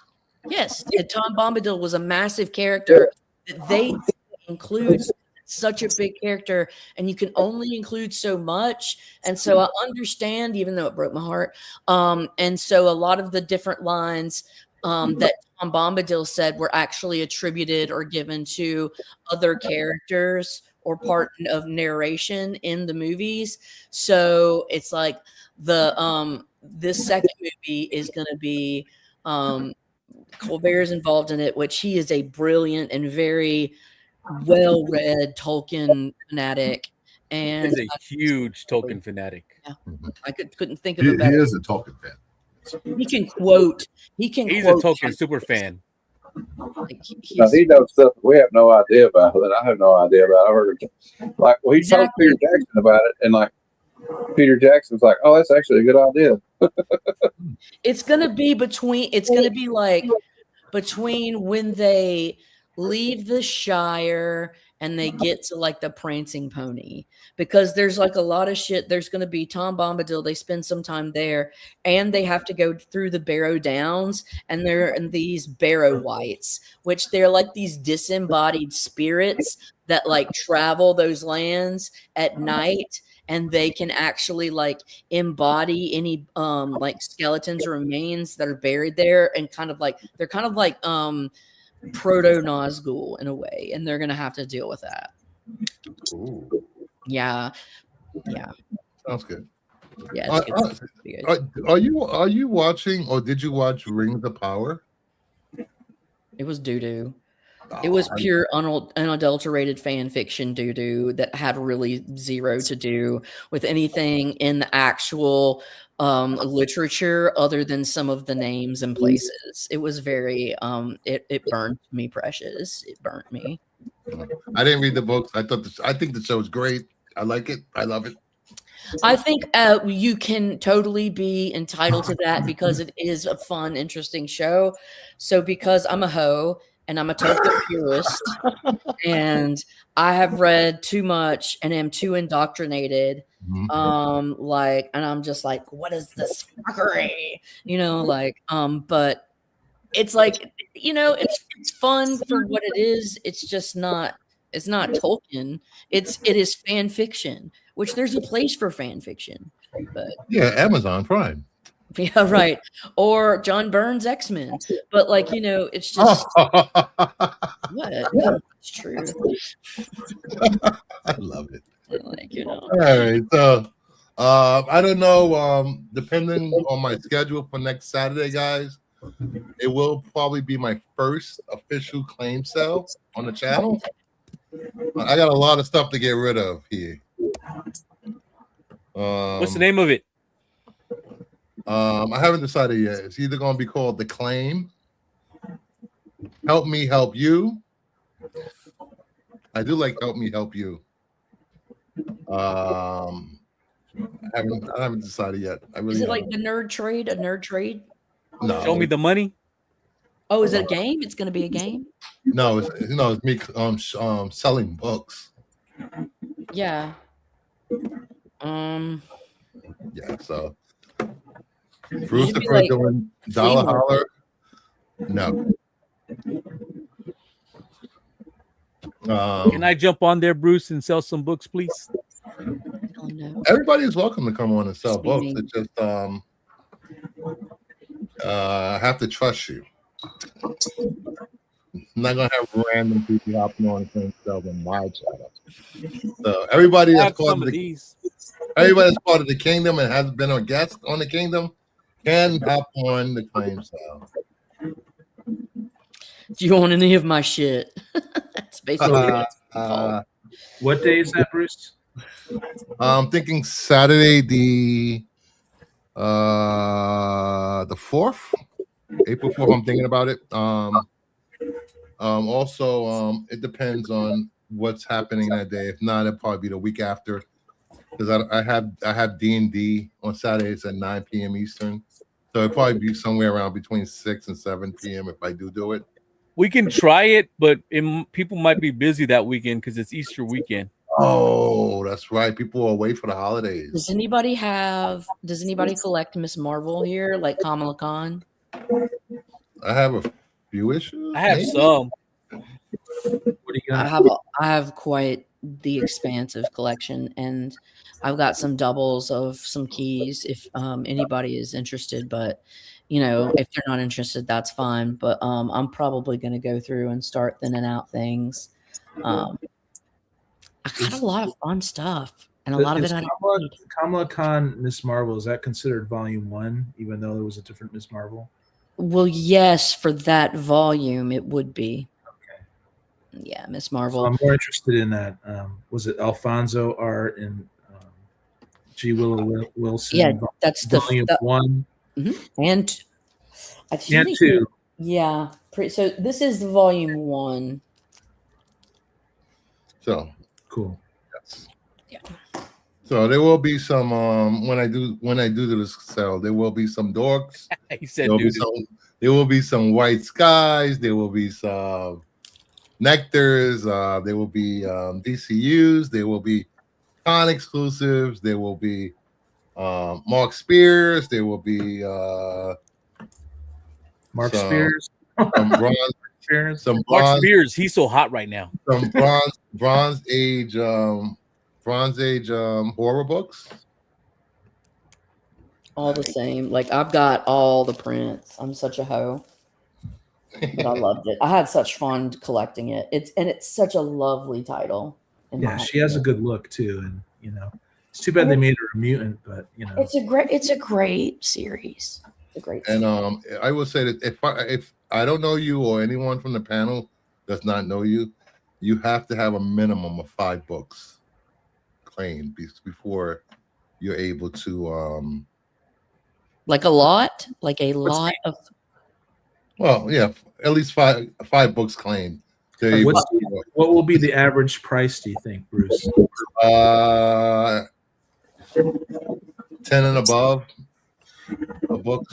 Yes, Tom Bombadil was a massive character that they include such a big character, and you can only include so much. And so I understand, even though it broke my heart. And so a lot of the different lines that Tom Bombadil said were actually attributed or given to other characters or part of narration in the movies. So it's like this second movie is going to be Colbert is involved in it, which he is a brilliant and very well-read Tolkien fanatic, and He's a huge Tolkien fanatic. Yeah, I couldn't think of a better. He is a Tolkien fan. He can quote. He's a Tolkien super fan. Like now, he knows stuff we have no idea about that I have no idea about. I heard it. Like, well, he told Peter Jackson about it, and like Peter Jackson's like, "Oh, that's actually a good idea." It's gonna be between. It's gonna be like between when they leave the Shire and they get to like the Prancing Pony, because there's like a lot of shit. There's going to be Tom Bombadil. They spend some time there, and they have to go through the Barrow Downs, and they're in these Barrow Wights, which they're like these disembodied spirits that like travel those lands at night, and they can actually like embody any like skeletons or remains that are buried there, and they're kind of like proto Nazgul in a way, and they're gonna have to deal with that. Ooh. Yeah. Sounds good. Yeah. Are you watching, or did you watch Rings of Power? It was doo-doo. It was pure unadulterated fan fiction doo-doo that had really zero to do with anything in the actual literature other than some of the names and places. It was very it burned me precious. It burnt me. I didn't read the books. I think the show is great. I like it. I love it. I think you can totally be entitled to that because it is a fun, interesting show. So because I'm a hoe and I'm a Tolkien purist, and I have read too much and am too indoctrinated. And I'm just like, what is this fuckery? But it's like, it's fun for what it is. It's just not. It's not Tolkien. It is fan fiction, which there's a place for fan fiction. But yeah, Amazon Prime. Yeah, right. Or John Byrne's X-Men. But it's just what? No, it's true. I love it. All right. So I don't know. Depending on my schedule for next Saturday, guys, it will probably be my first official claim sale on the channel. I got a lot of stuff to get rid of here. What's the name of it? I haven't decided yet. It's either going to be called The Claim, Help Me Help You, I do like Help Me Help You. I haven't decided yet. I really Is it like haven't. the nerd trade? A nerd trade? No. Show me the money. Oh, is it a game? It's going to be a game. No, it's me selling books. Yeah. Yeah. So It'd Bruce be like doing flea Dollar market. Holler. No. Can I jump on there, Bruce, and sell some books, please? Oh, no. Everybody's welcome to come on and sell Just be books. me. It's just I have to trust you. I'm not gonna have random people hopping on and sell them my channel. So everybody I that's have part some of of the these. everybody that's part of the kingdom and has been a guest on the kingdom can hop on the claim sale. Do you want any of my shit? That's basically what it's called. What day is that, Bruce? I'm thinking Saturday the 4th, April 4th. I'm thinking about it. Also, it depends on what's happening that day. If not, it'll probably be the week after, because I have D&D on Saturdays at 9 p.m. Eastern, so it'll probably be somewhere around between 6 and 7 p.m. if I do it. We can try it, but people might be busy that weekend because it's Easter weekend. Oh, that's right. People are away for the holidays. Does anybody collect Miss Marvel here, like Kamala Khan? I have a few issues. I have maybe? some. What do you got? I have quite the expansive collection, and I've got some doubles of some keys if anybody is interested. But if they're not interested, that's fine. But I'm probably going to go through and start thinning out things. I got a lot of fun stuff, and a lot of it I don't need. Kamala Khan, Miss Marvel, is that considered volume 1, even though there was a different Miss Marvel? Well, yes, for that volume, it would be. Okay. Yeah, Miss Marvel. So I'm more interested in that. Was it Alfonso art and G. Willow Wilson? Yeah, that's the volume 1 and I think and 2. Yeah, so this is the volume 1. So cool. Yes. Yeah. So there will be some when I do this sale, there will be some dorks. He said, there will be some white skies. There will be some nectars. There will be DCUs. There will be con exclusives. There will be Mark Spears. There will be Mark Spears. Some bronze. Some Mark bronze, Spears, he's so hot right now. Some bronze age horror books. All the same. Like I've got all the prints. I'm such a hoe. But I loved it. I had such fun collecting it. It's such a lovely title. Yeah, she has a good look too, and it's too bad they made her a mutant, but it's a great series. It's a great And series. I will say that if I don't know you or anyone from the panel does not know you, you have to have a minimum of 5 books claimed before you're able to like a lot of. Well, yeah, at least five books claimed. What will be the average price, do you think, Bruce? 10 and above a book.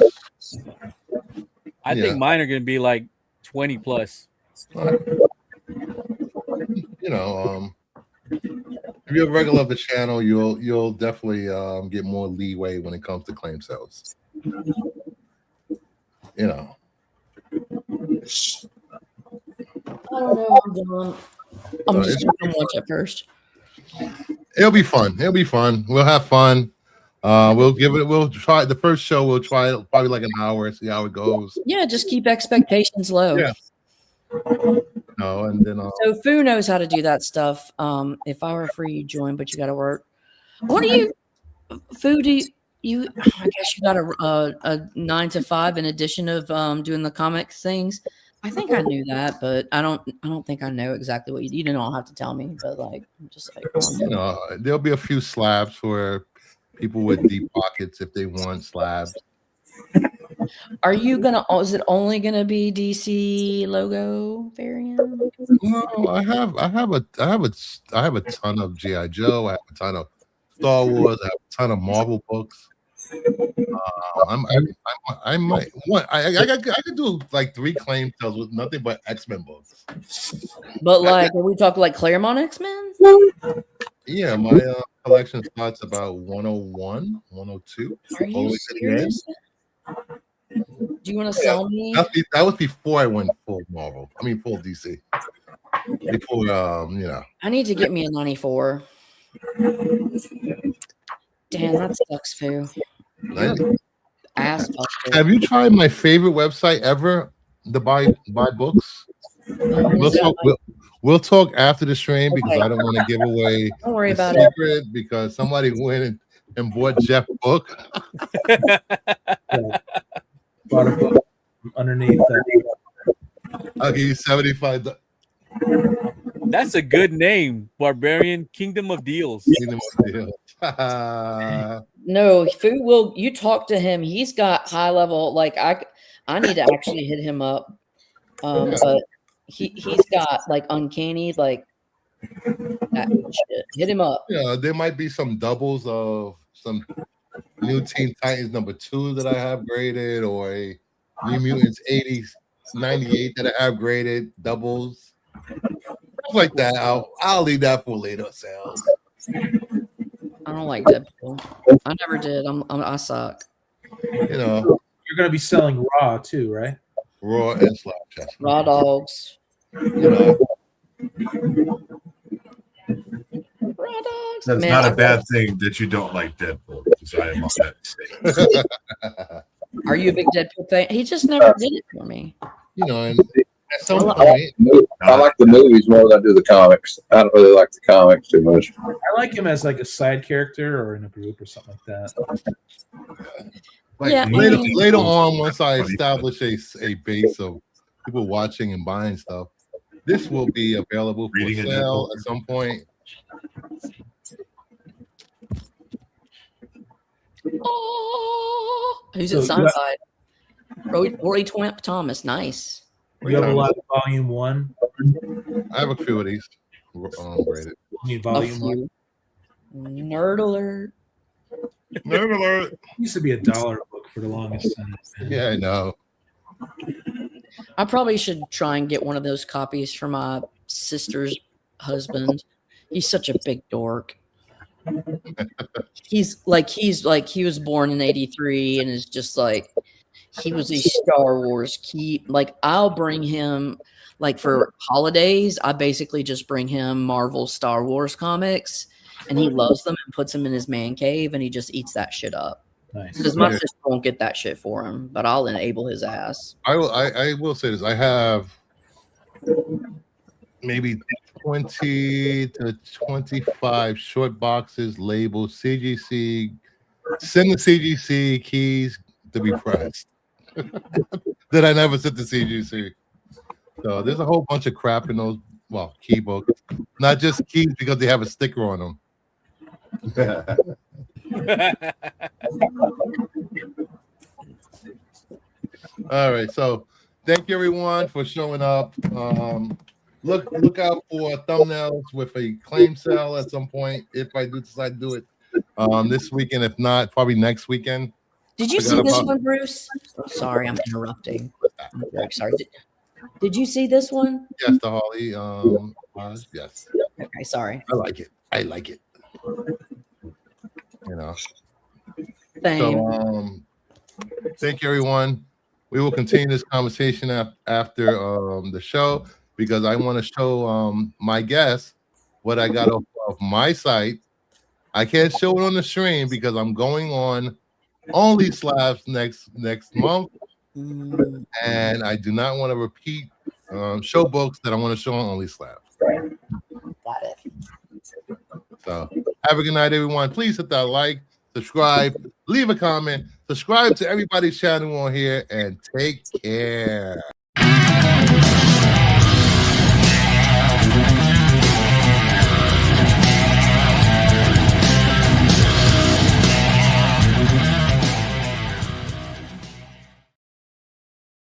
I think mine are going to be like 20 plus. If you're a regular of the channel, you'll definitely get more leeway when it comes to claim sales. I don't know. I'm just gonna watch it first. It'll be fun. We'll have fun. We'll try the first show. We'll try it probably like an hour and see how it goes. Yeah, just keep expectations low. Yeah. And then so Fu knows how to do that stuff. If I were free, you'd join, but you got to work. What do you, Fu? I guess you got a 9 to 5 in addition of doing the comics things. I think I knew that, but I don't think I know exactly what you don't have to tell me. But like, I'm just like, there'll be a few slabs for people with deep pockets if they want slabs. Are you gonna? Is it only gonna be DC logo variant? No, I have a ton of GI Joe. I have a ton of Star Wars. I have a ton of Marvel books. I might what I could do like 3 claim sales with nothing but X-Men books. But like, are we talking like Claremont X-Men? Yeah, my collection starts about 101, 102. Are you serious? Do you want to sell me? That was before I went full Marvel. I mean full DC. Before I need to get me a 94. Damn, that sucks, Foo. Ass buster. Have you tried my favorite website ever to buy books? We'll talk after the stream because I don't want to give away don't worry about secret because somebody went and bought Jeff's book. Bought a book underneath that. I'll give you $75. That's a good name, Barbarian Kingdom of Deals. Kingdom of Deals. No, Foo will. You talk to him. He's got high level. Like I need to actually hit him up. But he's got like uncanny like that shit. Hit him up. Yeah, there might be some doubles of some New Teen Titans #2 that I have graded, or a New Mutants 80s 98 that I have graded doubles. Stuff like that. I'll leave that for later sales. I don't like Deadpool. I never did. I suck. You know, you're gonna be selling Raw too, right? Raw and Slap Chest. Raw dogs. You know. Raw dogs. That's not a bad thing that you don't like Deadpool. Because I am on that. Are you a big Deadpool fan? He just never did it for me. You know, and at some point, I like the movies more than I do the comics. I don't really like the comics too much. I like him as like a side character or in a group or something like that. like Yeah, later on, once I establish a base of people watching and buying stuff, this will be available for sale at some point. Oh, who's at Sunside? Rory Thomas, nice. You have a lot of volume 1. I have a few of these graded. You need volume 1. Nerd alert. Nerd alert. It used to be $1 a book for the longest time. Yeah, I know. I probably should try and get one of those copies for my sister's husband. He's such a big dork. He was born in 83 and is just like he was a Star Wars key. Like I'll bring him like for holidays. I basically just bring him Marvel Star Wars comics and he loves them and puts them in his man cave and he just eats that shit up. Nice. Because my sister won't get that shit for him, but I'll enable his ass. I will say this. I have maybe 20 to 25 short boxes labeled CGC. Send the CGC keys to be pressed. That I never sent to CGC. So there's a whole bunch of crap in those, key books. Not just keys because they have a sticker on them. All right, so thank you everyone for showing up. Look out for thumbnails with a claim sale at some point if I do decide to do it this weekend. If not, probably next weekend. Did you see this one, Bruce? Oh, sorry, I'm interrupting. I'm very sorry. Did you see this one? Yes, the Holly. Yes. Okay, sorry. I like it. You know. Same. So, thank you, everyone. We will continue this conversation after the show because I want to show my guests what I got off of my site. I can't show it on the stream because I'm going on Only Slabs next month, and I do not want to repeat show books that I want to show on Only Slabs. Got it. So have a good night, everyone. Please hit that like, subscribe, leave a comment, subscribe to everybody's channel on here, and take care.